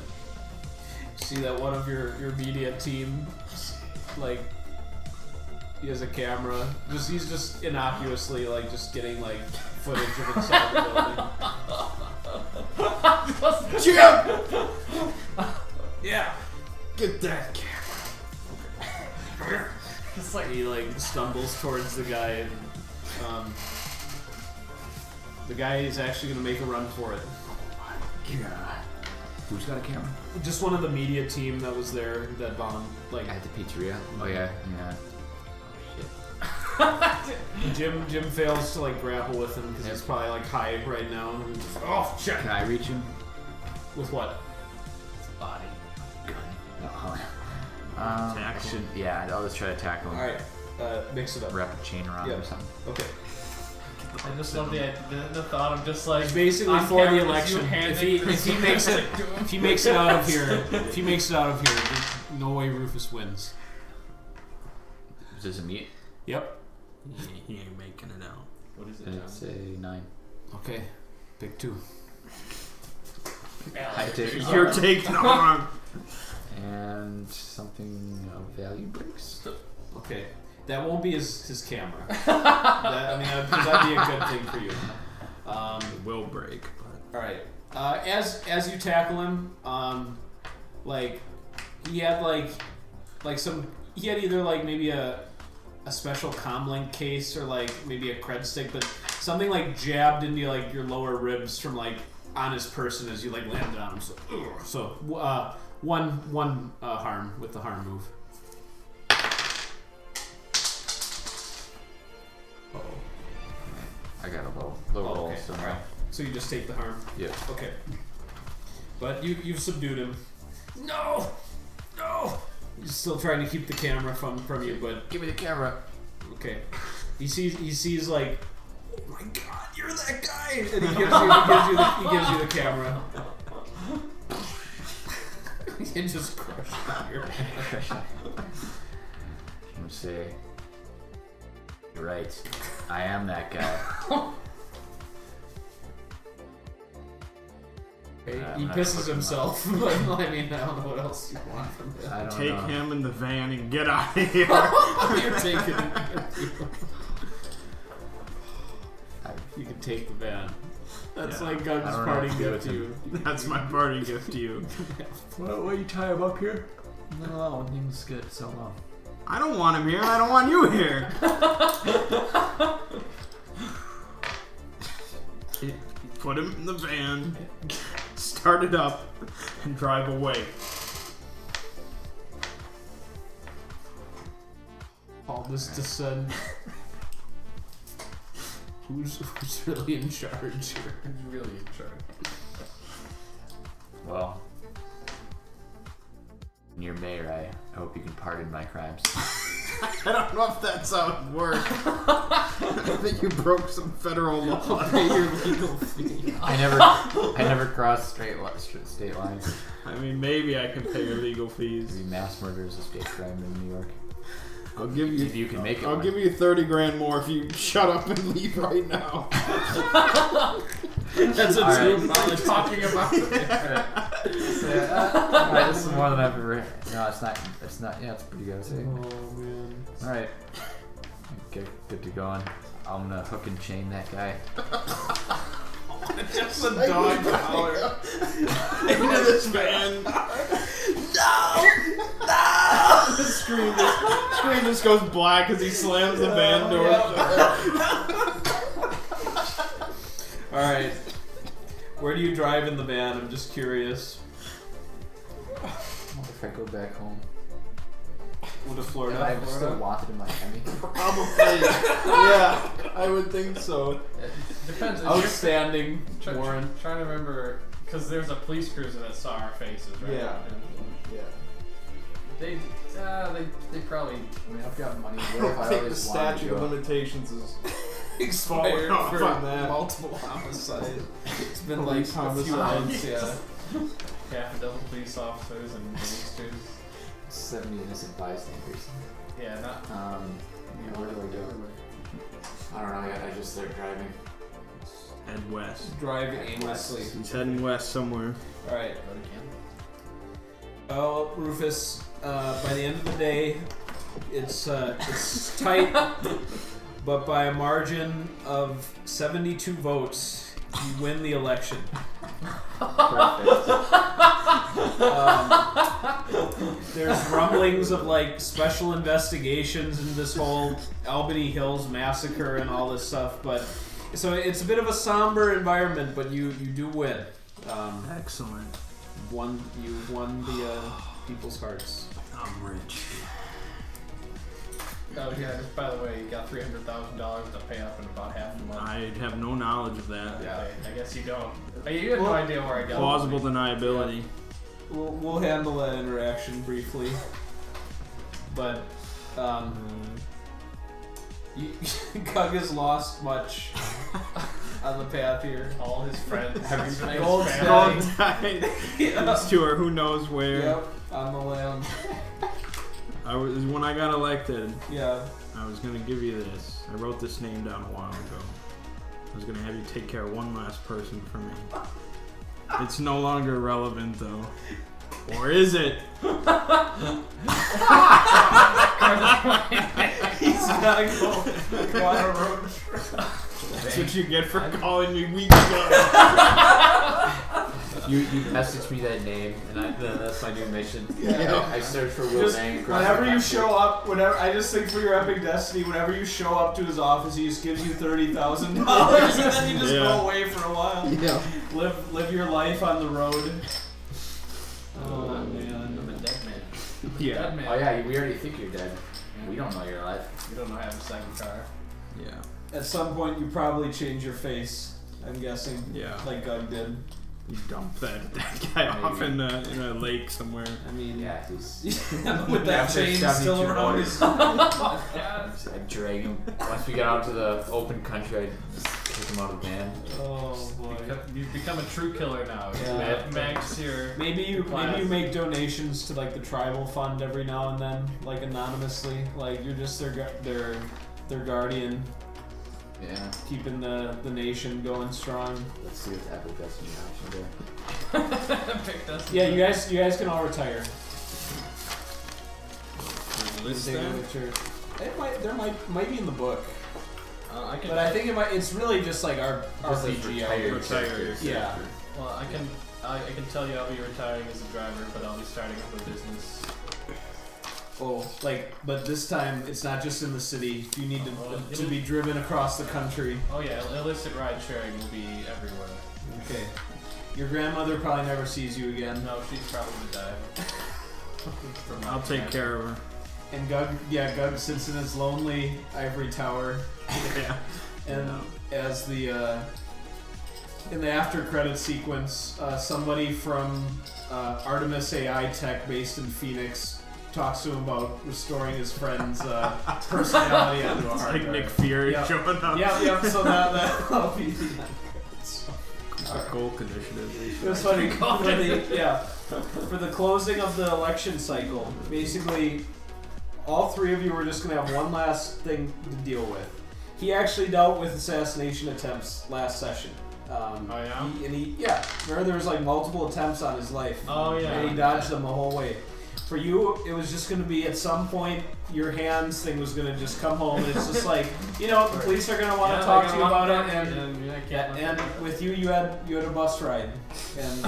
see that one of your media team, like, he has a camera. He's just innocuously like just getting like footage of inside the building. Jim! Yeah. Get that camera. It's like he like stumbles towards the guy, and the guy is actually gonna make a run for it. Yeah. Who's got a camera? Just one of the media team that was there that bombed. Like At the pizzeria. Oh yeah. Jim fails to like grapple with him because he's probably like high right now. And just, oh shit! Can I reach him? With what? Body. Tackle. Yeah, I'll just try to tackle him. All right, mix it up. Wrap a chain around him or something. Okay. I just love the thought of just like Basically, on for the camera, election, you if he makes it, if he makes it out of here, there's no way Rufus wins. Is this a meat? Yep. He ain't making it out. What is it? It's a 9. Okay. Pick 2. I take You're taking on. and something of value breaks. Okay. That won't be his camera. That'd be a good thing for you. It will break. All right. As you tackle him, like he had he had either like maybe a special comlink case or like maybe a cred stick, but something like jabbed into like your lower ribs from like on his person as you like landed on him. So one harm with the harm move. I got a low roll. Okay. So All right. So you just take the harm. Yeah. Okay. But you've subdued him. No! He's still trying to keep the camera from you, but Give me the camera. okay. He sees like, oh my god, you're that guy, and he gives you the camera. He can just crush your hand. I'm gonna say, you're right. I am that guy. He I'm not pisses looking himself, but I mean, I don't know what else you want from him. I don't Take know. him in the van and get out of here. You're taking it. You can take the van. That's Yeah. like I Gug's don't know party what to do gift with to you. That's my party gift to you. Why you tie him up here? No, things get so long. I don't want him here. I don't want you here. Put him in the van, start it up, and drive away. All this to send. Who's really in charge here? Who's really in charge? Well, you're mayor. I hope you can pardon my crimes. I don't know if that's how it works. I think you broke some federal law. Pay your legal fee. I never crossed state lines. I mean, maybe I can pay your legal fees. Maybe mass murder is a state crime in New York. I'll give you. If you can make it. I'll give you 30 grand more if you shut up and leave right now. That's a All true right. knowledge. Talking about it. Alright, this is more than I've ever. No, it's not. It's not. Yeah, it's pretty good. Oh man. Alright. Okay, good to go on. I'm gonna hook and chain that guy. Just a dog collar into this van. The screen just goes black as he slams the van door shut. Alright. Where do you drive in the van? I'm just curious. What if I go back home? To Florida? Am I still wanted in Miami? Probably. Yeah, I would think so. It depends. Outstanding, Warren. Trying to remember, because there's a police cruiser that saw our faces, right? Yeah. And they probably. I mean, I've got money. I What if I think the always wanted to statute of go? limitations is Expired Oh, for fuck that. multiple homicides. It's been Police like a few homicide. months, yeah. Half a dozen police officers and gangsters. 70 innocent bystanders. Yeah, not. Where do I go? I don't know. I just start driving. head west. Drive aimlessly. He's heading west somewhere. Alright. Oh, Rufus, by the end of the day, it's tight, but by a margin of 72 votes, you win the election. Perfect. There's rumblings of like special investigations into this whole Albany Hills massacre and all this stuff, but so it's a bit of a somber environment, but you do win. Excellent. You won the people's hearts. I'm rich. Oh yeah, just by the way, you got $300,000 to pay up in about half a month. I have no knowledge of that. Yeah, okay, I guess you don't. You have no idea where I got Plausible it. deniability. We'll handle that interaction briefly, but Gug has lost much on the path here. All his friends, everything. Gold his died. family. These two are who knows where. Yep, on the land. When I got elected, Yeah. I was gonna give you this. I wrote this name down a while ago. I was gonna have you take care of one last person for me. It's no longer relevant though. Or is it? He's gotta go on a road trip. That's what you get for calling me weak ago. You messaged me that name, and that's my new mission. Yeah. I search for Will Just Bang across whenever the you country. show up, I just think for your epic destiny, whenever you show up to his office, he just gives you $30,000, and then you just go away for a while. Yeah. Live your life on the road. Oh I'm man. a dead man. Yeah. Dead man. Oh yeah, we already think you're dead. We don't know you're alive. You don't know how to have a second car. Yeah. At some point, you probably change your face. I'm guessing. Yeah. Like Gug did. You dump that guy off in a lake somewhere. I mean, Yeah, he's. with that After chain 72 still around hours. his. I'd drag him. Once we get out to the open country, I'd just kick him out of the van. Oh boy. You've become a true killer now. Yeah. Max here. Maybe you make donations to like the tribal fund every now and then, like anonymously. Like you're just their guardian, Yeah. keeping the nation going strong. Let's see what the Apple Destiny option there. Picked us. Yeah, you guys can all retire. List Take a that? picture. There might be in the book, I can. but I think it's really just like our Just as RPG. retired. Retired. Yeah. Well, I can tell you I'll be retiring as a driver, but I'll be starting up a business. Oh, but this time it's not just in the city. You need to be driven across the country. Oh yeah, illicit ride sharing will be everywhere. Okay. Your grandmother probably never sees you again. No, she's probably gonna die. I'll take care of her. And Gug sits in his lonely ivory tower, Yeah. and as the in the after credit sequence, somebody from Artemis AI Tech, based in Phoenix, talks to him about restoring his friend's personality onto a It's hard like drive. Nick Fury Yep. showing up. Yeah, so that'll be the end. The Golk Initiative. It was funny for the closing of the election cycle. Basically, all three of you were just gonna have one last thing to deal with. He actually dealt with assassination attempts last session. Oh yeah. Remember there was like multiple attempts on his life. Oh yeah. And he dodged them the whole way. For you, it was just going to be at some point your hands thing was going to just come home, and it's just like, you know, the police are going to want to talk to you about it, and with you, you had a bus ride, and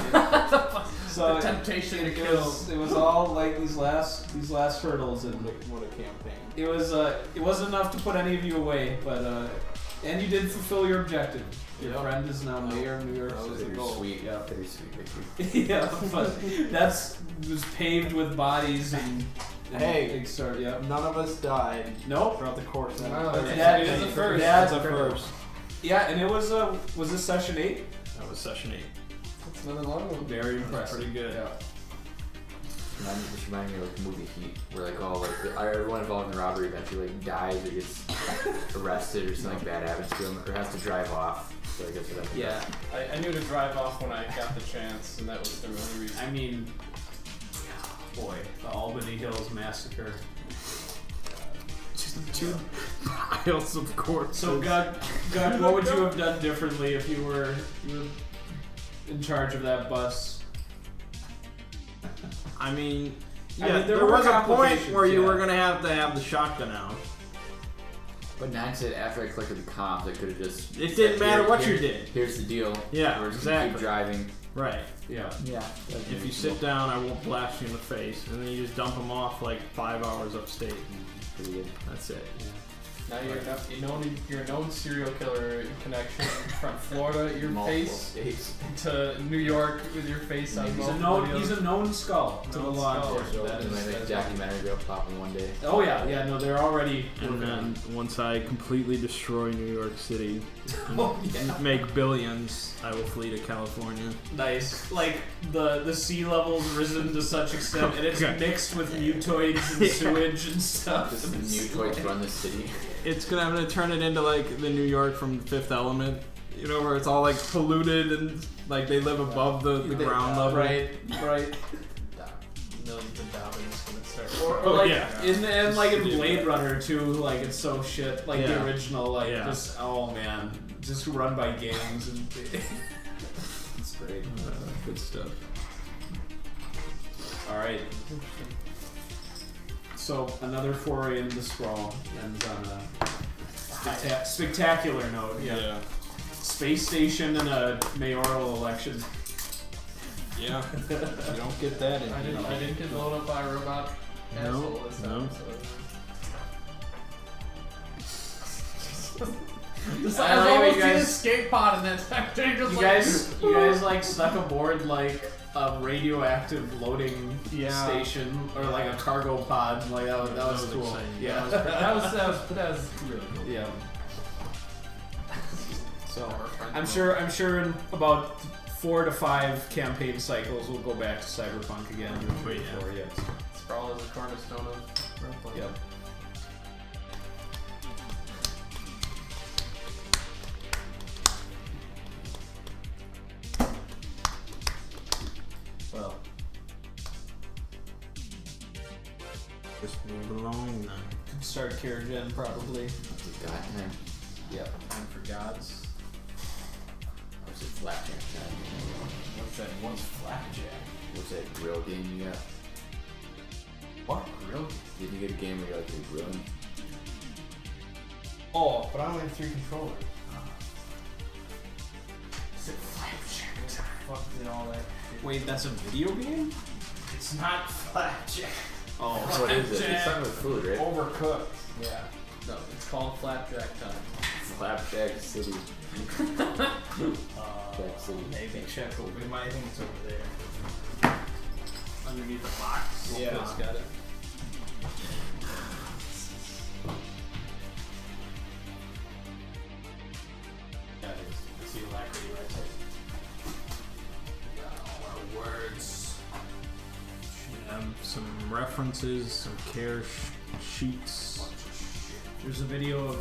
so the temptation to it kill. it was all like these last hurdles, and What a campaign. it wasn't enough to put any of you away, but and you did fulfill your objective. Your friend is now mayor of New York City. Bittersweet. Yeah. Bittersweet victory. Yeah, but was paved with bodies and Hey. big start. Yeah. None of us died Nope. throughout the course. Wow, That's that's a first. That's a first. Yeah, and it was this session 8? That was session 8. That's another long one. Very impressive. Pretty good. Yeah. This reminds me of like the movie Heat, where like all like everyone involved in the robbery eventually like dies or gets arrested or something bad happens to them or has to drive off. So I guess that's Yeah. I knew to drive off when I got the chance, and that was the only reason. I mean, boy, the Albany Hills massacre. Just 2 piles of corpses. So, God, what would you have done differently if you were in charge of that bus? I mean, I yeah, mean, there were was a point complications, where you yeah. were gonna have the shotgun out. But Nine said after I collected the comms, I could have just. It didn't matter what you did. Here's the deal. Yeah, We're just gonna exactly. keep driving. Right. Yeah. Yeah. If you sit down, I won't blast you in the face, and then you just dump them off like 5 hours upstate. Pretty good. That's it. Now you're a known serial killer connection from Florida, your Multiple face, states. to New York with your face on He's a multiple known skull to the Known law skull. enforcement. That And is- my that is- documentary will pop in one day. Oh yeah, no, they're already And working on then once I completely destroy New York City and Oh, yeah. make billions, I will flee to California. Nice. Like the sea level's risen to such extent, and it's Okay. mixed with mutoids and sewage and stuff. Just and it's mutoids like- run the city. It's gonna turn it into like the New York from Fifth Element, you know, where it's all like polluted and like they live above the ground level. Right. Millions of dollars gonna start. Or like yeah. in like in Blade Runner too, like it's so shit. Like the Yeah. original, like Yeah. just oh man, just run by gangs and it's great. Good stuff. All right. So another foray into the sprawl ends on a spectacular note. Yeah. Space station and a mayoral election. Yeah. You don't get that in I didn't get blown up by a robot No, asshole this time. no. This I I like almost you did a guys- skate pod in that spectator. You guys like snuck aboard like a radioactive loading station or like a cargo pod. Like that was cool. exciting. Yeah. that was really cool. Yeah. So I'm sure in about 4 to 5 campaign cycles we'll go back to Cyberpunk again. Oh, yeah. Before, yes. Sprawl is the cornerstone of role-playing. Yep. Well, Just move along then. could start Care Gen probably. God, man. Yep. Time for gods. Or was it Flapjack time? What's that? What's flapjack? What's that grill game you got? What? Grill? Did you get a game where you're like you're grilling? Oh, but I only have 3 controllers. Is it flapjack time? Fuck did all that shit. Wait, that's a video game? It's not flapjack. Oh, What is it? It's Flapjack. something with food, right? Overcooked. Yeah. No, it's called flapjack time. Flapjack City. Jack City. Maybe check over. I think it's over there. Underneath the box. Yeah. Phil's got it. that is. It's the alacrity right there. Got all our words. Should have some reference references, some care sheets. There's a video of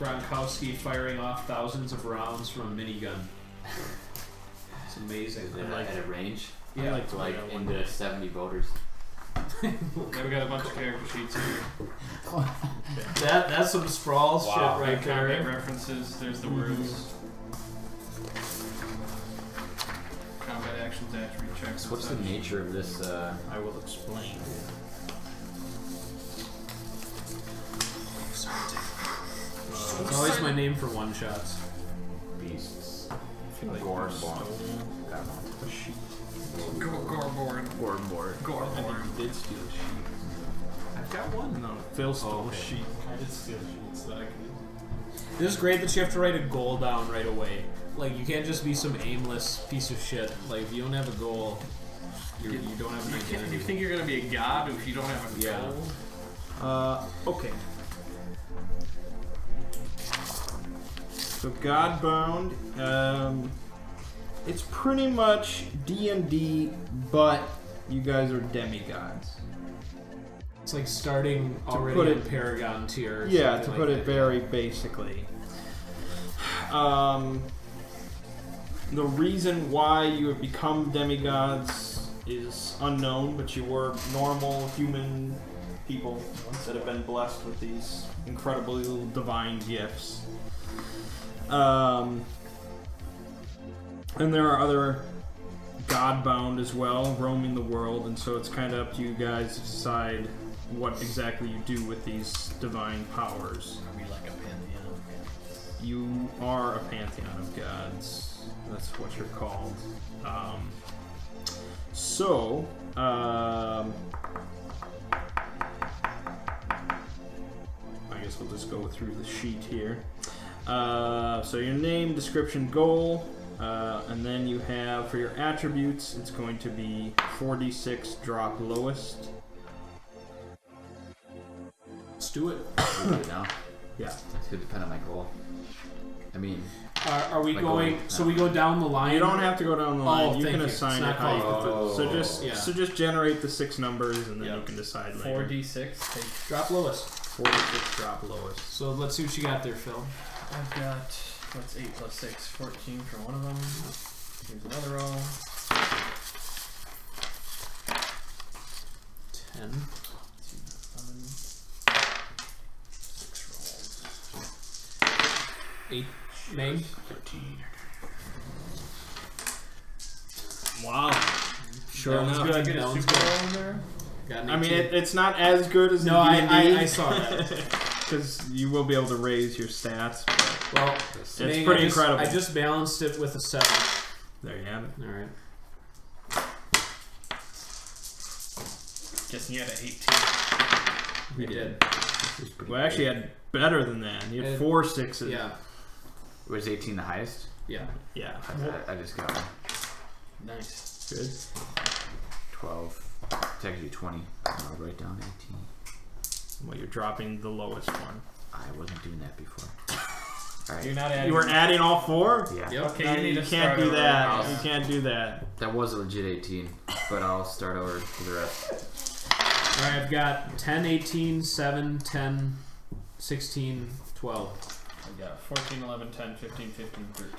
Gronkowski firing off thousands of rounds from a minigun. It's amazing. Is it at a range? Yeah, Like into 70 voters. Yeah, we got a bunch of character sheets here. that's some sprawl shit right Combat there. references. There's the words. Combat actions, attribute checks. So what's the nature of this? I will explain. It's always my name for one shots. Beasts. I feel like Gorn we born. stole Got one. a sheet. Gorborn. Gornborn. I think you did steal a sheet. I've got one. No, Phil stole okay. a sheet. I did steal sheets that I could use. This is great that you have to write a goal down right away. Like, you can't just be some aimless piece of shit. Like, if you don't have a goal, you don't have an identity. You think you're gonna be a god if you don't have a Yeah. goal? Okay. So Godbound, it's pretty much D&D, but you guys are demigods. It's like starting already put on it- Paragon tier. Or Yeah, to something put like it that. very basically. The reason why you have become demigods is unknown, but you were normal human people that have been blessed with these incredibly little divine gifts. And there are other Godbound as well, roaming the world, and so it's kind of up to you guys to decide what exactly you do with these divine powers. Are we like a pantheon? You are a pantheon of gods. That's what you're called. I guess we'll just go through the sheet here. So your name, description, goal, and then you have for your attributes, it's going to be 4d6 drop lowest. Let's do it. Do it now. Yeah. It's good to depend on my goal. I mean, Are we Like going? going- So we go down the line. You don't have to go down the line. You thank can you. assign It's it not how you called- so just Yeah. so just generate the 6 numbers and then Yep. you can decide later. 4d6. Take. drop lowest. 4d6 drop lowest. So let's see what you got there, Phil. I've got, what's 8 plus 6? 14 for one of them. Here's another roll. 10. 6 rolls. 8. Meg. 13. Wow. Sure That one's enough. good. Did I get That a one's super good. roll in there? Got an I mean, 18. it's not as good as No, the I D&D. saw that. Because you will be able to raise your stats. But Well, it's Meg, pretty I just, incredible. I just balanced it with a 7. There you have it. All right. Guessing you had an 18. We did. it's pretty Well, actually, you had better than that. You had And- 4 6s. Yeah. Was 18 the highest? Yeah. Yeah. I just got one. Nice. Good. 12. It's actually 20. I'll write down 18. Well, you're dropping the lowest one. I wasn't doing that before. Alright. You're not adding. You were adding all 4? Yeah. Yep. Okay, No, you need you to can't start do over. that. Yeah. You can't do that. That was a legit 18, but I'll start over for the rest. All right, I've got 10, 18, 7, 10, 16, 12. I got 14, 11, 10, 15, 15, 13.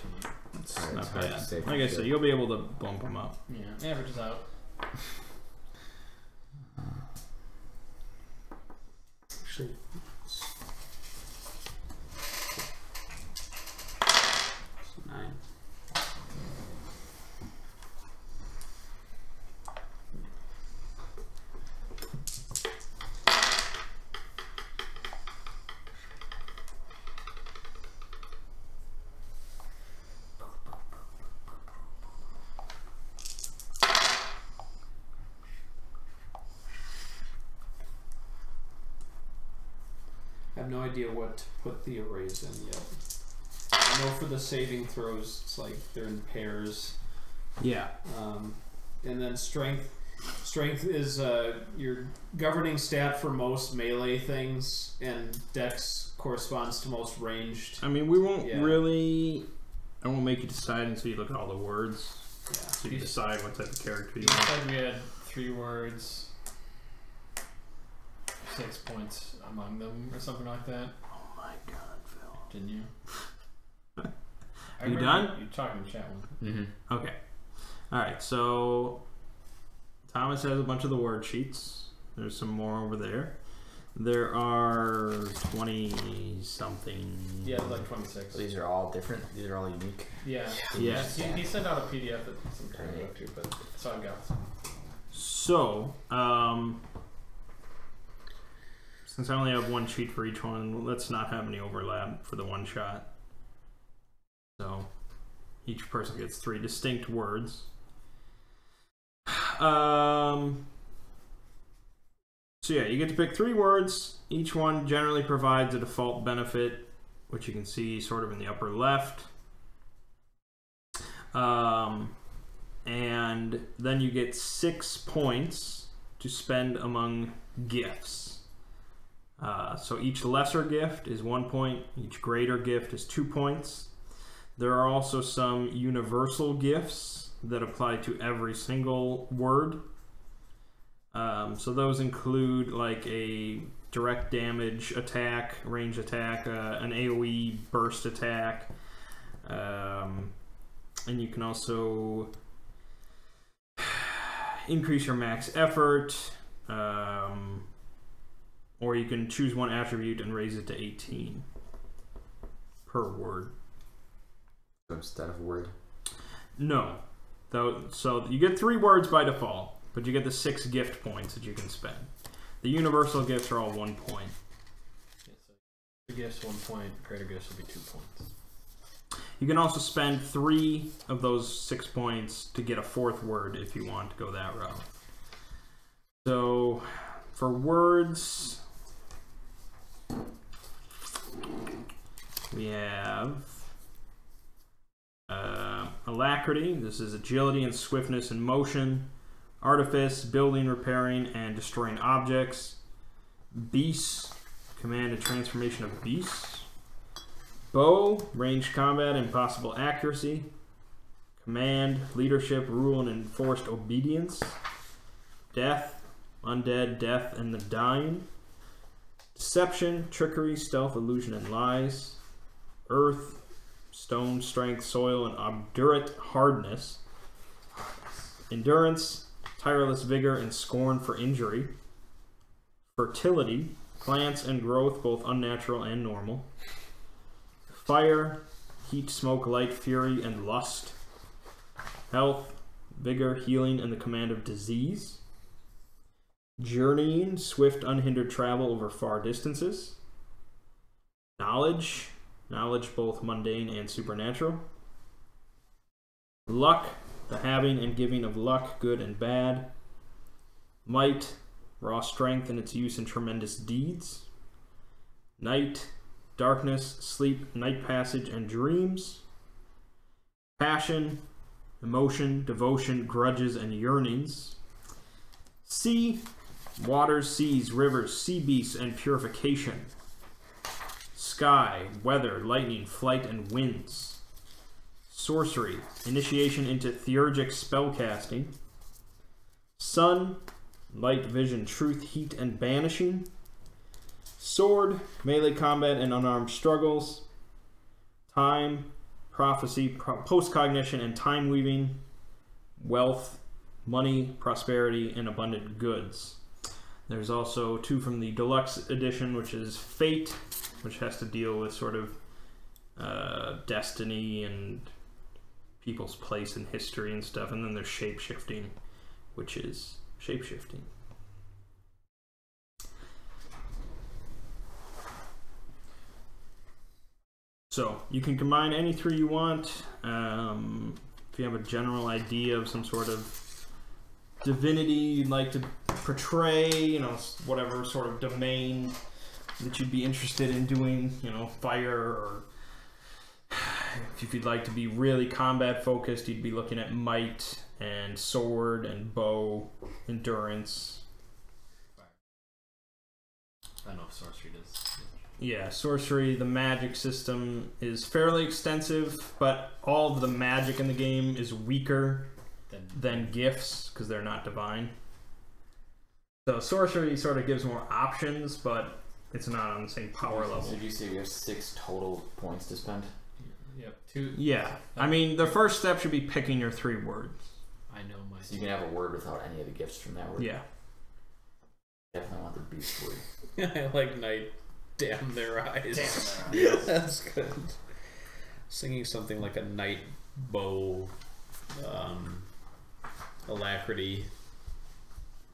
That's Alright, not it's hard to bad. say Like for I sure. said, you'll be able to bump them up. Yeah, averages out. Actually, 9. I have no idea what to put the arrays in yet. I know for the saving throws, it's like they're in pairs. Yeah. And then strength. Strength is your governing stat for most melee things, and dex corresponds to most ranged. I mean, we won't Yeah. really. I won't make you decide until you look at all the words. Yeah. So you decide what type of character you You want. said we had 3 words. 6 points among them or something like that. Oh my god, Phil. Didn't you? You done? You talking to chat one. Mm-hmm. Okay. Alright, so Thomas has a bunch of the word sheets. There's some more over there. There are 20 something. Yeah, like 26. So these are all different. These are all unique. Yeah. Yes. He sent out a PDF that some time ago too, but so I got some. So, since I only have one sheet for each one, let's not have any overlap for the one shot. So, each person gets 3 distinct words. So yeah, you get to pick 3 words. Each one generally provides a default benefit, which you can see sort of in the upper left. And then you get 6 points to spend among gifts. So each lesser gift is 1 point, each greater gift is 2 points. There are also some universal gifts that apply to every single word. So those include like a direct damage attack, range attack, an AoE burst attack, and you can also increase your max effort, or you can choose one attribute and raise it to 18 per word. Instead of word. No, so you get 3 words by default, but you get the 6 gift points that you can spend. The universal gifts are all 1 point. Yeah, so the gifts 1 point, greater gifts will be 2 points. You can also spend 3 of those 6 points to get a 4th word if you want to go that route. So for words, we have alacrity. This is agility and swiftness and motion. Artifice, building, repairing, and destroying objects. Beasts, command and transformation of beasts. Bow, ranged combat and possible accuracy. Command, leadership, rule, and enforced obedience. Death, undead, death, and the dying. Deception, trickery, stealth, illusion, and lies. Earth, stone, strength, soil, and obdurate hardness. Endurance, tireless vigor, and scorn for injury. Fertility, plants and growth, both unnatural and normal. Fire, heat, smoke, light, fury, and lust. Health, vigor, healing, and the command of disease. Journeying, swift, unhindered travel over far distances. Knowledge, knowledge both mundane and supernatural. Luck, the having and giving of luck, good and bad. Might, raw strength and its use in tremendous deeds. Night, darkness, sleep, night passage, and dreams. Passion, emotion, devotion, grudges, and yearnings. Sea, waters, seas, rivers, sea beasts, and purification. Sky, weather, lightning, flight, and winds. Sorcery, initiation into theurgic spellcasting. Sun, light, vision, truth, heat, and banishing. Sword, melee combat and unarmed struggles. Time, prophecy, post-cognition, and time weaving. Wealth, money, prosperity, and abundant goods. There's also 2 from the deluxe edition, which is Fate, which has to deal with sort of destiny and people's place in history and stuff. And then there's Shape-shifting, which is shape-shifting. So you can combine any 3 you want. If you have a general idea of some sort of divinity you'd like to portray, you know, whatever sort of domain that you'd be interested in doing, you know, fire, or if you'd like to be really combat focused, you'd be looking at might and sword and bow, endurance. I know sorcery does. Yeah, sorcery, the magic system is fairly extensive, but all of the magic in the game is weaker than gifts because they're not divine. So sorcery sort of gives more options, but it's not on the same power level. So you say you have 6 total points to spend? Yep. 2. Yeah. I mean, the first step should be picking your 3 words. I know my. So you can have a word without any of the gifts from that word? Yeah. Definitely want the beast word. I like night. Damn their eyes. Damn their eyes. That's good. Singing something like a night bow, alacrity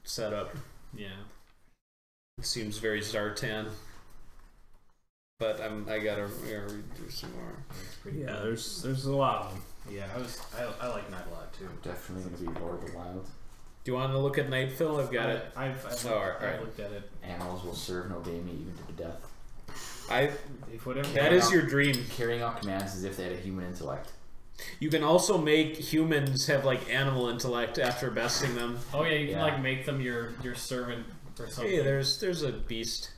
setup. Yeah. It seems very Zartan. But I gotta read through some more. Yeah, there's a lot of them. Yeah, I like Night a lot too. Definitely going to be Lord of the Wild. Do you want to look at Night, Phil? I've got it. I've alright. looked at it. Animals will serve and obey me even to the death. If whatever That is your dream. Carrying out commands as if they had a human intellect. You can also make humans have like animal intellect after besting them. Oh yeah, you can Yeah. like make them your servant or something. Hey, there's a beast.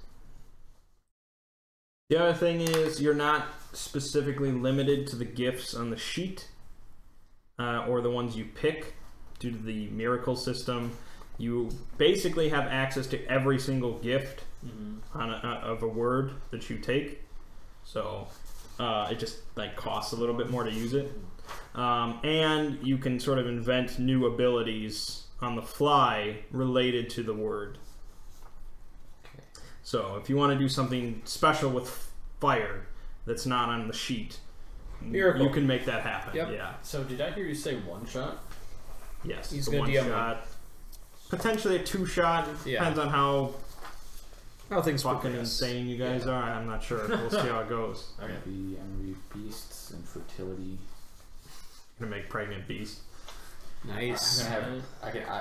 The other thing is you're not specifically limited to the gifts on the sheet or the ones you pick due to the miracle system. You basically have access to every single gift of a word that you take. So it just like costs a little bit more to use it. And you can sort of invent new abilities on the fly related to the word. So if you want to do something special with fire that's not on the sheet, Miracle. you can make that happen. Yep. Yeah. So did I hear you say one shot? Yes. He's the gonna one DM shot. Potentially a 2 shot. Yeah. Depends on how Things fucking progress. insane you guys are. I'm not sure. We'll see how it goes. Okay. I'm gonna be beasts and fertility. Gonna make pregnant beast. Nice. I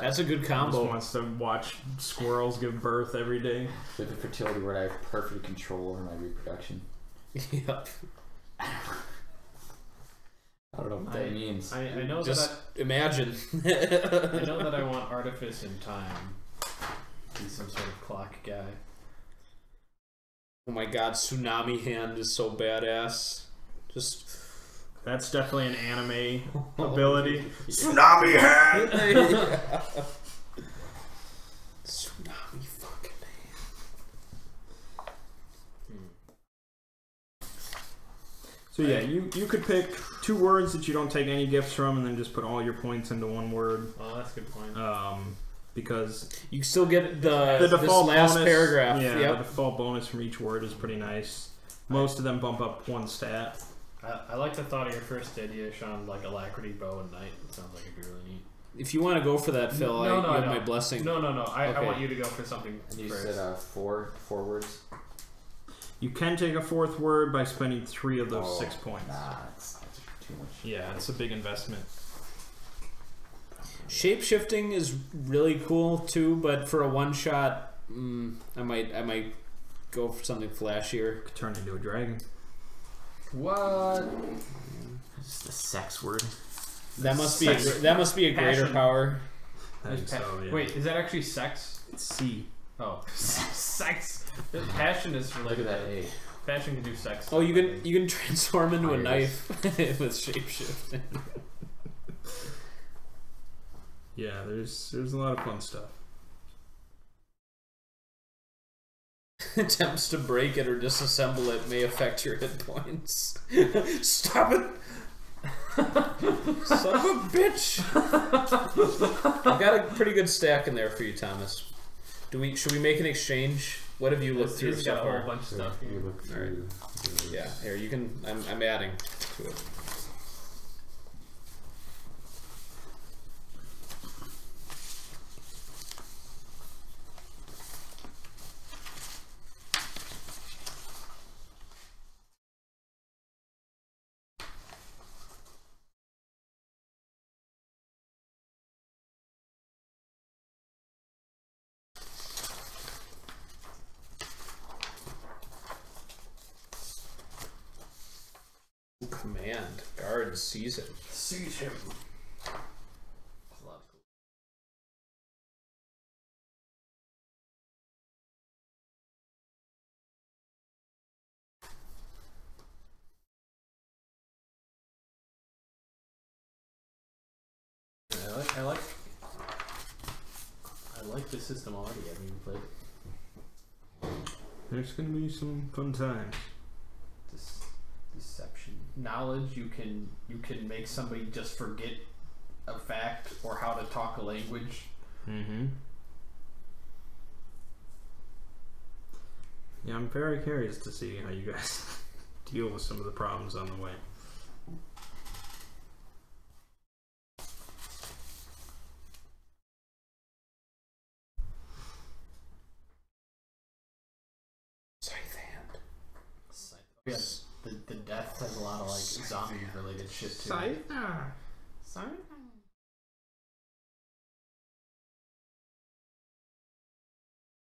That's a good Just combo. wants to watch squirrels give birth every day. with the fertility word, I have perfect control over my reproduction. Yep. I don't know what that means. I know Just imagine. that I know that I want artifice and time. Be some sort of clock guy. Oh my god, Tsunami Hand is so badass. Just That's definitely an anime ability. Tsunami hand. Tsunami fucking hand. So yeah, you could pick 2 words that you don't take any gifts from, and then just put all your points into 1 word. Oh, that's a good point. Because You still get the default this last bonus, paragraph. Yeah, Yep. the default bonus from each word is pretty nice. Most of them bump up 1 stat. I like the thought of your first idea, Sean, like alacrity, bow, and night. It sounds like it'd be really neat. If you want to go for that, Phil, you have my blessing. No. I Okay. want you to go for something And you first. said 4 words. You can take a 4th word by spending 3 of those Oh, 6 points. Nah, that's too much. Yeah, it's a big investment. Shape-shifting is really cool too, but for a one-shot, I might go for something flashier. Could turn into a dragon. What? Just a sex word. That must be Sex. a greater Passion. power. I think so, yeah. Wait, is that actually sex? It's C. Oh, sex. Passion is Look related. at that A. Passion can do sex. Oh, you can transform into a Fires. knife with shape-shifting. Yeah, there's a lot of fun stuff. Attempts to break it or disassemble it may affect your hit points. Stop it! Son of a bitch! I've got a pretty good stack in there for you, Thomas. Should we make an exchange? What have you looked through He's so got a whole far? bunch of stuff You here. look through. Yeah, here you can. I'm adding to it. Command guard season. Siege him. That's a lot of cool. I like like this system already. I mean, played There's gonna be some fun times. deception, knowledge. You can make somebody just forget a fact or how to talk a language. Mm-hmm. Yeah, I'm very curious to see how you guys deal with some of the problems on the way. Yes, the death has a lot of like zombie related shit too. Sorry.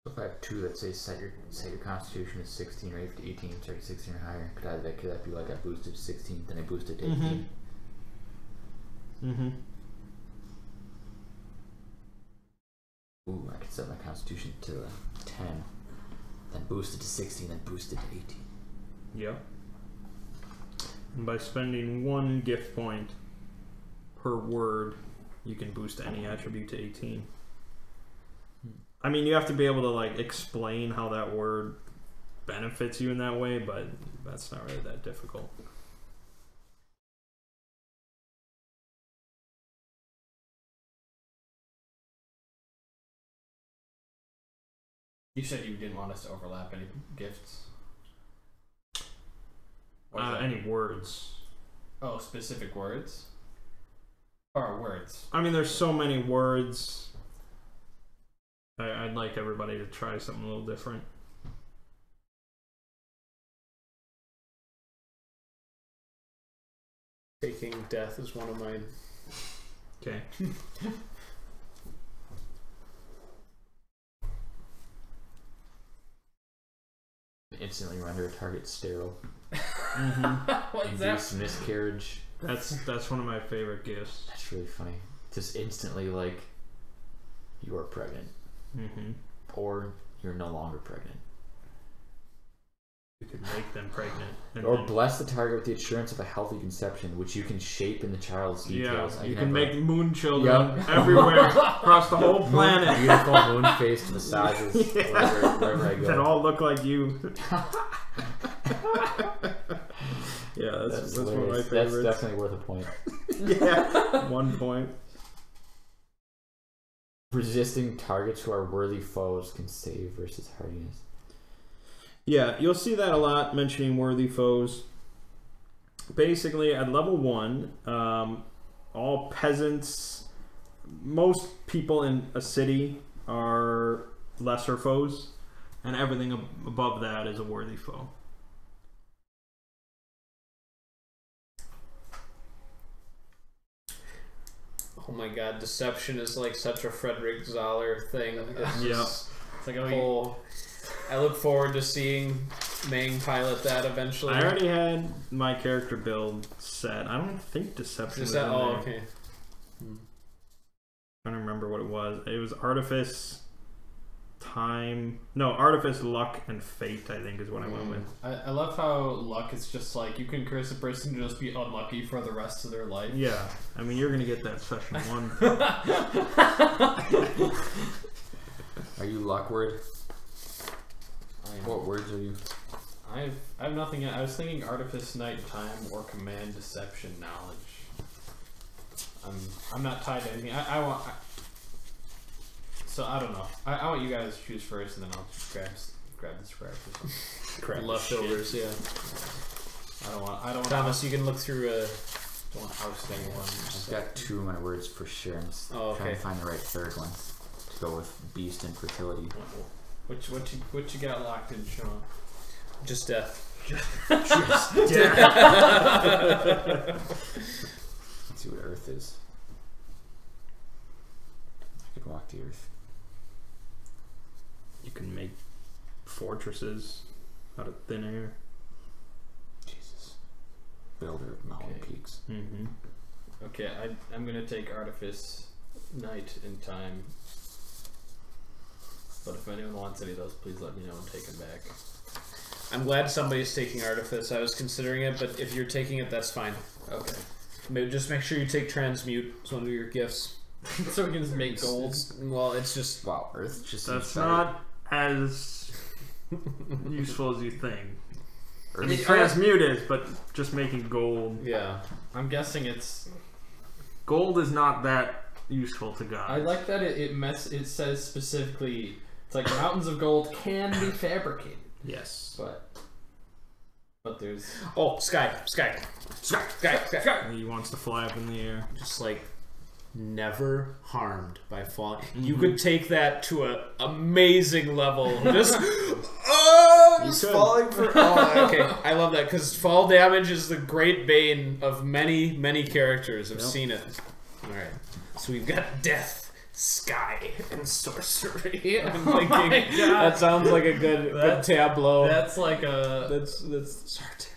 If I have two that say set your constitution is 16 or 18, start at 16 or higher, could that be like I boosted to 16, then I boosted to 18? Mm-hmm. Ooh, I could set my constitution to 10, then boosted to 16, then boosted to 18. Yep. And by spending 1 gift point per word, you can boost any attribute to 18. I mean, you have to be able to like explain how that word benefits you in that way, but that's not really that difficult. You said you didn't want us to overlap any gifts. Any words. Oh, specific words? Or words? I mean, there's so many words. I'd like everybody to try something a little different. Taking death is one of mine. Okay. Instantly render a target sterile. Mm-hmm. What's that? Induce miscarriage. That's one of my favorite gifts. That's really funny. Just instantly, like, you are pregnant. Mm-hmm. Or you're no longer pregnant. You could make them pregnant. Or bless the target with the assurance of a healthy conception, which you can shape in the child's details. Yeah, you can make moon children everywhere across the whole planet. Beautiful moon-faced massages wherever I go. That all look like you. Yeah, that's one of my favorites. That's definitely worth a point. Yeah, 1 point. Resisting targets who are worthy foes can save versus hardiness. Yeah, you'll see that a lot, mentioning worthy foes. Basically, at level 1, all peasants, most people in a city are lesser foes, and everything above that is a worthy foe. Oh my god, deception is like such a Frederick Zoller thing. Yeah. It's like, oh, whole... I look forward to seeing Mang pilot that eventually. I already had my character build set. I don't think deception Is was that in oh there. okay. I don't remember what it was. It was artifice, artifice, luck, and fate, I think is what I went with. I love how luck is just like you can curse a person to just be unlucky for the rest of their life. Yeah, I mean, you're gonna get that session 1. Are you Luckward? What words are you? I have nothing. I was thinking artifice, night, time, or command, deception, knowledge. I'm not tied to anything. So I don't know. I want you guys to choose first, and then I'll just grab the script or something. Grab leftovers, shit. yeah. I don't want. Thomas, you can look through Don't want to oust anyone. I've got 2 of my words for sure. I'm just trying to find the right third one to go with beast and fertility. What you got locked in, Sean? just death. Let's see what Earth is. I could walk the Earth. You can make fortresses out of thin air. Jesus. Builder of mountain peaks. Mm-hmm. Okay, I'm gonna take artifice, night, and time. But if anyone wants any of those, please let me know and take them back. I'm glad somebody's taking artifice. I was considering it, but if you're taking it, that's fine. Okay. Maybe just make sure you take transmute. It's one of your gifts. So we can just make gold. Well, it's just Wow, Earth just That's seems better. not as useful as you think. I Earth mean, transmute is, but just making gold. yeah. I'm guessing it's. Gold is not that useful to God. I like that it says specifically. It's like mountains of gold can be fabricated, Yes. but there's. Oh, sky. He wants to fly up in the air. Just like never harmed by falling. You could take that to an amazing level. Just just falling for. Oh, okay, I love that because fall damage is the great bane of many characters. I've seen it. All right, so we've got death, sky, and sorcery. I'm thinking that sounds like a good tableau. That's like a. That's Zartan.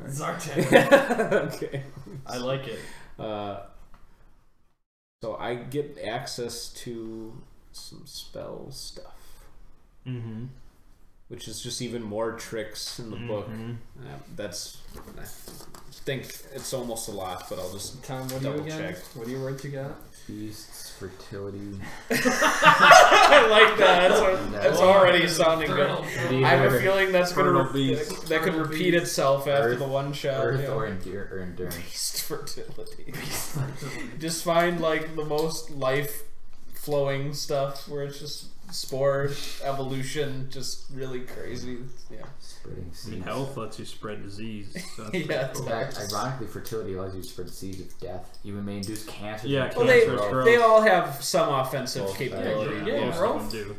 Zartan. Okay, I like it. So I get access to some spell stuff, which is just even more tricks in the book. That's, I think it's almost a lot, but I'll just Tom, what double do you again? check. What are your words you got? Beasts, fertility. I like that. That's already sounding good. Do I have a you- feeling that's Fertile gonna beast. that could repeat itself after Earth- the one shot. Earth yeah. or endurance. Beast fertility. Just find like the most life flowing stuff where it's just spore evolution, just really crazy. Yeah. Spreading I seeds. mean, health lets you spread disease. So that's Yeah. In fact, ironically, fertility allows you to spread seeds of death. You may induce cancer. Yeah, Well, cancerous growth. they all have some offensive Well, capability. yeah, most growth. of them do.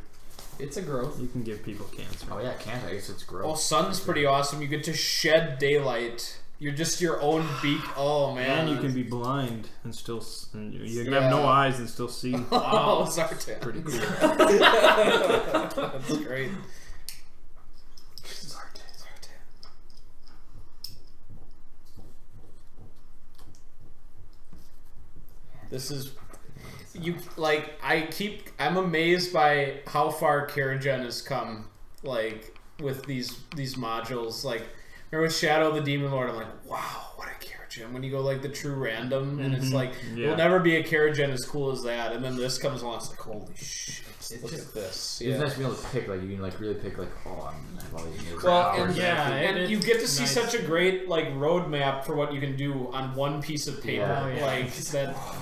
It's a growth. You can give people cancer. Oh yeah, cancer. I guess it's growth. Well, sun's pretty awesome. You get to shed daylight. You're just your own beak. Oh man. And you can be blind and still. And you can Yeah. have no eyes and still see. Oh, Zartan. Pretty cool. That's great. This is you like I'm amazed by how far Karagen has come, like with these modules. Like remember with Shadow of the Demon Lord, I'm like, wow, what a Karagen. When you go like the true random and it's like Yeah. there'll never be a Karagen as cool as that, and then this comes along, it's like holy shit. Look just- at this. It's Yeah. nice to be able to pick. Like you can like really pick. Like oh, I have all these amazing Well, powers. and Yeah, and you get to see nice. such a great like roadmap for what you can do on one piece of paper. Yeah. Oh, yeah. Like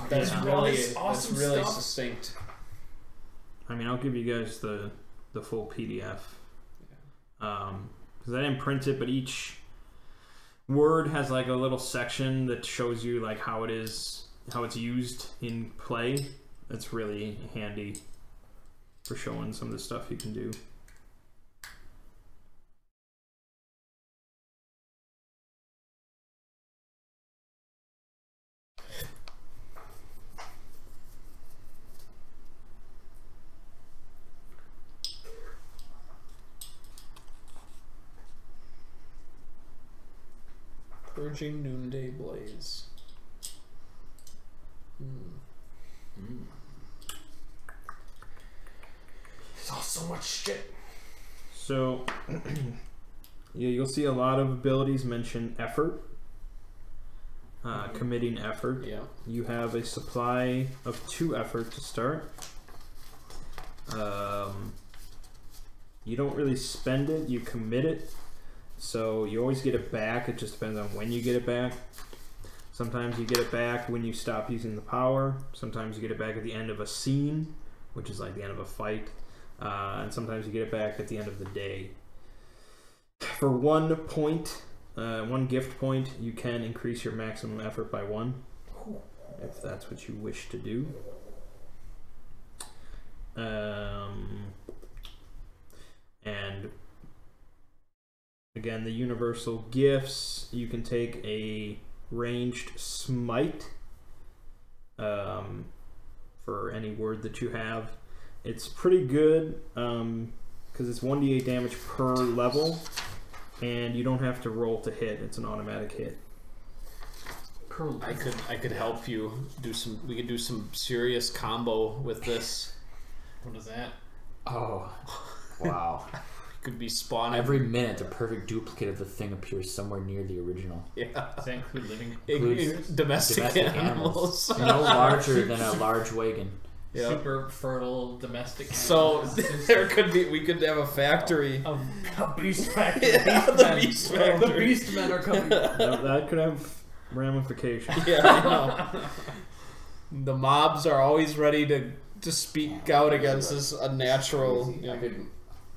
that's yeah. really All this that's awesome really stuff. succinct. I mean, I'll give you guys the full PDF. Because I didn't print it, but each word has like a little section that shows you like how it's used in play. That's really handy for showing some of the stuff you can do. Purging Noonday Blaze. There's all so much shit. So, yeah, you'll see a lot of abilities mention effort, committing effort. Yeah. You have a supply of 2 effort to start. You don't really spend it, you commit it. So you always get it back, it just depends on when you get it back. Sometimes you get it back when you stop using the power. Sometimes you get it back at the end of a scene, which is like the end of a fight. And sometimes you get it back at the end of the day. For 1 point, 1 gift point, you can increase your maximum effort by 1, if that's what you wish to do. And again, the universal gifts, you can take a ranged smite for any word that you have. It's pretty good because it's 1d8 damage per level, and you don't have to roll to hit. It's an automatic hit. I could help you do some. We could do some serious combo with this. What is that? Oh, wow. could be spawning. Every minute, a perfect duplicate of the thing appears somewhere near the original. Yeah. Does that include living? Includes Domestic animals. No larger than a large wagon. Yeah. Super fertile domestic animals. So we could have a factory. A beast factory. Yeah, the beast factory. The beast men are coming. That could have ramifications. Yeah, I know. The mobs are always ready to speak out against this unnatural. I could,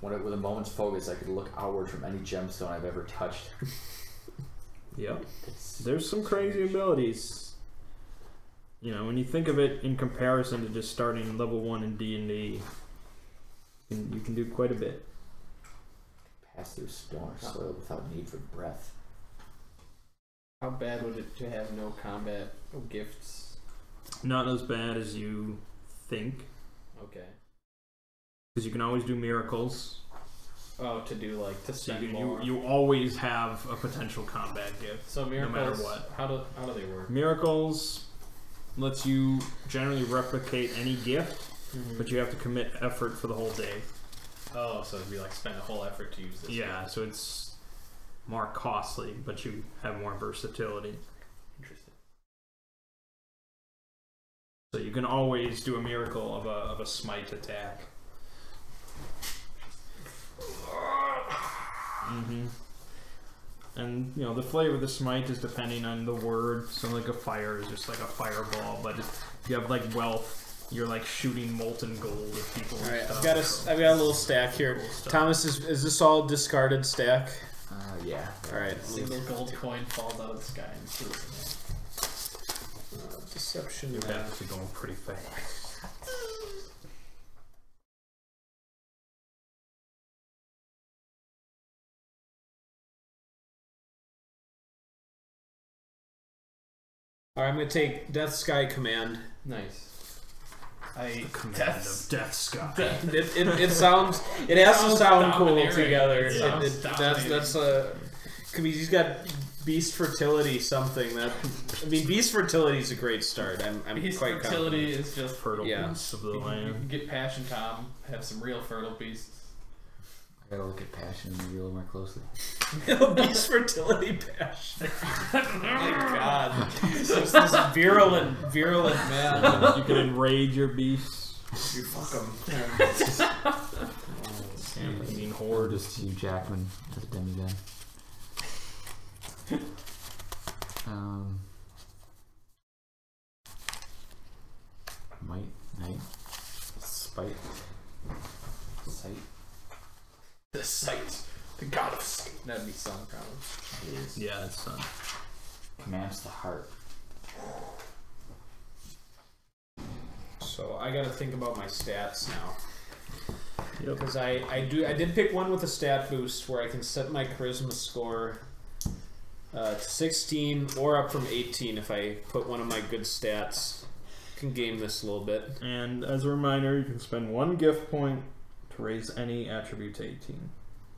with a moment's focus, I could look outward from any gemstone I've ever touched. Yep. There's some crazy abilities. You know, when you think of it in comparison to just starting level 1 in D&D, you can do quite a bit. Pass through stone or soil without need for breath. How bad would it to have no combat, no gifts? Not as bad as you think, Okay. because you can always do miracles. Oh, to do like to So spend you, more. you always have a potential combat gift. So miracles, no matter what. How do they work? Miracles lets you generally replicate any gift, Mm-hmm. but you have to commit effort for the whole day. Oh, so it'd be like spend a whole effort to use this. Yeah, so it's more costly, but you have more versatility. Interesting. So you can always do a miracle of a smite attack. Mm-hmm. And you know the flavor of the smite is depending on the word. So like a fire is just like a fireball, but if you have like wealth, you're like shooting molten gold at people. All right, and I've stuff, got a little stack here. Cool stuff. Thomas, is this all discarded stack? Yeah. All right. A single gold coin falls out of the sky and kills Deception. You're actually going pretty fast. All right, I'm gonna take Death Sky Command. Nice. Command of Death Sky. It sounds. It has to sound cool domineering. together. It sounds That's a. I mean, he's got Beast Fertility, something that. I mean, Beast Fertility is a great start. I'm Beast quite fertility is just Fertile Yeah. beasts of the You can land. get Passion Tom, have some real fertile beasts. I gotta look at passion and reveal more closely. Beast Fertility Passion. Oh my God, this virulent man. You can enrage your beasts. You fuck him. I mean, Or horde. just Hugh Jackman as a demigod. Might, night, spite, sight. The sight. The god of sight. That'd be sun, probably. It is. Yeah, it's Commands the heart. So I got to think about my stats now. Yep. Because I did pick one with a stat boost where I can set my charisma score to 16 or up from 18 if I put one of my good stats. Can game this a little bit. And as a reminder, you can spend 1 gift point to raise any attribute to 18.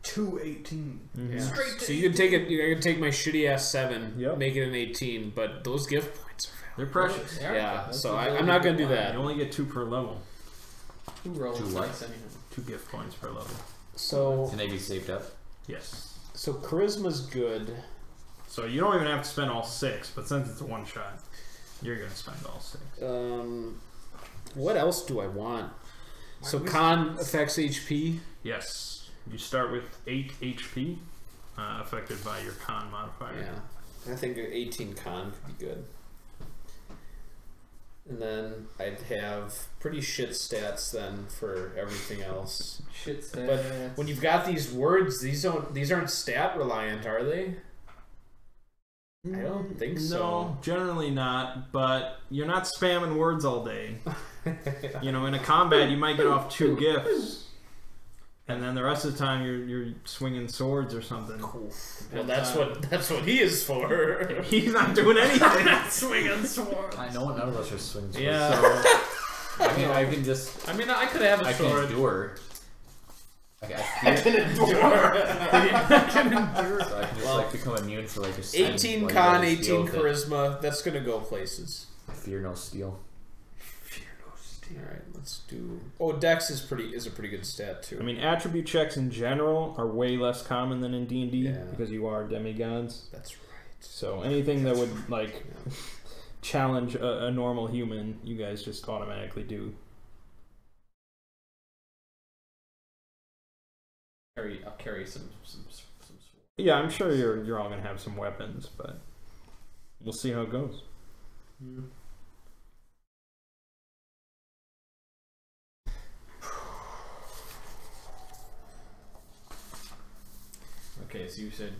218. Mm-hmm. Yeah. Straight to So you can take it. You can take my shitty ass 7, Yep. make it an 18, but those gift points are They're precious. Yeah, so I'm not gonna do that. You only get 2 per level. 2 rolls. 2 what? Nice anyhow. 2 gift points per level. So Can they be saved up? Yes. so charisma's good. So you don't even have to spend all 6, but since it's a one shot, you're gonna spend all 6. What else do I want? So con affects HP. Yes. You start with 8 HP, affected by your con modifier. Yeah, I think 18 con could be good. And then I'd have pretty shit stats then for everything else. Shit stats. But when you've got these words, these aren't stat reliant, are they? I don't think so. No, generally not, but you're not spamming words all day. You know, in a combat, you might get off 2 gifts. And then the rest of the time you're swinging swords or something. Cool. Well, that's what he is for. He's not doing anything. swinging sword. I know none of us are swinging swords. Yeah. So, I mean, I can just. I mean, I could have a I can sword. endure. I I can endure. I can endure. So I can just like become immune for like a 18 like, con, a 18 steel charisma. That's gonna go places. Fear no steel. Fear no steel. All right, let's do. Oh, Dex is a pretty good stat too. I mean, attribute checks in general are way less common than in D&D Yeah. because you are demigods. That's right. So anything that would like challenge a normal human, you guys just automatically do. I'll carry some swords. Yeah, I'm sure you're all gonna have some weapons, but we'll see how it goes. Okay, so you said,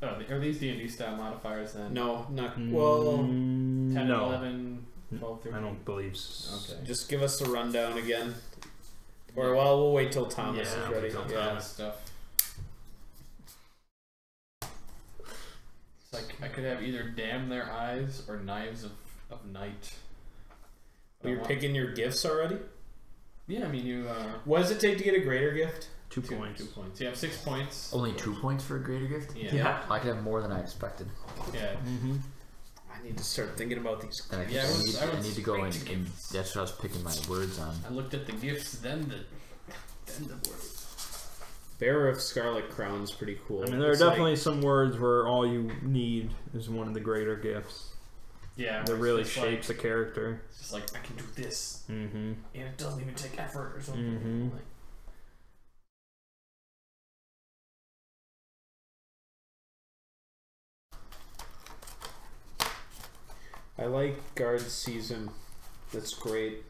are these D&D style modifiers then? No, not well. 10, no. 11, 12, 13? I don't believe so. Okay. Just give us the rundown again. Or well, we'll wait till Thomas is ready. Till Thomas stuff. It's like I could have either damn their eyes or knives of night. You're picking your gifts already? Yeah, I mean you. What does it take to get a greater gift? 2 points. 2 points. You have 6 points. Only 2 points for a greater gift? Yeah. I could have more than I expected. Yeah. Mm-hmm. I need to start thinking about these. And I need to go in. That's what I was picking my words on. I looked at the gifts, then the words. Bearer of Scarlet Crown's pretty cool. I mean, there are definitely some words where all you need is one of the greater gifts. Yeah. That really shapes the character. It's just like, I can do this. Mm-hmm. And it doesn't even take effort or something. Mm-hmm. Like, I like Guard Season. That's great.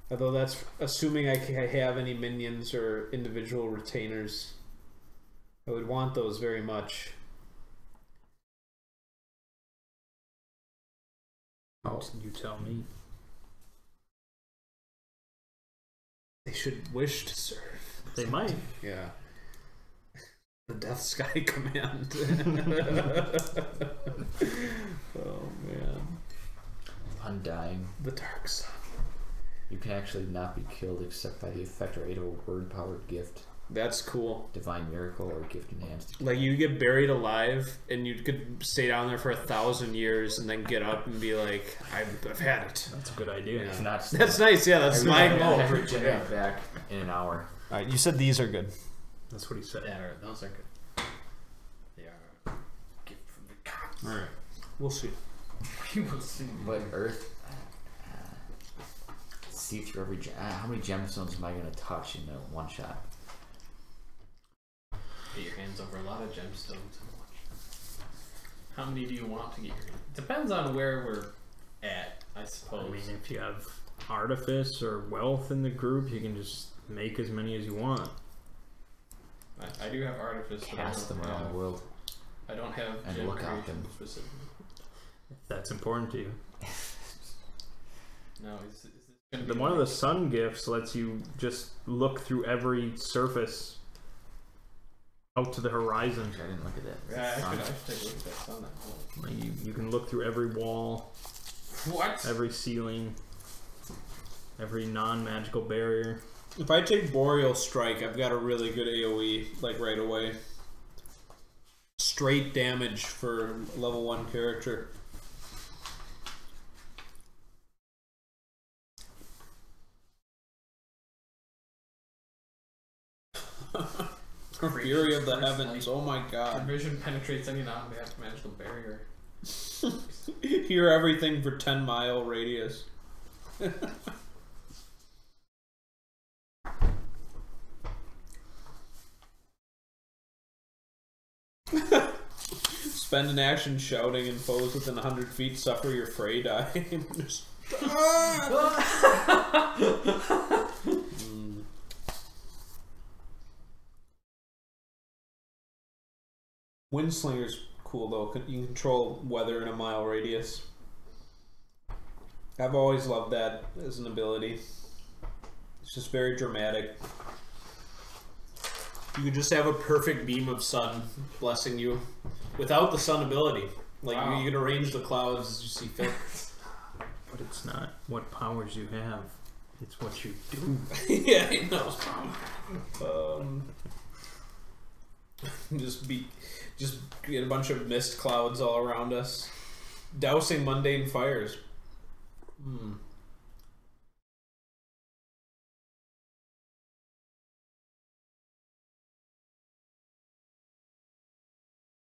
Although that's assuming I have any minions or individual retainers. I would want those very much. Oh, you tell me. They should wish to serve. They might. Yeah. The Death Sky Command. Oh man. Undying. The Dark Sun. You can actually not be killed except by the effect or aid of a word-powered gift, That's cool. divine miracle, or gift enhanced. Like you get buried alive and you could stay down there for 1,000 years and then get up and be like, I've had it. That's a good idea. Yeah. Not That's nice. Yeah, that's my goal. regenerate back in an hour. All right, you said these are good. That's what he said. yeah, those are good. They are a gift from the gods. All right, we'll see. You will see. But Earth, see through every how many gemstones am I going to touch in one shot? Get your hands over a lot of gemstones in one shot. How many do you want to get your hands? Depends on where we're at, I suppose. I mean, if you have artifice or wealth in the group, you can just make as many as you want. I do have artifice. but Cast them around the world. I don't have And gem look at creation them. specifically. If that's important to you. No, is this gonna The be one of like- the sun gifts lets you just look through every surface out to the horizon. I didn't look at that. Yeah, Sun. I should take a look at that sun. Like you can look through every wall, What? every ceiling, every non-magical barrier. If I take Boreal Strike, I've got a really good AoE, like right away. Straight damage for level 1 character. Fury of the Heavens, oh my Your god. vision penetrates any non-magical barrier. Hear everything for 10-mile radius. Spend an action shouting, and foes within 100 feet suffer your fray die. Just- Mm. Windslinger's cool though. You can control weather in a mile radius. I've always loved that as an ability. It's just very dramatic. You can just have a perfect beam of sun blessing you without the sun ability. Like Wow. you can arrange the clouds as you see fit. But it's not what powers you have, it's what you do. Yeah, I know. Just get a bunch of mist clouds all around us. Dousing mundane fires.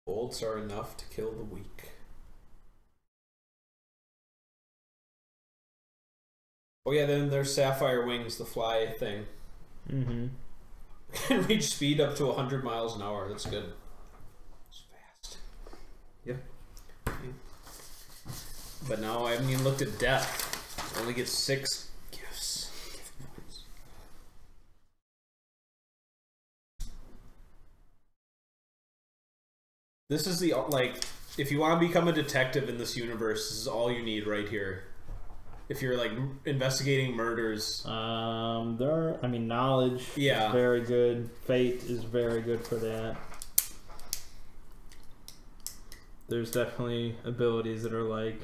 Bolts are enough to kill the weak. Oh yeah, then there's Sapphire Wings, the fly thing. Mm-hmm. Can reach speed up to 100 miles an hour. That's good. It's fast. Yeah. But now I haven't even looked at death. I only get 6 gifts. This is the, like, if you want to become a detective in this universe, this is all you need right here. If you're like investigating murders, knowledge Yeah. is very good. Fate is very good for that. There's definitely abilities that are like,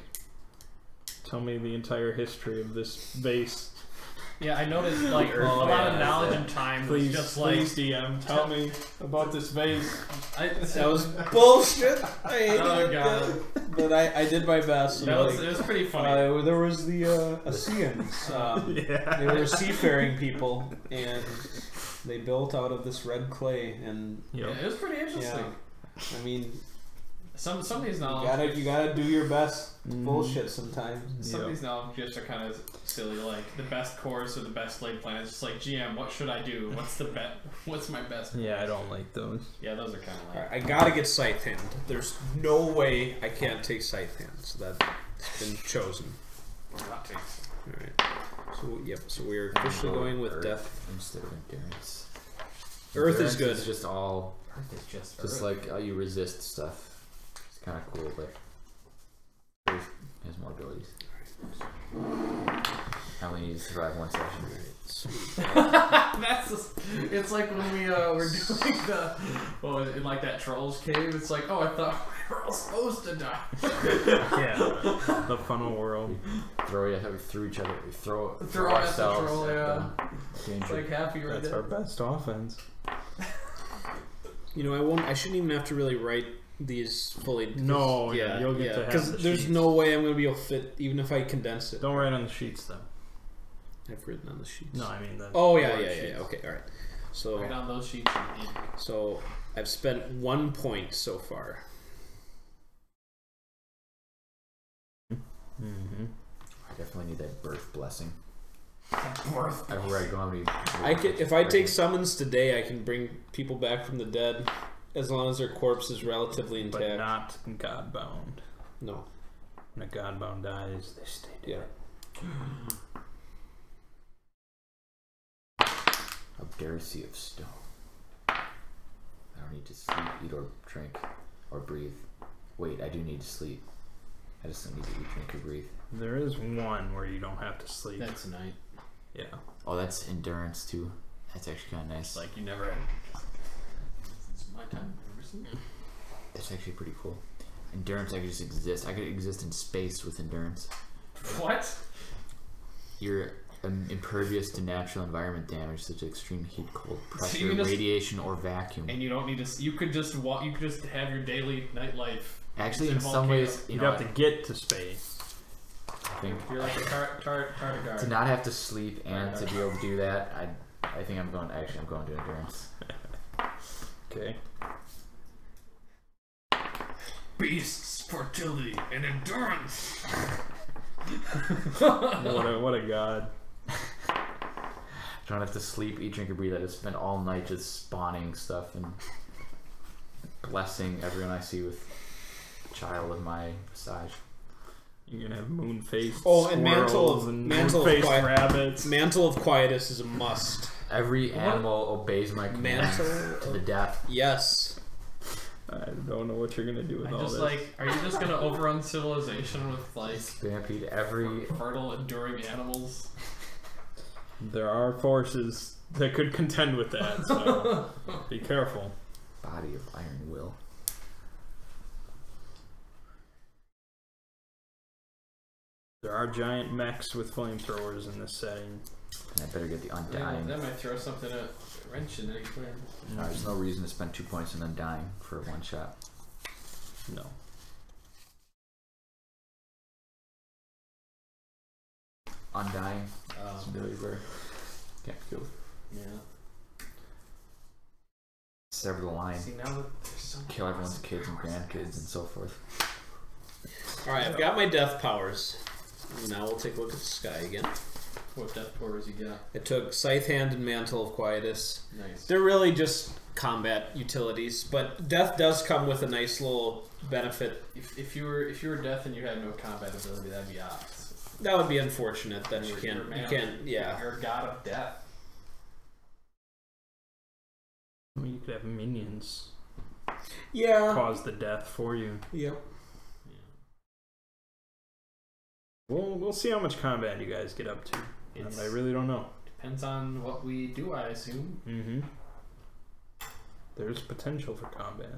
tell me the entire history of this base. Yeah, I noticed like a lot of knowledge and time was Please, just like DM, tell me about this base. that was bullshit. I hated Oh, it, God. but I did my best. it was pretty funny. There was the Assyrians. They were seafaring people, and they built out of this red clay. And Yeah, it was pretty interesting. I mean, Some of these knowledge you gotta do your best bullshit sometimes. Some of these knowledge gifts are kind of silly, like the best course or the best laid plan. It's just like, GM, what should I do? What's my best? Yeah, I don't like those. Yeah, those are kind of like. Alright, I gotta get Scythe Hand. There's no way I can't take Scythe Hand, so that's been chosen. Alright. So yep, so we're officially going with Earth death. instead of endurance. Earth is good. It's just all, Earth is just just like you resist stuff. It's kind of cool, but Earth has more abilities. I only need to survive one session. That's just, it's like when we were doing in like that trolls cave. It's like, oh, I thought we were all supposed to die. Yeah, the funnel world. We threw each other. We throw Throw at the ourselves. troll, yeah. At the danger. It's like half of you are That's dead. our best offense. You know, I shouldn't even have to really write these fully. No, yeah, you'll get to have because the there's sheets. no way I'm gonna be able to fit, even if I condense it. Don't write on the sheets though. I've written on the sheets. No, I mean the. Oh yeah. sheets. Okay, all right. So Right on those sheets. So I've spent 1 point so far. Mm-hmm. I definitely need that birth blessing. Birth. Everywhere I go, I'm gonna I can, if I take summons today, I can bring people back from the dead, as long as their corpse is relatively intact. But not godbound. No. When a godbound dies, they stay dead. Yeah. A Darcy of stone. I don't need to sleep, eat, or drink, or breathe. Wait, I do need to sleep. I just don't need to eat, drink, or breathe. There is one where you don't have to sleep. That's a night. Yeah. Oh, that's endurance too. That's actually kind of nice. Like you never. It's my time. That's actually pretty cool. Endurance, I could just exist. I could exist in space with endurance. What? You're impervious to natural environment damage, such as extreme heat, cold, So pressure, you just- radiation, or vacuum. And you don't need to. You could just walk. You could just have your daily nightlife. Actually, in in some volcano. ways, You'd know, have to get to space. I think You're like a tardigrade. to not have to sleep and to be able to do that, I think I'm going. Actually, I'm going to endurance. Okay. Beasts, fertility, and endurance. What a god. I don't have to sleep, eat, drink, or breathe. I just spend all night just spawning stuff and blessing everyone I see with a child of my size. You're gonna have moon-faced Oh, and squirrels and mantle of moon-faced quiet- rabbits. Mantle of Quietus is a must. Every animal obeys my commands Mantle to the death. Yes. I don't know what you're gonna do with all Just this. like, are you just gonna overrun civilization with like Stampede every. fertile, enduring animals? There are forces that could contend with that, so be careful. Body of iron will. There are giant mechs with flamethrowers in this setting. And I better get the Yeah, undying. that might throw something a wrench in it. There's no reason to spend 2 points on undying for one shot. No. undying. Ability where can't be killed. Yeah. Sever the line. See, now that there's so many Kill everyone's kids and grandkids and so forth. Alright, I've got my death powers. Now we'll take a look at the sky again. What death powers you got? I took Scythe Hand and Mantle of Quietus. Nice. They're really just combat utilities, but death does come with a nice little benefit. If you were death and you had no combat ability, that'd be odd. That would be unfortunate that you You're can't, yeah. You're a god of death. I mean, you could have minions Yeah. cause the death for you. Yep. We'll see how much combat you guys get up to. I really don't know. Depends on what we do, I assume. Mm-hmm. There's potential for combat.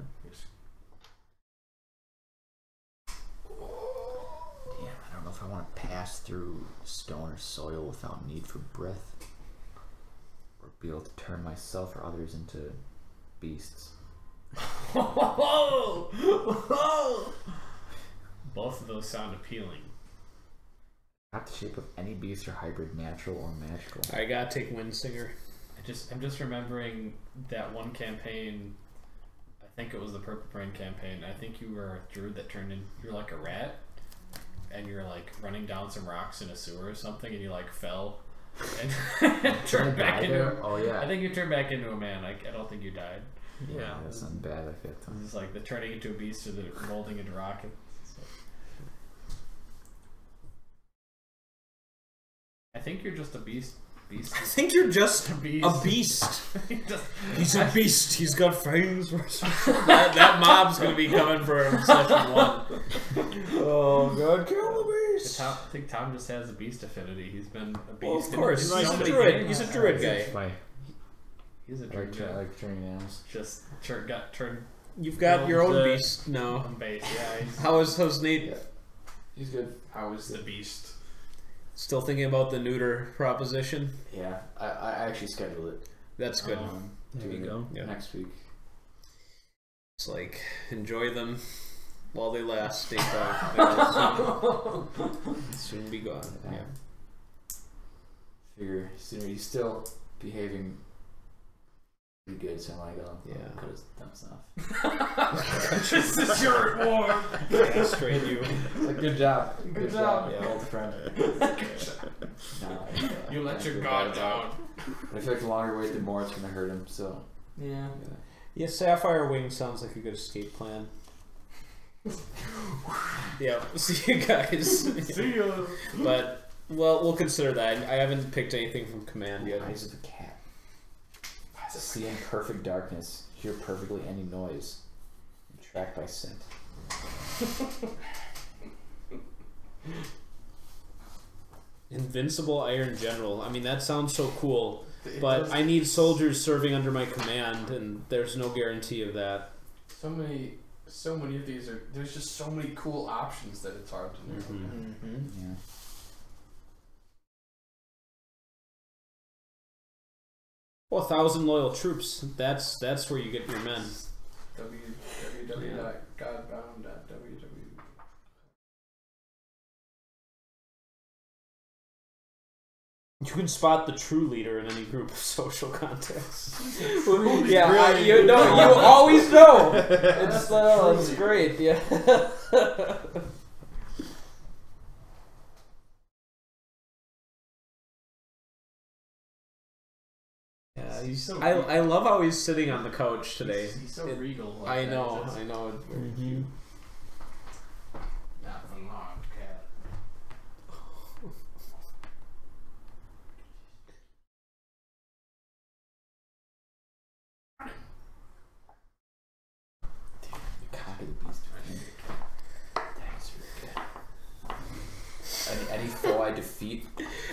Damn, I don't know if I want to pass through stone or soil without need for breath. Or be able to turn myself or others into beasts. Both of those sound appealing. Not the shape of any beast or hybrid, natural or magical. I gotta take Windsinger. I'm just remembering that one campaign. I think it was the Purple Brain campaign. I think you were a druid that turned in. You're like a rat, and you're like running down some rocks in a sewer or something, and you like fell and turned back into. Oh yeah. I think you turned back into a man. I don't think you died. Yeah, that's not bad. I feel It's like the turning into a beast or the molding into rock. I think you're just a beast. I think you're just a beast. He's a beast. He's got fangs. that mob's gonna be coming for him session 1. Oh god, kill the beast! I think Tom just has a beast affinity. He's been a beast. Well, of course, in he's so a many druid. games. He's a druid guy. He's a druid guy. like turning animals. Just turned You've got your own the- beast now. on base. Yeah. How's Nate? Yeah. He's good. How is the beast? Still thinking about the neuter proposition? Yeah, I actually scheduled it. That's good. There you go. Yeah. Next week. It's like enjoy them while they last. Stay soon be gone. Yeah. Figure he's still behaving pretty good, so I'm like, oh, Yeah. cut his thumbs off. This is your reward. Castrate you. It's like, good job. Good job. Yeah, old friend. You let your guard down. I feel like the longer we wait, the more it's gonna hurt him. So Yeah. Yeah, Sapphire Wing sounds like a good escape plan. Yeah, see you guys. See ya. But we'll consider that. I haven't picked anything from Command yet. Eyes of a cat. See in perfect darkness, hear perfectly any noise, and track by scent. Invincible Iron General. I mean, that sounds so cool. But I need soldiers serving under my command, and there's no guarantee of that. So many of these are. There's just so many cool options that it's hard to know. Yeah. Well, 1,000 loyal troops. That's where you get your men. www.godbound.www. You can spot the true leader in any group of social contexts. Yeah, Really you know, you always know. It's great. Yeah. Yeah, He's so I love how he's sitting on the couch today. He's so regal. Like I that. know, It's I know. It's very Mhm. cute. not for long, cat. Copy the beast. Thanks, Rick. Any foe I defeat,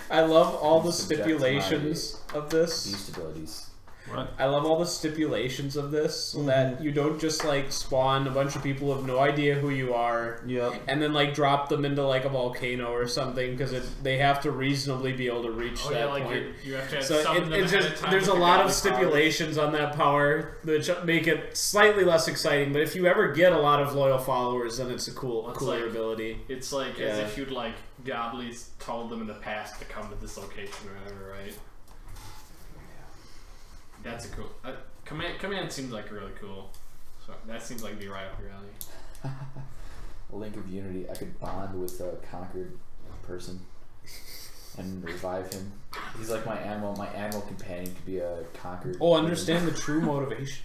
I love all the Subject to my stipulations of this. beast abilities. What? I love all the stipulations of this, so that you don't just like spawn a bunch of people who have no idea who you are, and then like drop them into like a volcano or something, because they have to reasonably be able to reach that point. You have to So summon them it's ahead of just time there's a with lot of godly stipulations on that power which make it slightly less exciting. But if you ever get a lot of loyal followers, then it's a cooler like, ability. It's like as if you'd like godly told them in the past to come to this location or whatever, right? That's a cool. Command seems like really cool. So that seems like be right up your alley. Link of Unity. I could bond with a conquered person and revive him. He's like my animal. My animal companion could be a conquered. Oh, understand the true motivations.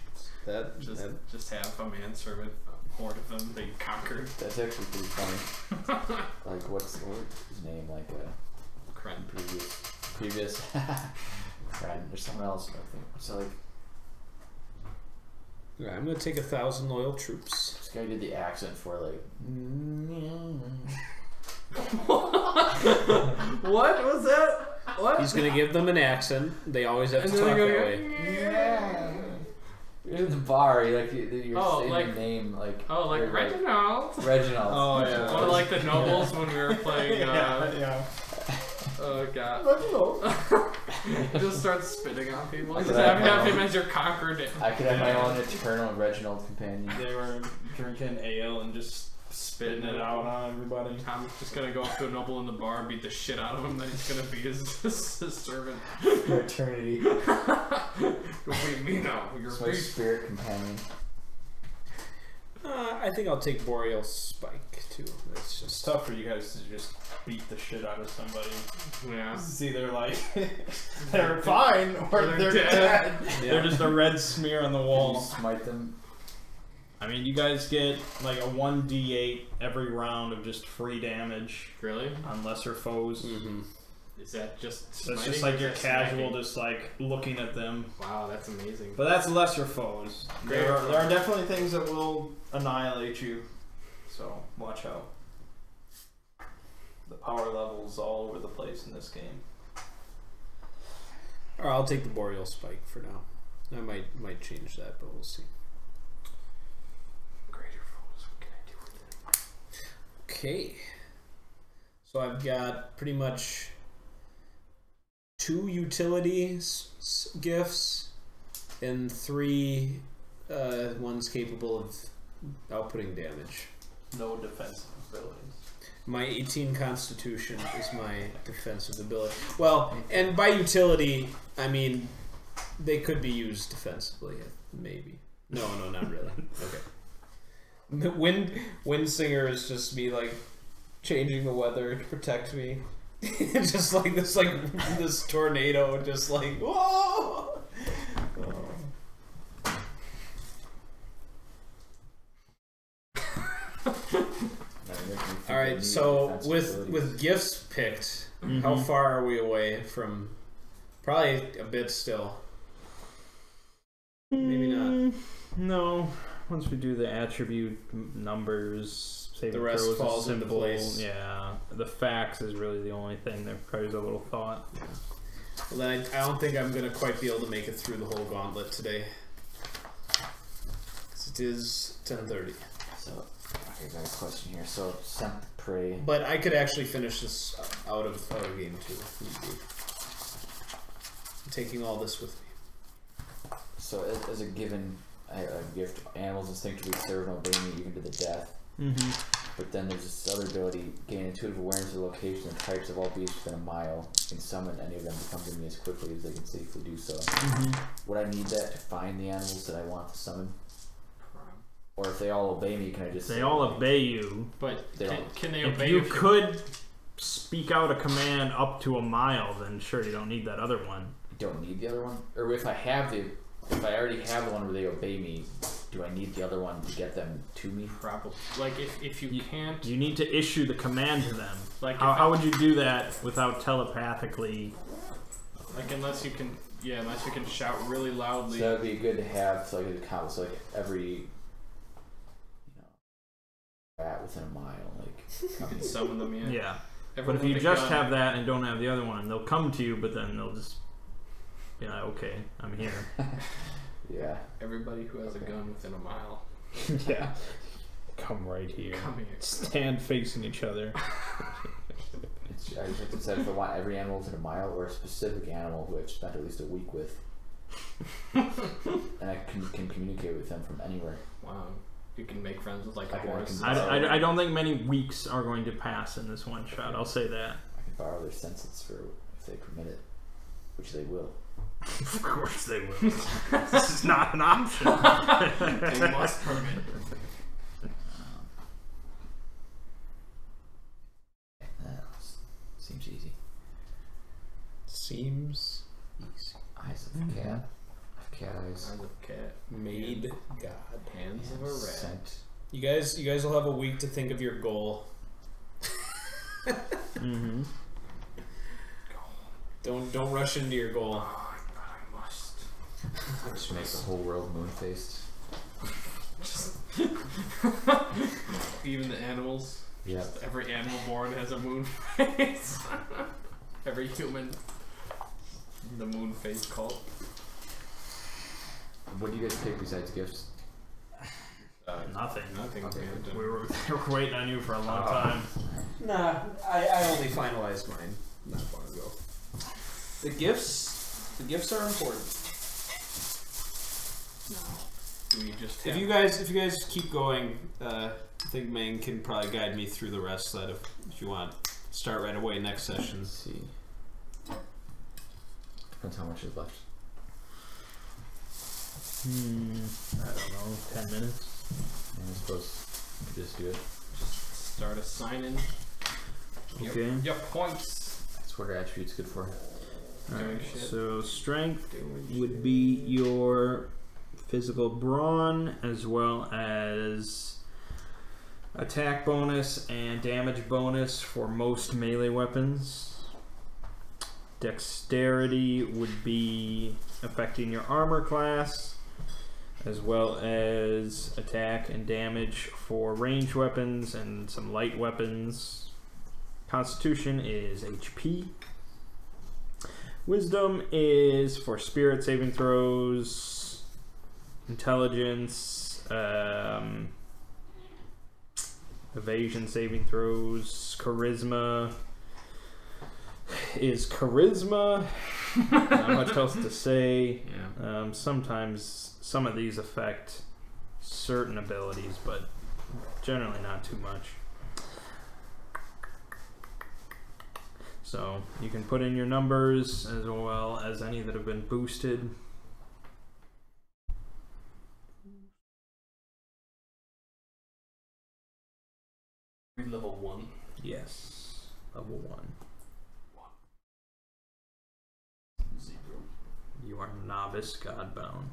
Just have a manservant, a horde of them that you conquered. That's actually pretty funny. Like what's his name? Like Kren. Previous. Kren. There's someone else. I think. So like. Right, I'm gonna take 1,000 loyal troops. This guy did the accent for like. What was that? What? He's gonna give them an accent. They always have to talk that way. You're in the bar. You're saying like, your name like. Oh, like Reginald. Reginald. Oh yeah. One of like the nobles when we were playing. Yeah. Oh god. Reginald. Just start spitting on people. I Just could have him as your conquered. I could have my own eternal Reginald companion. They were drinking ale and just spitting it out on everybody. I'm just gonna go up to a noble in the bar, beat the shit out of him, then he's gonna be his servant. For eternity. You'll be me now. You're It's my spirit companion. I think I'll take Boreal Spike too. That's It's just tough for you guys to just beat the shit out of somebody. Yeah. It's either like they're fine or they're dead. Yeah. They're just a red smear on the You wall. smite them. I mean, you guys get like a 1d8 every round of just free damage Really? on lesser foes. Is that just So it's smiting just or like is you're that casual, smacking? just like looking at them. Wow, that's amazing. But that's lesser foes. There are definitely things that will annihilate you. So watch out. The power levels all over the place in this game. Or I'll take the Boreal Spike for now. I might change that, but we'll see. Greater foes, what can I do with them? Okay. So I've got pretty much 2 utility gifts and 3 ones capable of outputting damage. No defensive abilities. My 18 Constitution is my defensive ability. Well, and by utility, I mean they could be used defensively, maybe. No, not really. Okay. Windsinger is just me like changing the weather to protect me. Just like this tornado, just like whoa. All right, so with gifts picked, how far are we away from? Probably a bit still. Maybe not. No. Once we do the attribute numbers, The rest falls into place. Yeah, the facts is really the only thing that requires a little thought. Well, then I don't think I'm gonna quite be able to make it through the whole gauntlet today. 'Cause it is 10:30. So, okay, got a question here. So, scent the prey. But I could actually finish this out of game 2 if need be. I'm taking all this with me. So, as a given gift, animals instinctively serve and obey me even to the death. But then there's this other ability: gain intuitive awareness of the location and types of all beasts within a mile. Can summon any of them to come to me as quickly as they can safely do so. Would I need that to find the animals that I want to summon? Or if they all obey me, can I just? They all obey you. But They can they If obey you could speak out a command up to a mile, then sure, you don't need that other one. I don't need the other one? Or if I already have the one where they obey me, do I need the other one to get them to me? Probably. Like if you can't. You need to issue the command to them. Like How would you do that without telepathically? Like unless you can shout really loudly. So that would be good to have, so I could accomplish like every rat within a mile, like Summon them, yeah. Yeah. Everyone But if you with a just gun. have that and don't have the other one, they'll come to you, but then they'll just be like, okay, I'm here. Yeah. Everybody who has a gun within a mile, Yeah. Come right here. come here. Stand facing each other. I just have to decide if I want every animal within a mile or a specific animal who I've spent at least a week with. And I can communicate with them from anywhere. Wow. You can make friends with like a I can- I horse. can- I don't think many weeks are going to pass in this one shot. I'll say that. I can borrow their senses for if they permit it, which they will. Of course they will. This is not an option. They must permit. Seems easy. Seems easy. Eyes of cat. I've cat eyes. Eyes of cat. Made God. Hands of a rat. Scent. You guys will have a week to think of your goal. Mm-hmm. Don't rush into your goal. Oh, but I must. Just make the whole world moon faced. Even the animals. Yeah. Every animal born has a moon face. Every human. The moon face cult. What do you guys pick besides gifts? Nothing. Nothing. Okay. We We were waiting on you for a long time. Nah, I only finalized mine not long ago. The gifts are important. We just If you guys keep going, I think Mang can probably guide me through the rest of that if you want. Start right away next session. Let's see. Depends how much is left. I don't know, 10 minutes? And I suppose we could just do it. just start assigning Okay. your points. That's what our attribute's good for. Doing Alright, shit. so strength Doing would be your physical brawn as well as attack bonus and damage bonus for most melee weapons. Dexterity would be affecting your armor class as well as attack and damage for ranged weapons and some light weapons. Constitution is HP. Wisdom is for spirit saving throws, intelligence, evasion saving throws, charisma is charisma. Not much else to say. Yeah. Sometimes some of these affect certain abilities, but generally not too much. So you can put in your numbers as well as any that have been boosted. Level 1. Yes, level 1. 0. You are novice godbound.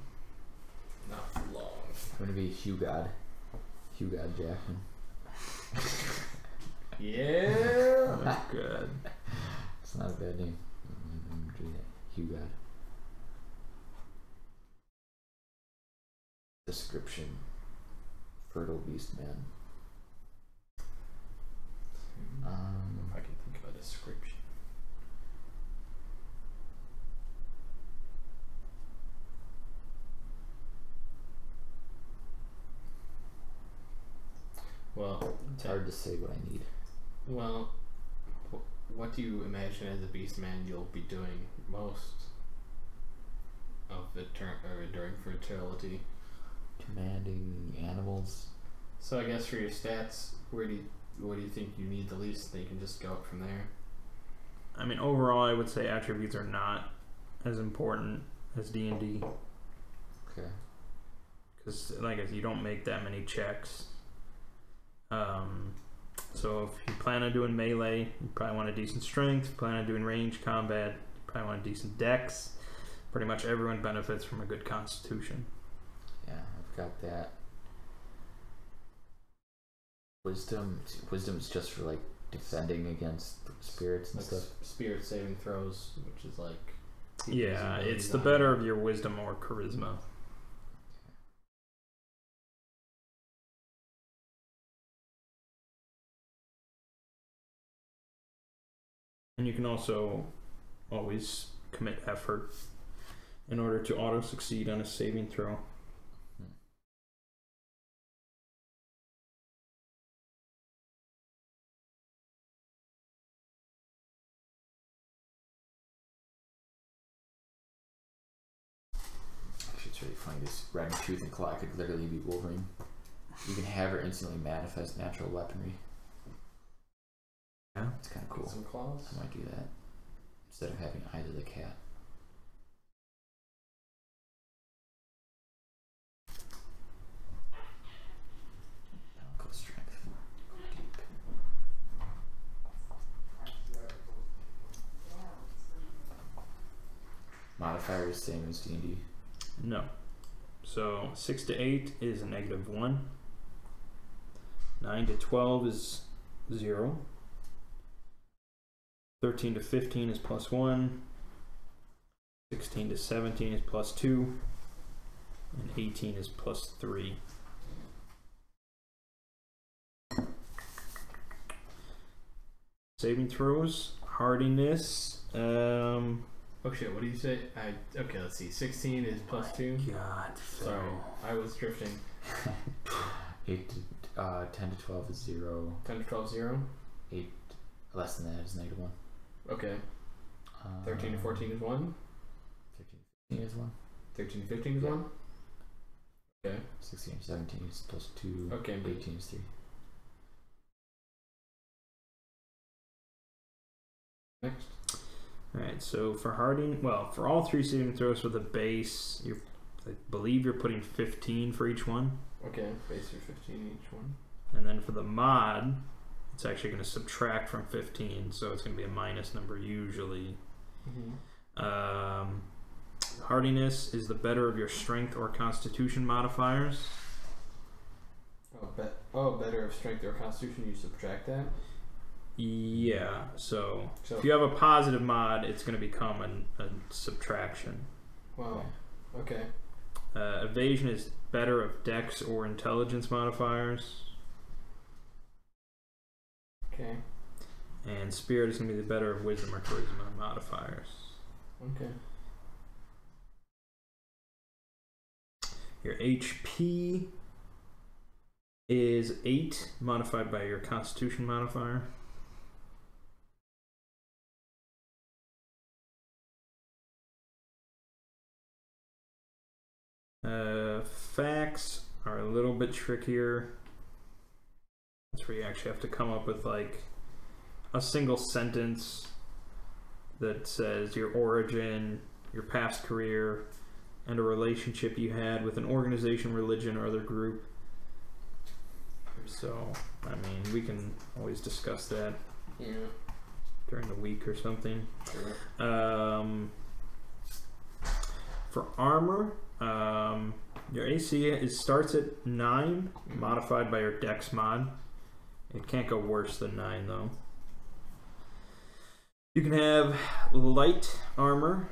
Not long. I'm gonna be Hugh God. Hugh God Jackman. Yeah. That's good. It's not a bad name. I'm gonna do that. Hugh God. Description. Fertile beast man. If I can think of a description. Well, It's hard to say what I need. well, what do you imagine as a beast man you'll be doing most of during fertility? Commanding animals. So I guess for your stats, what do you think you need the least? Then you can just go up from there. I mean, overall, I would say attributes are not as important as D&D. Okay. Because, like I said, you don't make that many checks. So if you plan on doing melee, you probably want a decent strength. If you plan on doing ranged combat, you probably want a decent dex. Pretty much everyone benefits from a good constitution. Yeah, I've got that. Wisdom is just for like defending against spirits and Like stuff. spirit saving throws, which is like Yeah, abilities it's the on better of your wisdom or charisma. And you can also always commit effort in order to auto succeed on a saving throw. Actually, it's really funny. This red tooth and claw could literally be Wolverine. You can have her instantly manifest natural weaponry. Yeah. It's kind of cool. Some claws. I might do that instead of having eyes of the cat. Go strength. Deep. Modifier is same as D&D. No. So 6 to 8 is a -1. 9 to 12 is 0. 13 to 15 is +1. 16 to 17 is +2. And 18 is +3. Saving throws, hardiness. Oh shit, what do you say? Okay, let's see. 16 is +2. God, Sorry, I was drifting. 10 to 12 is 0. 10 to 12, 0. 8 less than that is -1. Okay. 13 to 14 is 1. 13 to 15 is 1. 13 to 15 is Yeah. 1. Okay. 16 to 17 is +2. Okay, but 18 is 3. next. Alright, so for harding, well, for all 3 saving throws for the base, I believe you're putting 15 for each one. Okay, base for 15 each one. And then for the mod, it's actually going to subtract from 15, so it's going to be a minus number usually. Hardiness is the better of your strength or constitution modifiers. Better of strength or constitution, you subtract that? Yeah, so So, if you have a positive mod, it's going to become a subtraction. wow. Okay. Evasion is better of dex or intelligence modifiers. Okay. And spirit is going to be the better of wisdom or charisma modifiers. Okay. Your HP is 8, modified by your constitution modifier. Facts are a little bit trickier. That's where you actually have to come up with like a single sentence that says your origin, your past career, and a relationship you had with an organization, religion, or other group. So, I mean, we can always discuss that during the week or something. Sure. For armor, your AC starts at 9, modified by your dex mod. It can't go worse than 9 though. You can have light armor,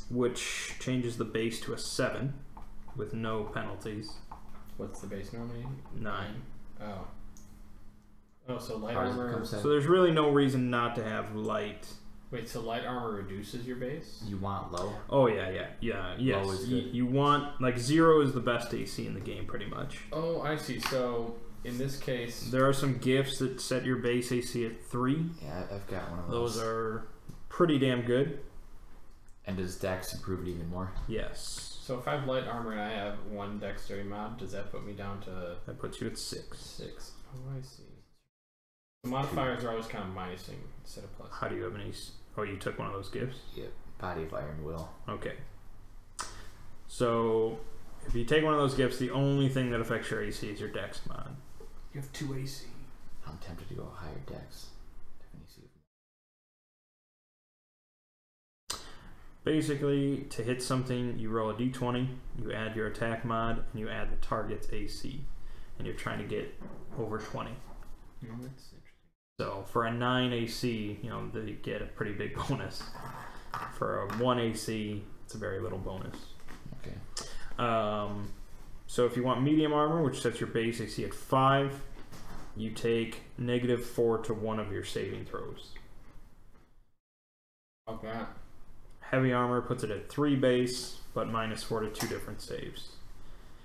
which changes the base to a 7 with no penalties. What's the base normally? 9. Oh. Oh, so light Ours armor. becomes So there's really no reason not to have light. Wait, so light armor reduces your base? You want low? Oh yeah, yes. Low is good. You want, like, 0 is the best AC in the game pretty much. Oh, I see. So in this case, There are some gifts that set your base AC at 3. Yeah, I've got one of those. Those are pretty damn good. And does Dex improve it even more? Yes. so if I have light armor and I have 1 dexterity mod, does that put me down to That puts you at 6. 6? Oh, I see. The modifiers are always kind of minusing instead of plus. How do you have any... Oh, you took one of those gifts? Yep. Body of Iron Will. Okay. So, if you take one of those gifts, the only thing that affects your AC is your dex mod. You have 2 AC. I'm tempted to go higher Dex. Basically, to hit something, you roll a d20, you add your attack mod, and you add the target's AC. And you're trying to get over 20. That's interesting. So for a 9 AC, you know, they get a pretty big bonus. For a 1 AC, it's a very little bonus. Okay. So if you want medium armor, which sets your base AC at 5, you take -4 to 1 of your saving throws. Okay. Heavy armor puts it at 3 base, but -4 to 2 different saves.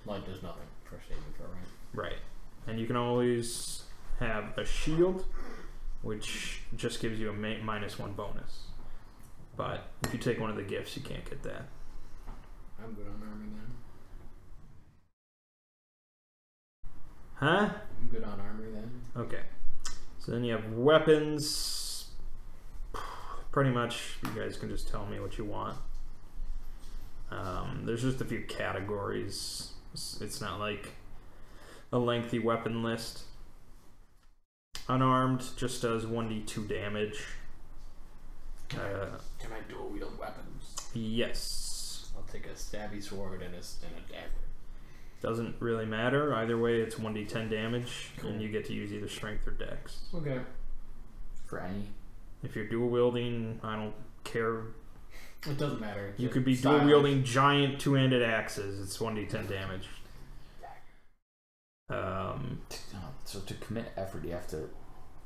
Light does nothing for saving throw, right? Right. And you can always have a shield, which just gives you a -1 bonus. But if you take one of the gifts, you can't get that. I'm good on armor then. Huh? I'm good on armor then. Okay. So then you have weapons. Pretty much, you guys can just tell me what you want. There's just a few categories. It's not like a lengthy weapon list. Unarmed just does 1d2 damage. Can I dual wield weapons? Yes. I'll take a stabby sword and a dagger. Doesn't really matter. Either way, it's 1d10 damage, Cool. and you get to use either strength or dex. Okay. For any. If you're dual wielding, I don't care. It doesn't matter. You could be dual wielding giant 2-handed axes. It's 1d10 damage. So to commit effort, you have to.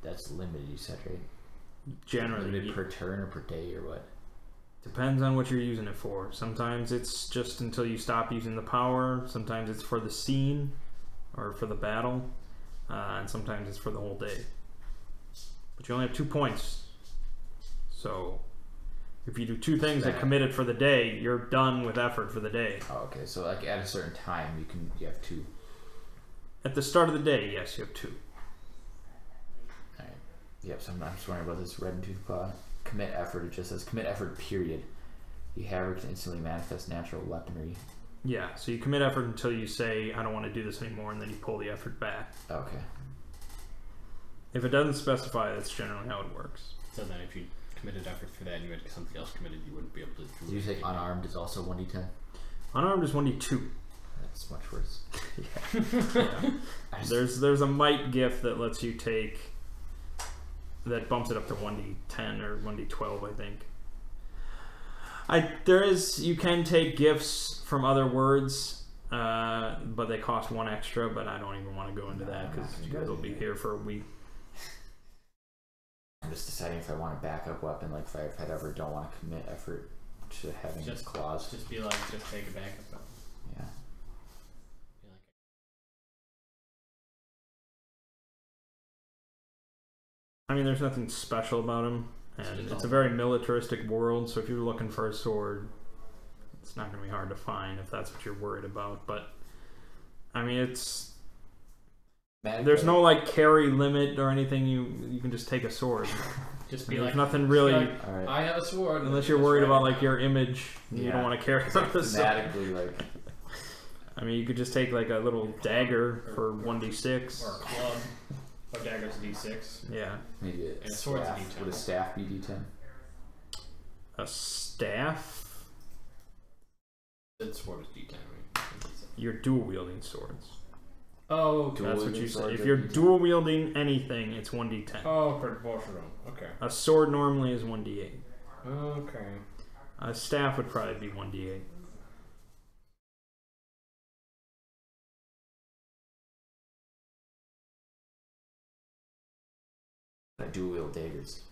That's limited. You said, right? Generally, Limited per turn or per day or what? depends on what you're using it for. Sometimes it's just until you stop using the power. Sometimes it's for the scene or for the battle, and sometimes it's for the whole day. But you only have 2 points. So if you do 2 things that commit it for the day, you're done with effort for the day. Oh, okay. So like at a certain time, you have 2. At the start of the day, yes, you have 2. Alright. Yep, so I'm just wondering about this red and tooth claw. Commit effort, it just says commit effort, period. You have or can instantly manifest natural weaponry. Yeah, so you commit effort until you say, I don't want to do this anymore, and then you pull the effort back. Okay. If it doesn't specify, that's generally how it works. So then if you committed effort for that and you had something else committed, you wouldn't be able to do Did you say unarmed is also 1d10? Unarmed is 1d2. That's much worse. Yeah. There's a might gift that lets you take, that bumps it up to 1d10 or 1d12, I think. You can take gifts from other words, but they cost 1 extra, but I don't even want to go into that because you guys will be here for a week. I'm just deciding if I want a backup weapon, like if I ever don't want to commit effort to having Just claws. Just be like, just take it back. Yeah. Be like, I mean, there's nothing special about them, and it's a very militaristic world, so if you're looking for a sword, it's not going to be hard to find if that's what you're worried about. But I mean, there's no like carry limit or anything. You can just take a sword. just be There's like, nothing really, All right. I have a sword. unless you're worried about like your image. You don't want to carry It's like the sword. thematically, like. I mean, you could just take like a little dagger for 1d6. Or a club. Or dagger's a d6. Yeah. Maybe a And a sword's a staff. D10. Would a staff be d10? A staff? Then sword is d10, right? You're dual wielding swords. Oh, Dual That's what wielding you say. swords If are you're D10. dual wielding anything, it's 1d10. oh, for both of them. Okay. A sword normally is 1d8. Okay. A staff would probably be 1d8. I dual wield daggers.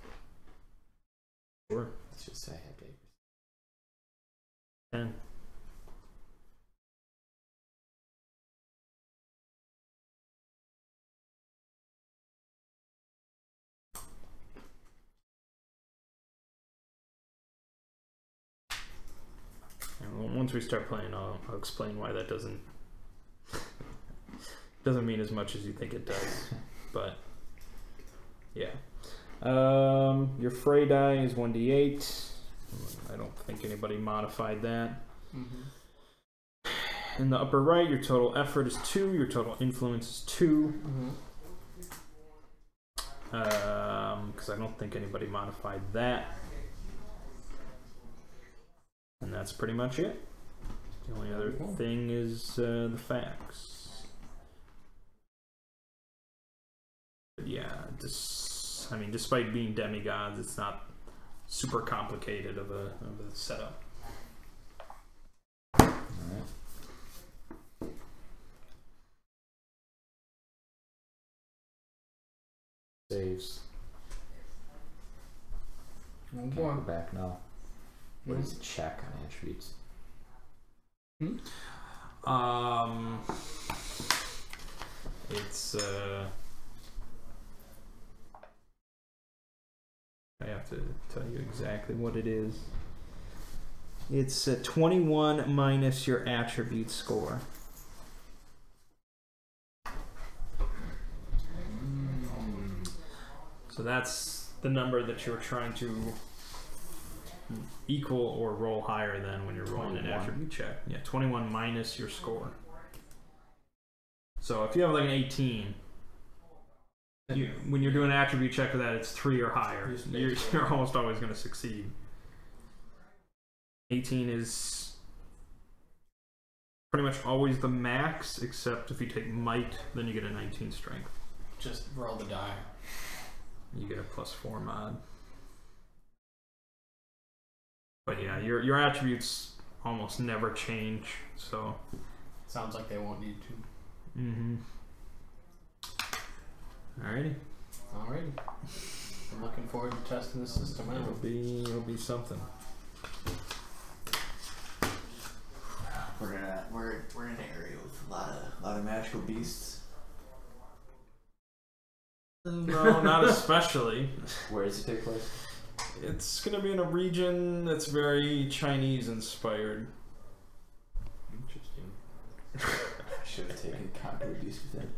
Sure. Let's just say I have daggers. 10. And once we start playing, I'll explain why that doesn't mean as much as you think it does. But yeah, your fray die is 1d8. I don't think anybody modified that. In the upper right, your total effort is 2. Your total influence is 2. Because I don't think anybody modified that. And that's pretty much it. The only other thing is the facts. But yeah, I mean, despite being demigods, it's not super complicated of a setup. Alright. Oh Can't boy. go back now. What is check on attributes? It's I have to tell you exactly what it is. It's 21 minus your attribute score. So that's the number that you're trying to equal or roll higher than when you're rolling an attribute check. Yeah, 21 minus your score. So if you have like an 18, when you're doing an attribute check with that, it's 3 or higher. You're almost always going to succeed. 18 is pretty much always the max, except if you take might, then you get a 19 strength. Just roll the die. You get a +4 mod. But yeah, your attributes almost never change, so. Sounds like they won't need to. Alrighty. Alrighty. I'm looking forward to testing this system out. It'll be something. We're in an area with a lot of magical beasts. No, not especially. Where does it take place? It's gonna be in a region that's very Chinese inspired. Interesting. I should have taken conquer beast with it.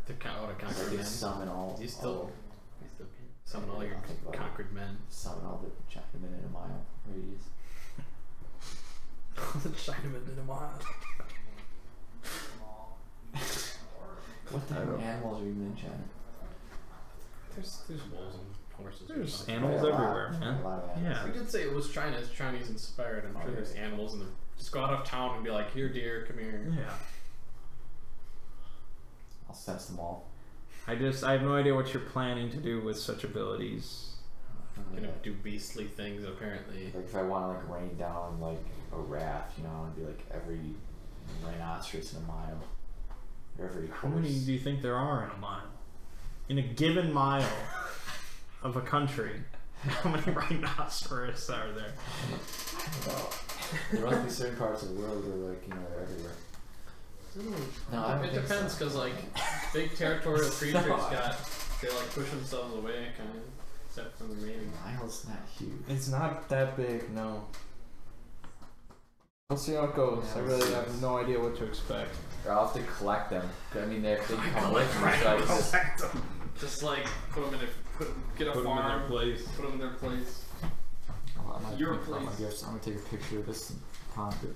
The conquered I men. could summon all. You still can summon all your conquered men. Summon all the Chinamen in a mile radius. Chinamen in a mile. What the hell animals are even in China? There's wolves and horses. There's or animals everywhere, man. A lot of animals. Yeah. We did say it was China. It's Chinese inspired. I'm sure there's animals in the. Just go out of town and be like, "Here, dear, come here." Yeah. I'll sense them all. I have no idea what you're planning to do with such abilities. Gonna do beastly things apparently. Like if I want to like rain down like a raft, you know, I want to be like every rhinoceros in a mile. Or every horse. How many do you think there are in a mile? In a given mile of a country, how many rhinoceros are there? I don't know. There must be certain parts of the world where like, you know, they're everywhere. No, I don't It think depends so. because like big territorial creatures they like push themselves away kind of, except from the mating. Mile's not huge. It's not that big, no. We'll see how it goes. Yeah, I we'll really see. have no idea what to expect. Or I'll have to collect them. I mean, they come with me, so I can just... Just like put them in get a Put them in farm, their place. put them in their place. I'm gonna Your take- place. I'm gonna take a picture of this and ponder it.